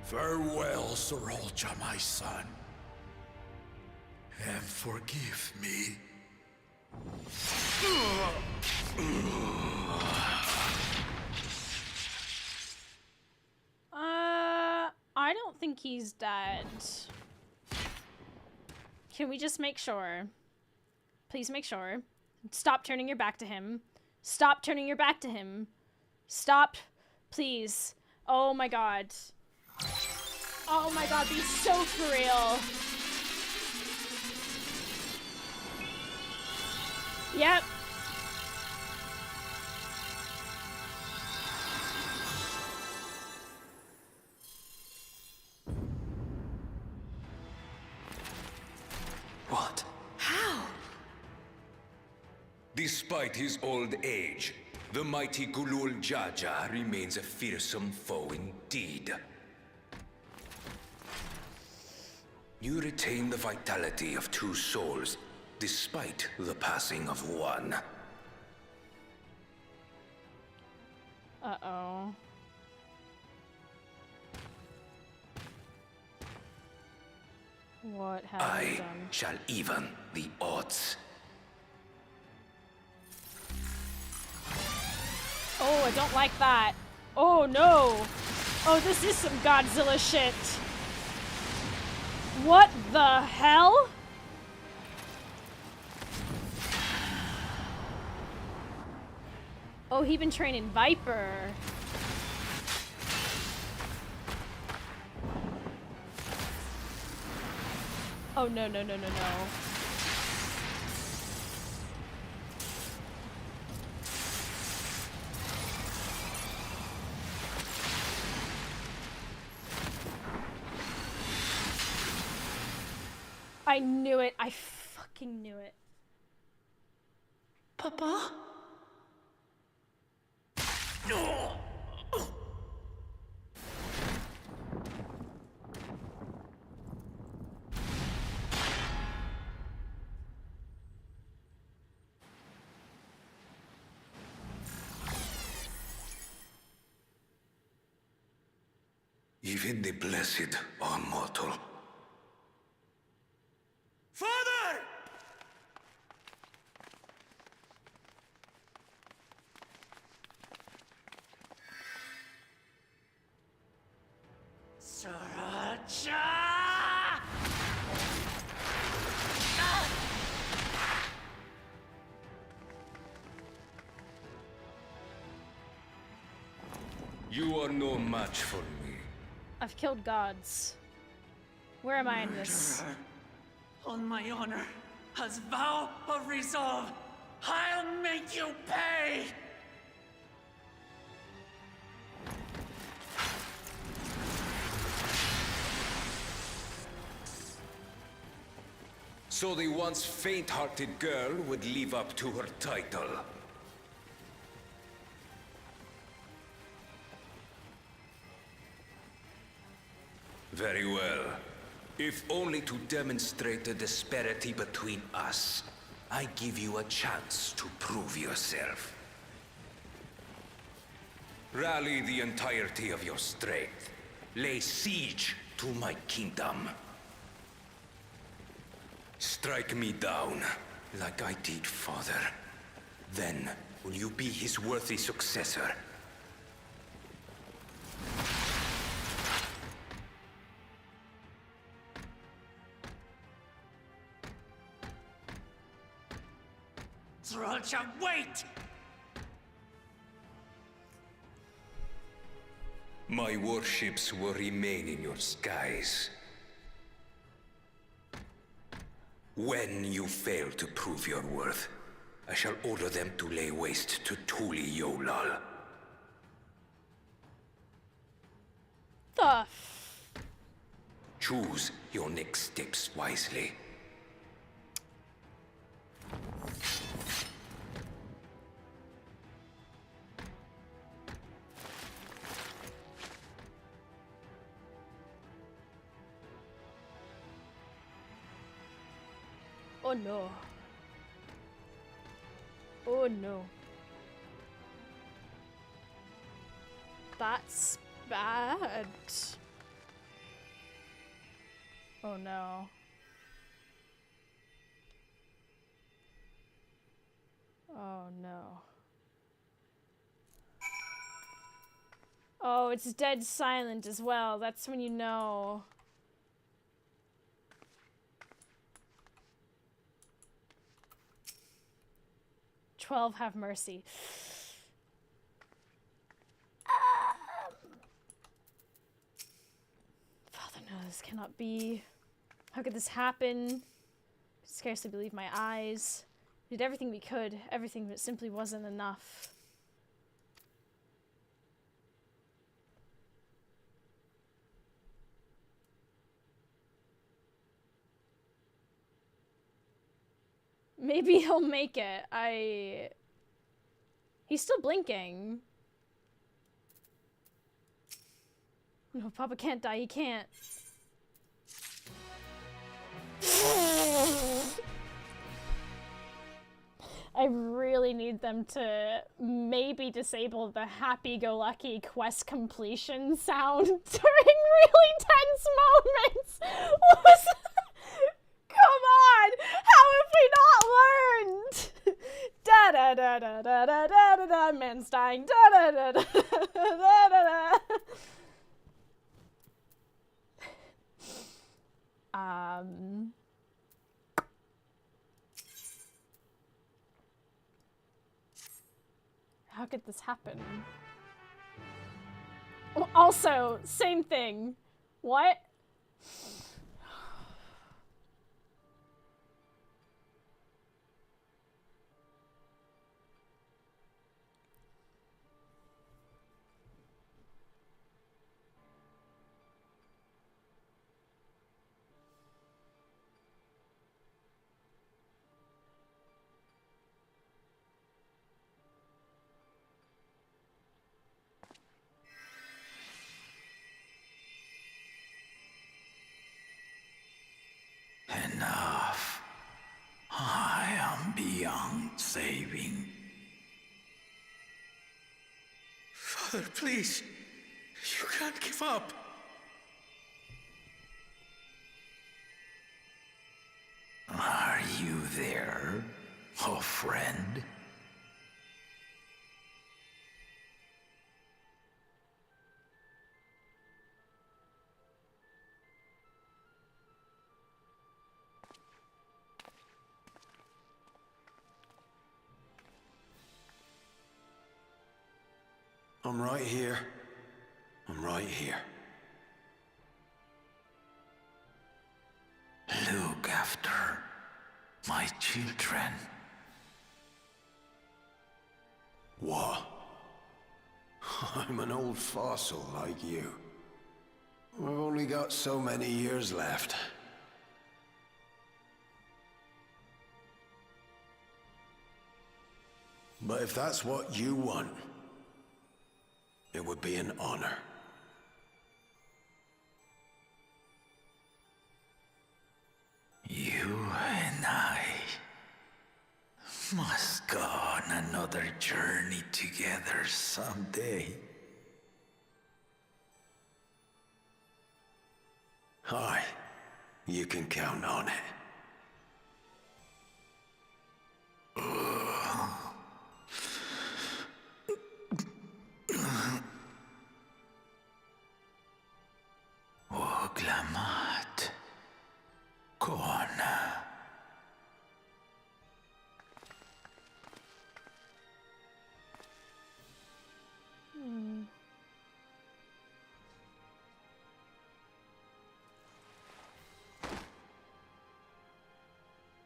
Farewell, Sorolja, my son. And forgive me. I don't think he's dead. Can we just make sure? Please make sure. Stop turning your back to him. Stop turning your back to him. Stop, please. Oh my god. Oh my god, be so for real. Yep. What? How? Despite his old age, the mighty Gulul Jaja remains a fearsome foe indeed. You retain the vitality of two souls, despite the passing of one. Uh-oh. What have you I done? shall even the odds. Oh, I don't like that. Oh no. Oh, this is some Godzilla shit. What the hell? Oh, he been training Viper. Oh no, no, no, no, no. I knew it. I fucking knew it. Papa? No! Even the blessed are mortal. Father! Sriracha! You are no match for me. I've killed gods. Where am I in this? Murderer. On my honor, as vow of resolve, I'll make you pay! So the once faint-hearted girl would live up to her title. Very well. If only to demonstrate the disparity between us, I give you a chance to prove yourself. Rally the entirety of your strength. Lay siege to my kingdom. Strike me down, like I did father. Then, will you be his worthy successor? Sriracha, wait! My warships will remain in your skies. When you fail to prove your worth, I shall order them to lay waste to Tuli Yolal. The Choose your next steps wisely. Oh no. Oh no. That's bad. Oh no. Oh no. Oh, it's dead silent as well. That's when you know. Have mercy. Father, no, this cannot be. How could this happen? I could scarcely believe my eyes. We did everything we could, everything, but it simply wasn't enough. Maybe he'll make it. He's still blinking. No, Papa can't die. He can't. I really need them to maybe disable the happy-go-lucky quest completion sound during really tense moments. What was that? Come on! How have we not learned? Da da da da da da da da da. Man's dying. Da da da da da da da. How could this happen? Also, same thing. What? Enough. I am beyond saving. Father, please. You can't give up. A friend? I'm right here. I'm right here. Look after my children. What? I'm an old fossil like you. I've only got so many years left. But if that's what you want, it would be an honor. You and I must go on another journey together someday. Aye, you can count on it. Oglamat. Kona.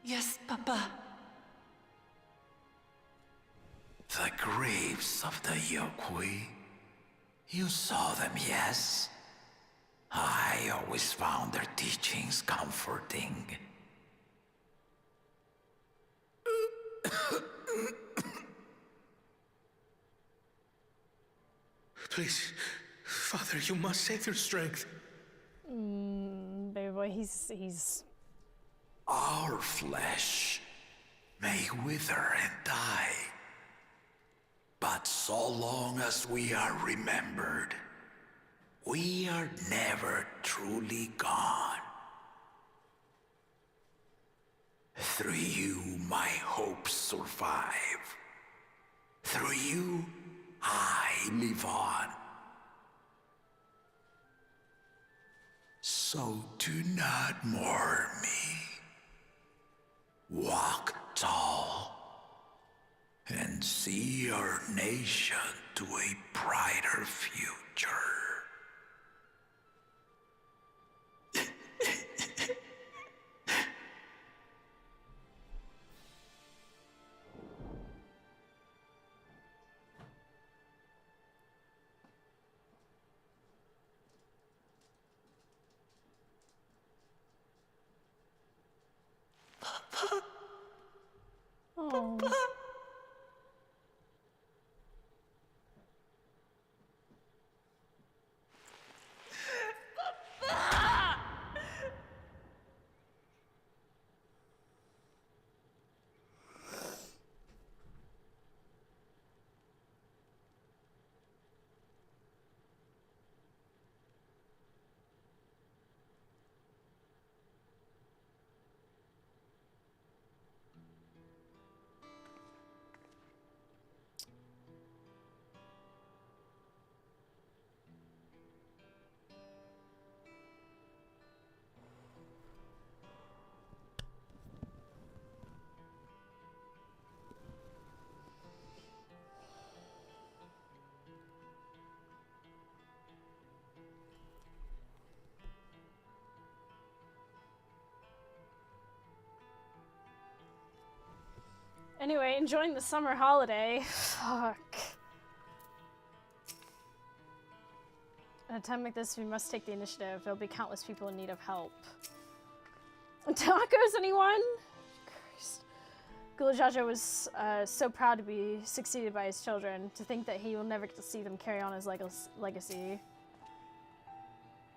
Yes, Papa. The graves of the Yokwi. You saw them, yes? I always found their teachings comforting. Please, Father, you must save your strength. Baby boy, he's... Our flesh may wither and die, but so long as we are remembered, we are never truly gone. Through you, my hopes survive. Through you, I live on. So do not mourn me. Walk tall and see our nation to a brighter future. Oh. Anyway, enjoying the summer holiday. Fuck. At a time like this, we must take the initiative. There'll be countless people in need of help. Tacos, anyone? Christ. Gulajaja was so proud to be succeeded by his children. To think that he will never get to see them carry on his legacy.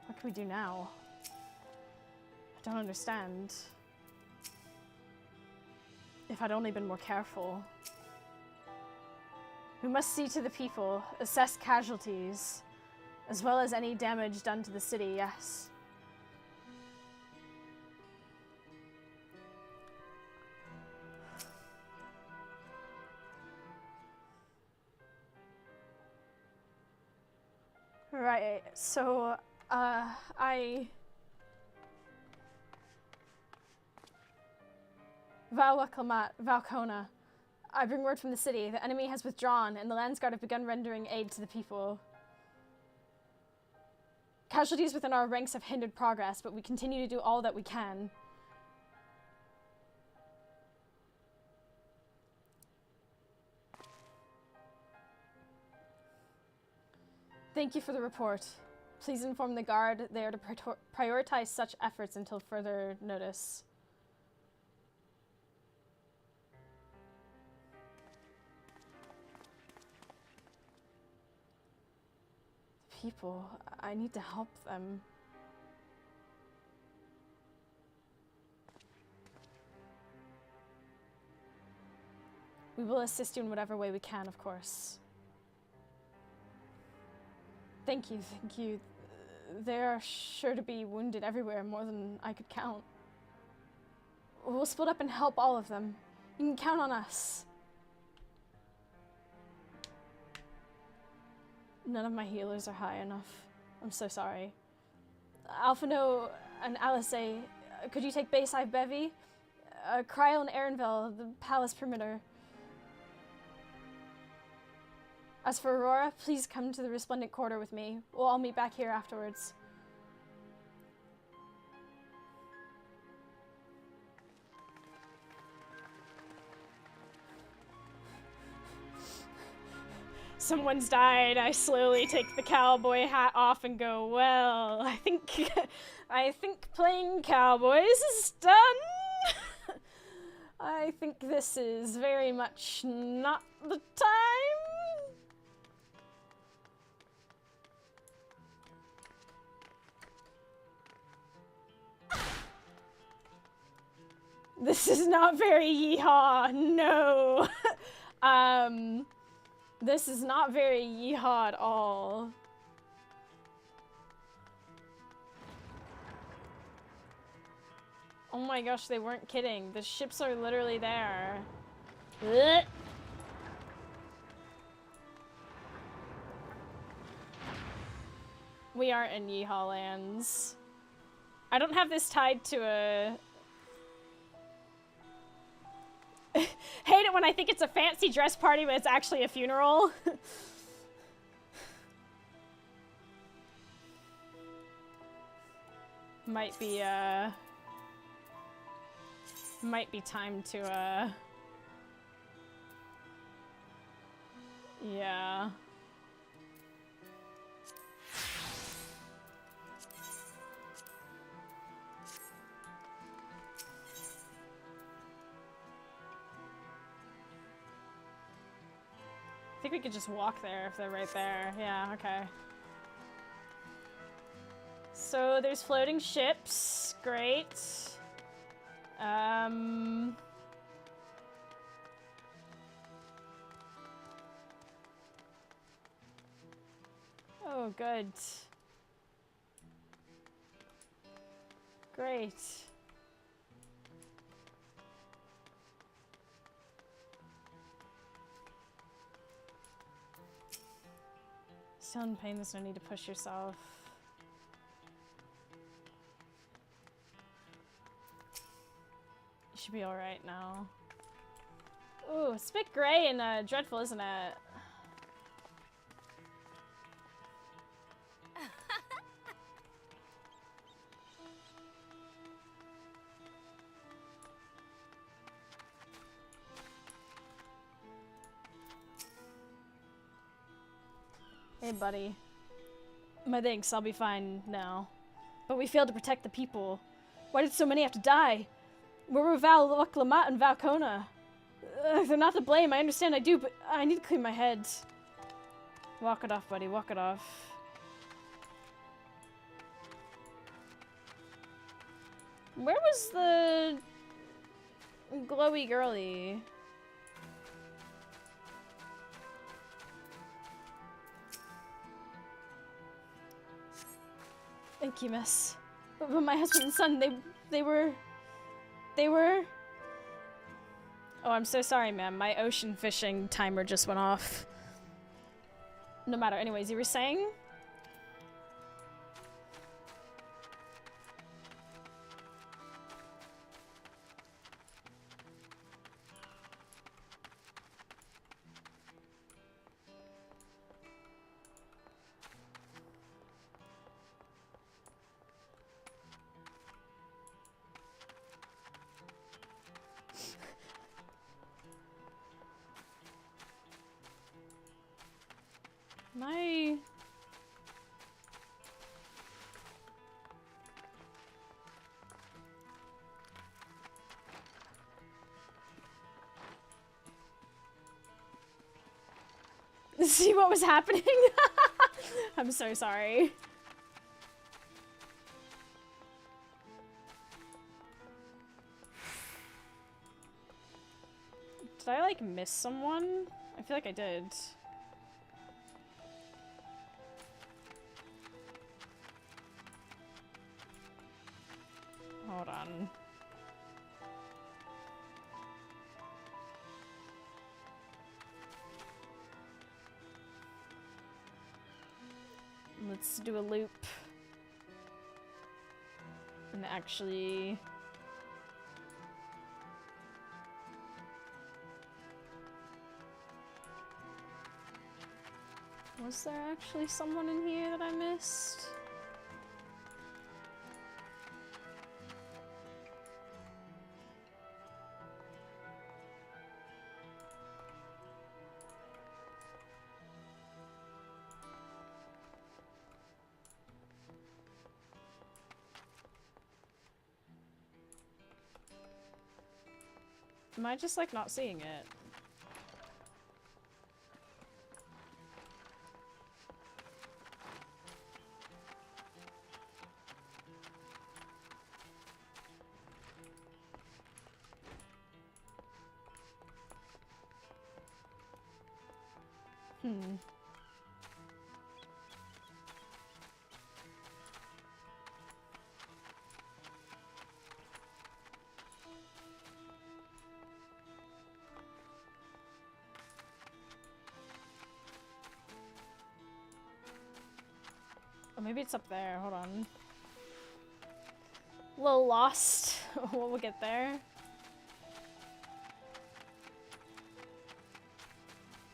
What can we do now? I don't understand. If I'd only been more careful. We must see to the people, assess casualties, as well as any damage done to the city, yes. Right, so, Valcona. I bring word from the city. The enemy has withdrawn, and the Landsguard have begun rendering aid to the people. Casualties within our ranks have hindered progress, but we continue to do all that we can. Thank you for the report. Please inform the Guard they are to prioritize such efforts until further notice. People, I need to help them. We will assist you in whatever way we can, of course. Thank you, thank you. There are sure to be wounded everywhere, more than I could count. We'll split up and help all of them. You can count on us. None of my healers are high enough. I'm so sorry. Alphino and Alice, could you take Bayside Bevy? Cryo and Aaronville, the palace perimeter. As for Aurora, please come to the Resplendent Quarter with me. We'll all meet back here afterwards. Someone's died. I slowly take the cowboy hat off and go, well, I think playing cowboys is done. I think this is very much not the time. This is not very yeehaw, no. This is not very yeehaw at all. Oh my gosh, they weren't kidding. The ships are literally there. Ugh. We are in Yeehaw lands. I don't have this tied to a... Hate it when I think it's a fancy dress party, but it's actually a funeral. Might be time to, yeah. I think we could just walk there if they're right there. Yeah, okay. So there's floating ships. Great. Oh, good. Great. Still in pain, there's no need to push yourself. You should be alright now. Ooh, it's a bit gray and dreadful, isn't it? Hey, buddy. My thanks, I'll be fine now. But we failed to protect the people. Why did so many have to die? Where were Val, Lamat, and Valcona? They're not to blame, I understand I do, but I need to clean my head. Walk it off, buddy, walk it off. Where was the glowy girly? Thank you, miss. But my husband and son, they were... Oh, I'm so sorry, ma'am. My ocean fishing timer just went off. No matter. Anyways, you were saying? Can I... see what was happening? I'm so sorry. Did I, like, miss someone? I feel like I did. Hold on. Let's do a loop. And actually... was there actually someone in here that I missed? Am I just, like, not seeing it? Oh, maybe it's up there. Hold on. A little lost. We'll get there.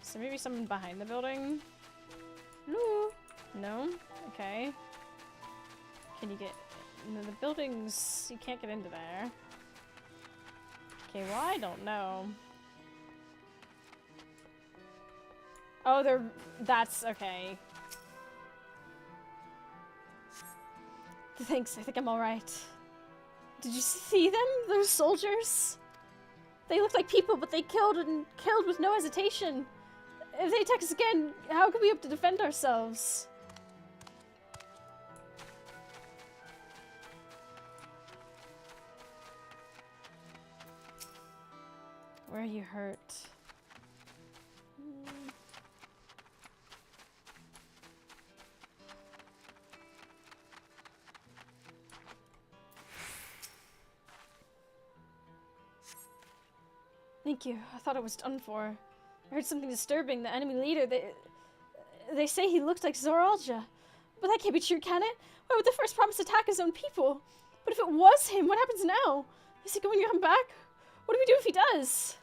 So maybe someone behind the building? Ooh. No? Okay. Can you get... no, the buildings... you can't get into there. Okay, well, I don't know. Oh, they're... that's... okay. Thanks, I think I'm alright. Did you see them? Those soldiers? They look like people, but they killed with no hesitation. If they attack us again, how can we hope to defend ourselves? Where are you hurt? Thank you. I thought it was done for. I heard something disturbing. The enemy leader, they say he looked like Zoralja. But that can't be true, can it? Why would the first promise attack his own people? But if it was him, what happens now? Is he going to come back? What do we do if he does?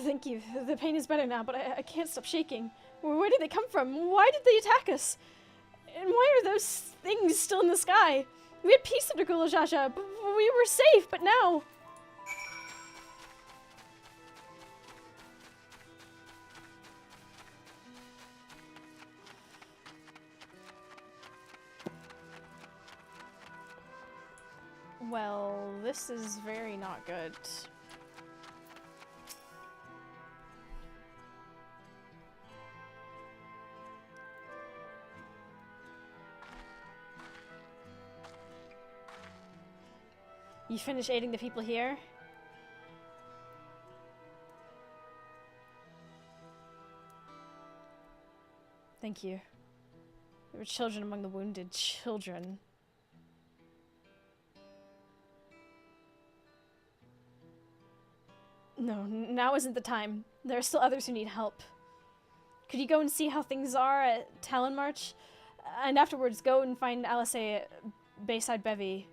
Thank you. The pain is better now, but I can't stop shaking. Where did they come from? Why did they attack us? And why are those things still in the sky? We had peace under Gulajaja, but we were safe, but now... well, this is very not good. You finish aiding the people here? Thank you. There were children among the wounded. Children. No, now isn't the time. There are still others who need help. Could you go and see how things are at Talonmarch? And afterwards, go and find Alice at Bayside Bevy.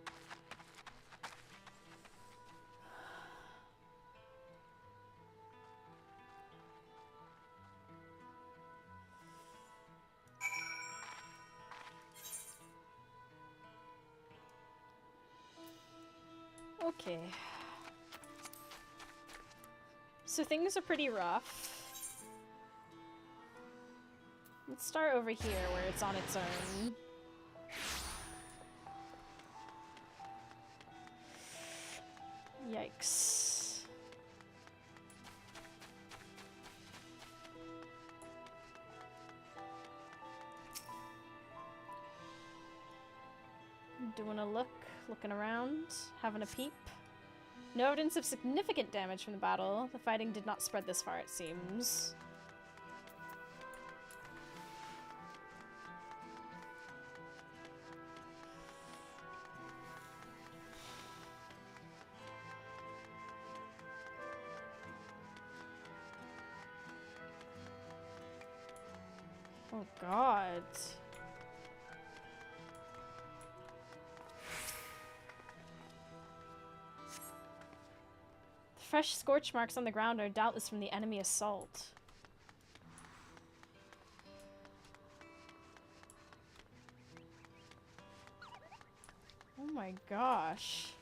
Okay. So things are pretty rough. Let's start over here where it's on its own. Yikes. Doing a look, looking around, having a peep. No evidence of significant damage from the battle. The fighting did not spread this far, it seems. Oh god. The fresh scorch marks on the ground are doubtless from the enemy assault. Oh my gosh.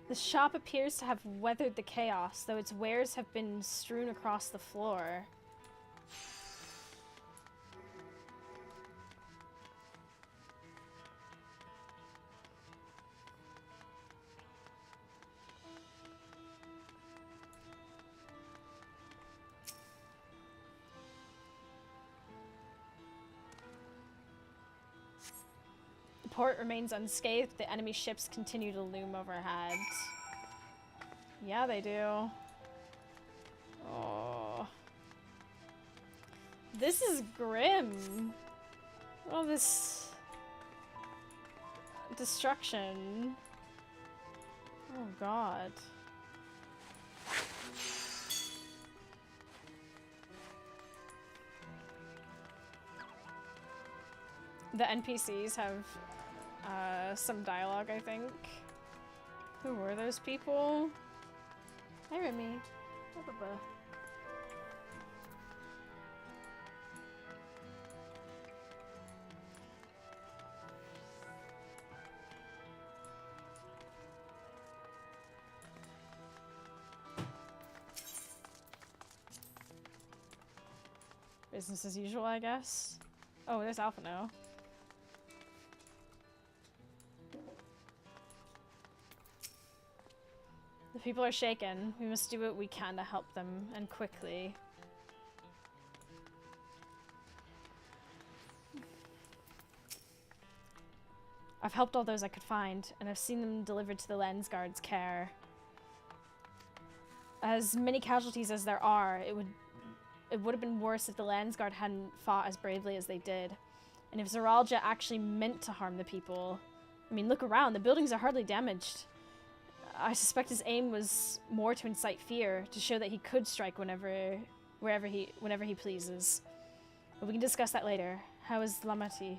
The shop appears to have weathered the chaos, though its wares have been strewn across the floor. The port remains unscathed. The enemy ships continue to loom overhead. Yeah, they do. Oh. This is grim. All this destruction. Oh god. The NPCs have some dialogue, I think. Who were those people? Hi, Remy. Blah, blah, blah. Business as usual, I guess. Oh, there's Alpha now. The people are shaken. We must do what we can to help them, and quickly. I've helped all those I could find, and I've seen them delivered to the Lens Guard's care. As many casualties as there are, it would have been worse if the Lens Guard hadn't fought as bravely as they did. And if Zeralja actually meant to harm the people... I mean, look around. The buildings are hardly damaged. I suspect his aim was more to incite fear, to show that he could strike whenever he pleases. But we can discuss that later. How is Lamati?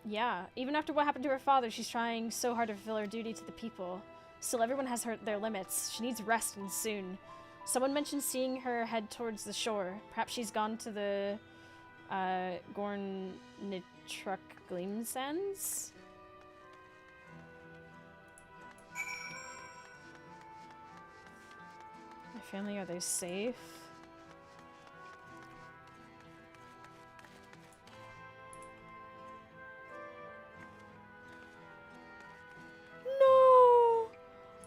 Yeah. Even after what happened to her father, she's trying so hard to fulfill her duty to the people. Still, everyone has their limits. She needs rest, and soon. Someone mentioned seeing her head towards the shore. Perhaps she's gone to the Gornitruk Gleam Sands? My family, are they safe? No!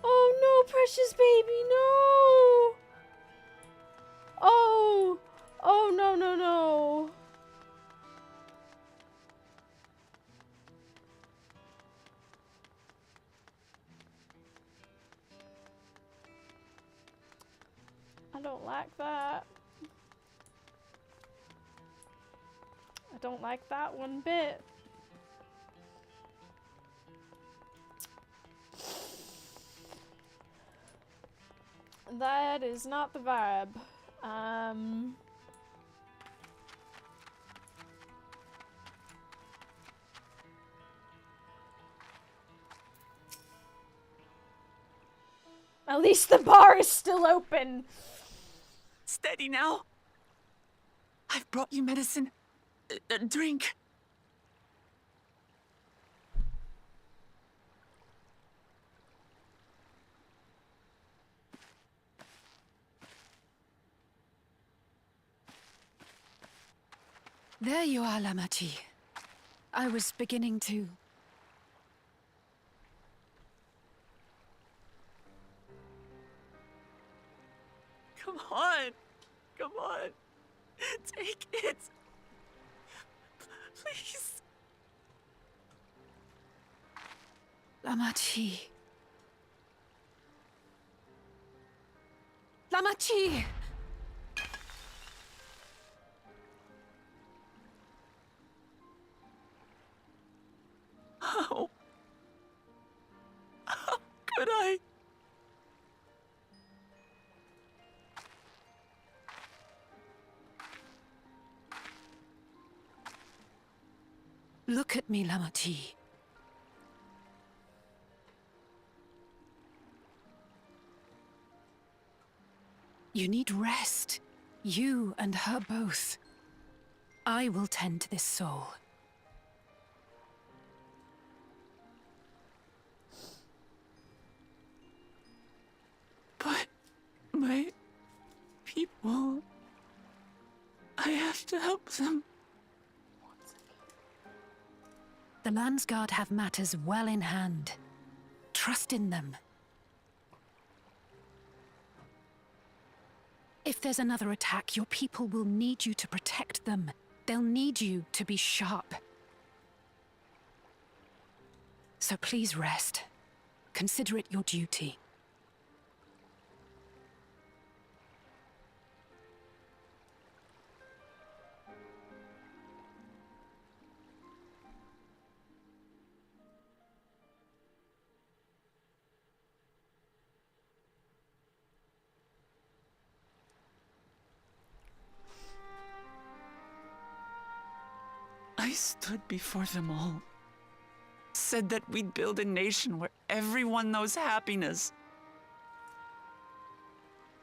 Oh no, precious baby, no! Oh! Oh no, no, no! I don't like that. I don't like that one bit. That is not the vibe. At least the bar is still open. Steady now. I've brought you medicine. Drink. There you are, Lamachi. I was beginning to... Come on. Come on. Take it. Please. Lamachi. Lamachi! How? How could I? Look at me, Lamachi. You need rest. You and her both. I will tend to this soul. But my people, I have to help them. The Landsguard have matters well in hand. Trust in them. If there's another attack, your people will need you to protect them. They'll need you to be sharp. So please rest. Consider it your duty. I stood before them all. Said that we'd build a nation where everyone knows happiness.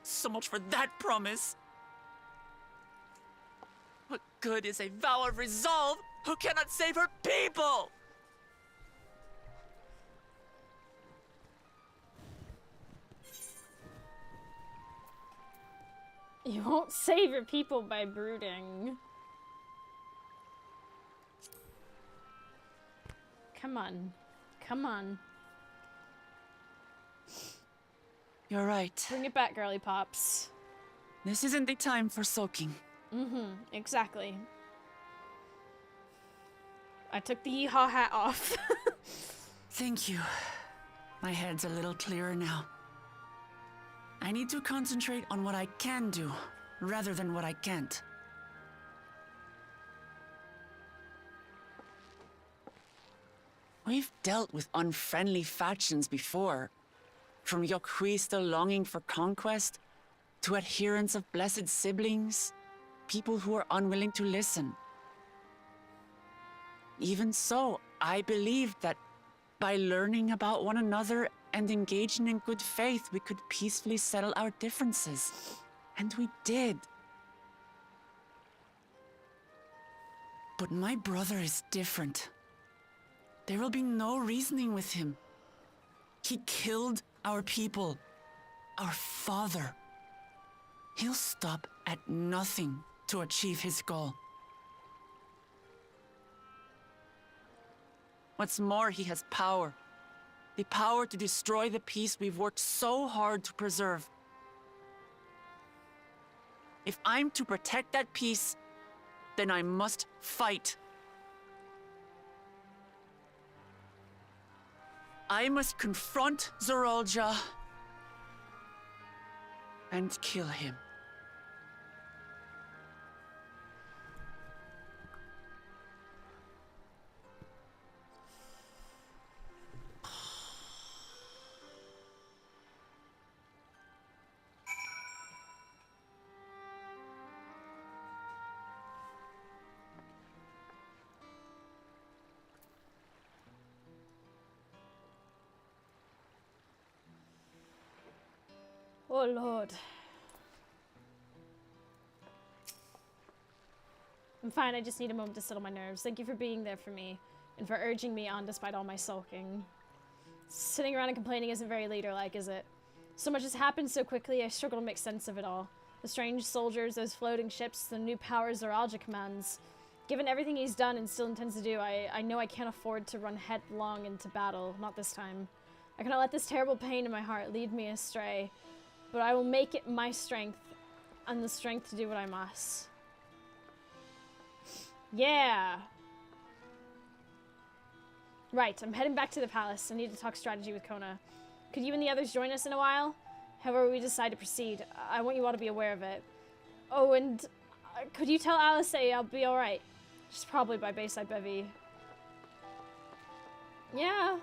So much for that promise. What good is a vow of resolve who cannot save her people? You won't save your people by brooding. Come on. Come on. You're right. Bring it back, girly pops. This isn't the time for sulking. Mm-hmm. Exactly. I took the yeehaw hat off. Thank you. My head's a little clearer now. I need to concentrate on what I can do, rather than what I can't. We've dealt with unfriendly factions before. From Yokhui still longing for conquest, to adherents of blessed siblings, people who are unwilling to listen. Even so, I believed that by learning about one another and engaging in good faith, we could peacefully settle our differences. And we did. But my brother is different. There will be no reasoning with him. He killed our people, our father. He'll stop at nothing to achieve his goal. What's more, he has power. The power to destroy the peace we've worked so hard to preserve. If I'm to protect that peace, then I must fight. I must confront Zorolja and kill him. Oh, Lord. I'm fine, I just need a moment to settle my nerves. Thank you for being there for me, and for urging me on despite all my sulking. Sitting around and complaining isn't very leader-like, is it? So much has happened so quickly, I struggle to make sense of it all. The strange soldiers, those floating ships, the new powers Zoraja commands. Given everything he's done and still intends to do, I know I can't afford to run headlong into battle. Not this time. I cannot let this terrible pain in my heart lead me astray. But I will make it my strength, and the strength to do what I must. Yeah! Right, I'm heading back to the palace. I need to talk strategy with Kona. Could you and the others join us in a while? However we decide to proceed, I want you all to be aware of it. Oh, and could you tell Alice I'll be alright? She's probably by Bayside Bevy. Yeah.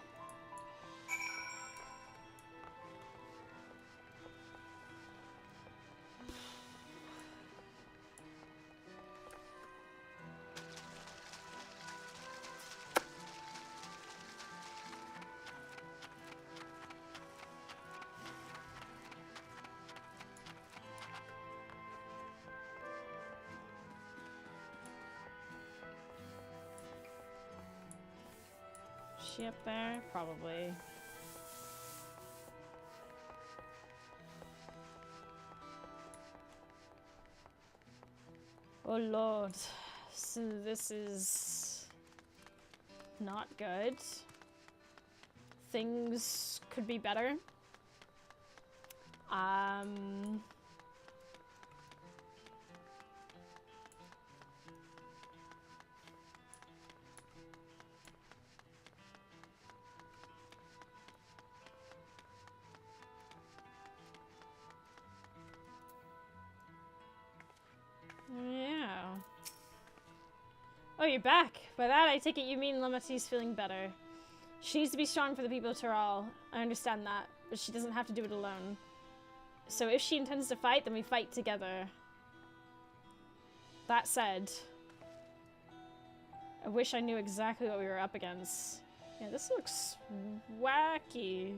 She up there? Probably. Oh lord. So this is not good. Things could be better. Yeah. Oh, you're back. By that, I take it you mean Lamati's feeling better. She needs to be strong for the people of Teral. I understand that, but she doesn't have to do it alone. So if she intends to fight, then we fight together. That said, I wish I knew exactly what we were up against. Yeah, this looks wacky.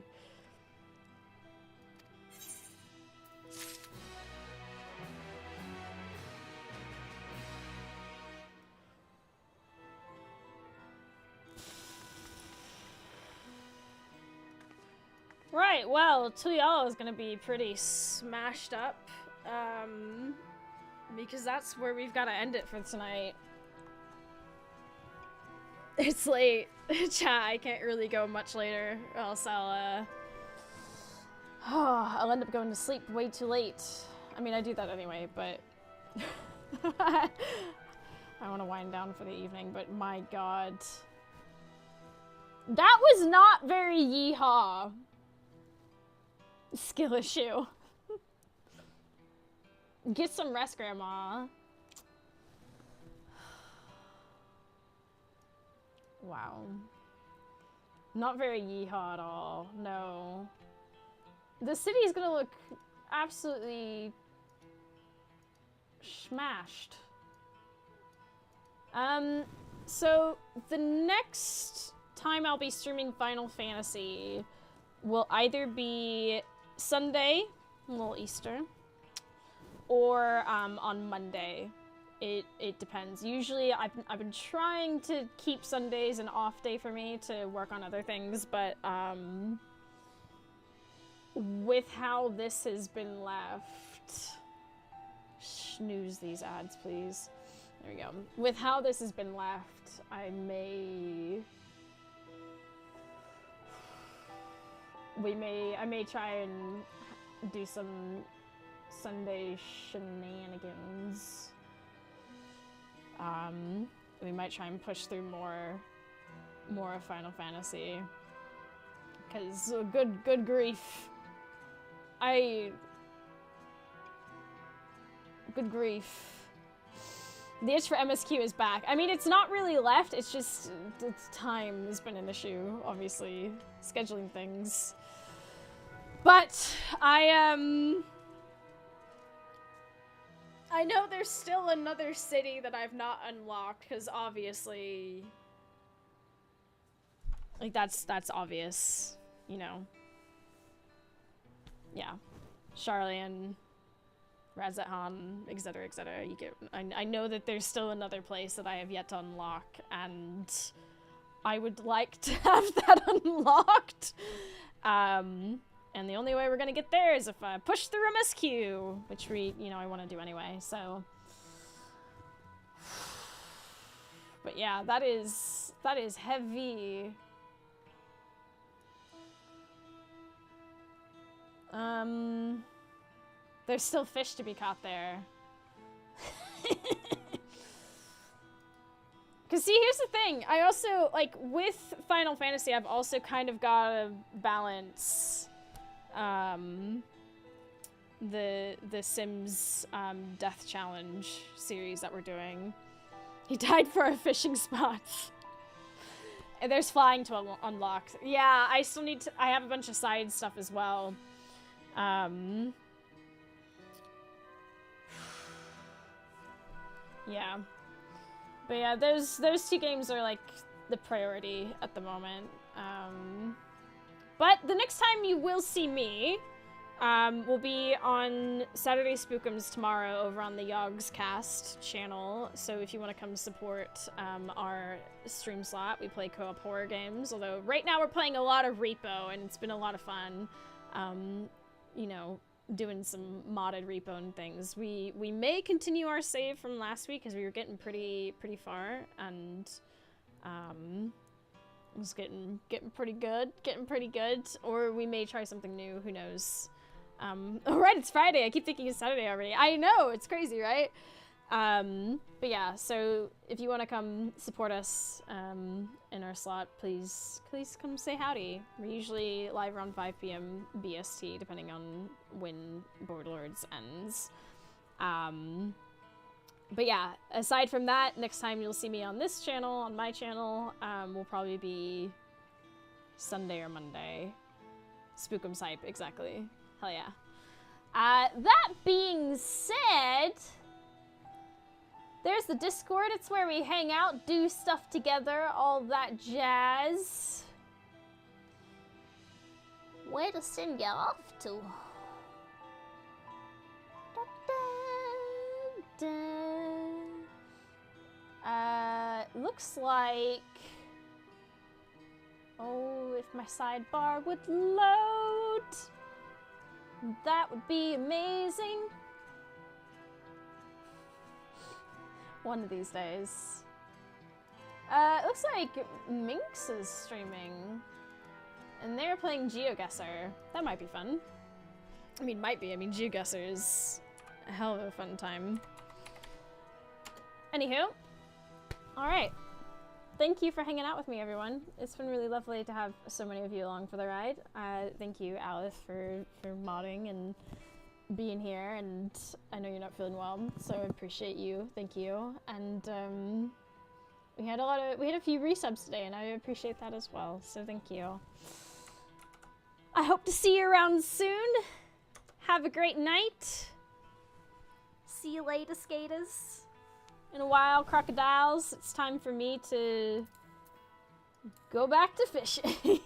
Right, well, Tuyala is gonna be pretty smashed up, because that's where we've got to end it for tonight. It's late. Chat, I can't really go much later, or else I'll end up going to sleep way too late. I mean, I do that anyway, but I want to wind down for the evening, but my god. That was not very yeehaw. Skill issue. Get some rest, Grandma. Wow. Not very yeehaw at all. No. The city is gonna look absolutely smashed. So the next time I'll be streaming Final Fantasy will either be Sunday, a little Easter, or on Monday. It depends. Usually I've been trying to keep Sundays an off day for me to work on other things, but with how this has been left, snooze these ads, please. There we go. With how this has been left, I may try and do some Sunday shenanigans. We might try and push through more of Final Fantasy. Cause good grief. Good grief. The itch for MSQ is back. I mean, it's not really left, it's just time has been an issue, obviously. Scheduling things. But I know there's still another city that I've not unlocked, because obviously, like, that's obvious, you know. Yeah. Charlian Razathan, etc., etc. You get. I know that there's still another place that I have yet to unlock, and I would like to have that unlocked. And the only way we're gonna get there is if I push through MSQ, which I want to do anyway. So, but yeah, that is heavy. There's still fish to be caught there. Cause see, here's the thing. I also, like, with Final Fantasy, I've also kind of got to balance, the Sims, Death Challenge series that we're doing. He died for a fishing spot. And there's flying to unlock. Yeah, I still need to, I have a bunch of side stuff as well. Yeah. But yeah, those two games are like the priority at the moment. But the next time you will see me will be on Saturday Spookums tomorrow over on the Yogscast channel. So if you want to come support our stream slot, we play co-op horror games. Although right now we're playing a lot of Repo and it's been a lot of fun. You know, doing some modded Repo and things. We may continue our save from last week because we were getting pretty far, and it was getting pretty good, or we may try something new, who knows. Oh right, it's Friday. I keep thinking it's Saturday already. I know, it's crazy, right? But yeah, so if you want to come support us in our slot, please come say howdy. We're usually live around 5 p.m. BST, depending on when Borderlords ends. But yeah, aside from that, next time you'll see me on this channel, on my channel, will probably be Sunday or Monday. Spookums hype, exactly. Hell yeah. That being said, there's the Discord. It's where we hang out, do stuff together, all that jazz. Where does Sin get off to? Looks like... Oh, if my sidebar would load, that would be amazing. One of these days. It looks like Minx is streaming. And they're playing GeoGuessr. That might be fun. I mean, might be. I mean, GeoGuessr is a hell of a fun time. Anywho. Alright. Thank you for hanging out with me, everyone. It's been really lovely to have so many of you along for the ride. Thank you, Alice, for modding and being here, and I know you're not feeling well, so I appreciate you. Thank you. And we had a few resubs today, and I appreciate that as well. So thank you. I hope to see you around soon. Have a great night. See you later, skaters. In a while, crocodiles. It's time for me to go back to fishing.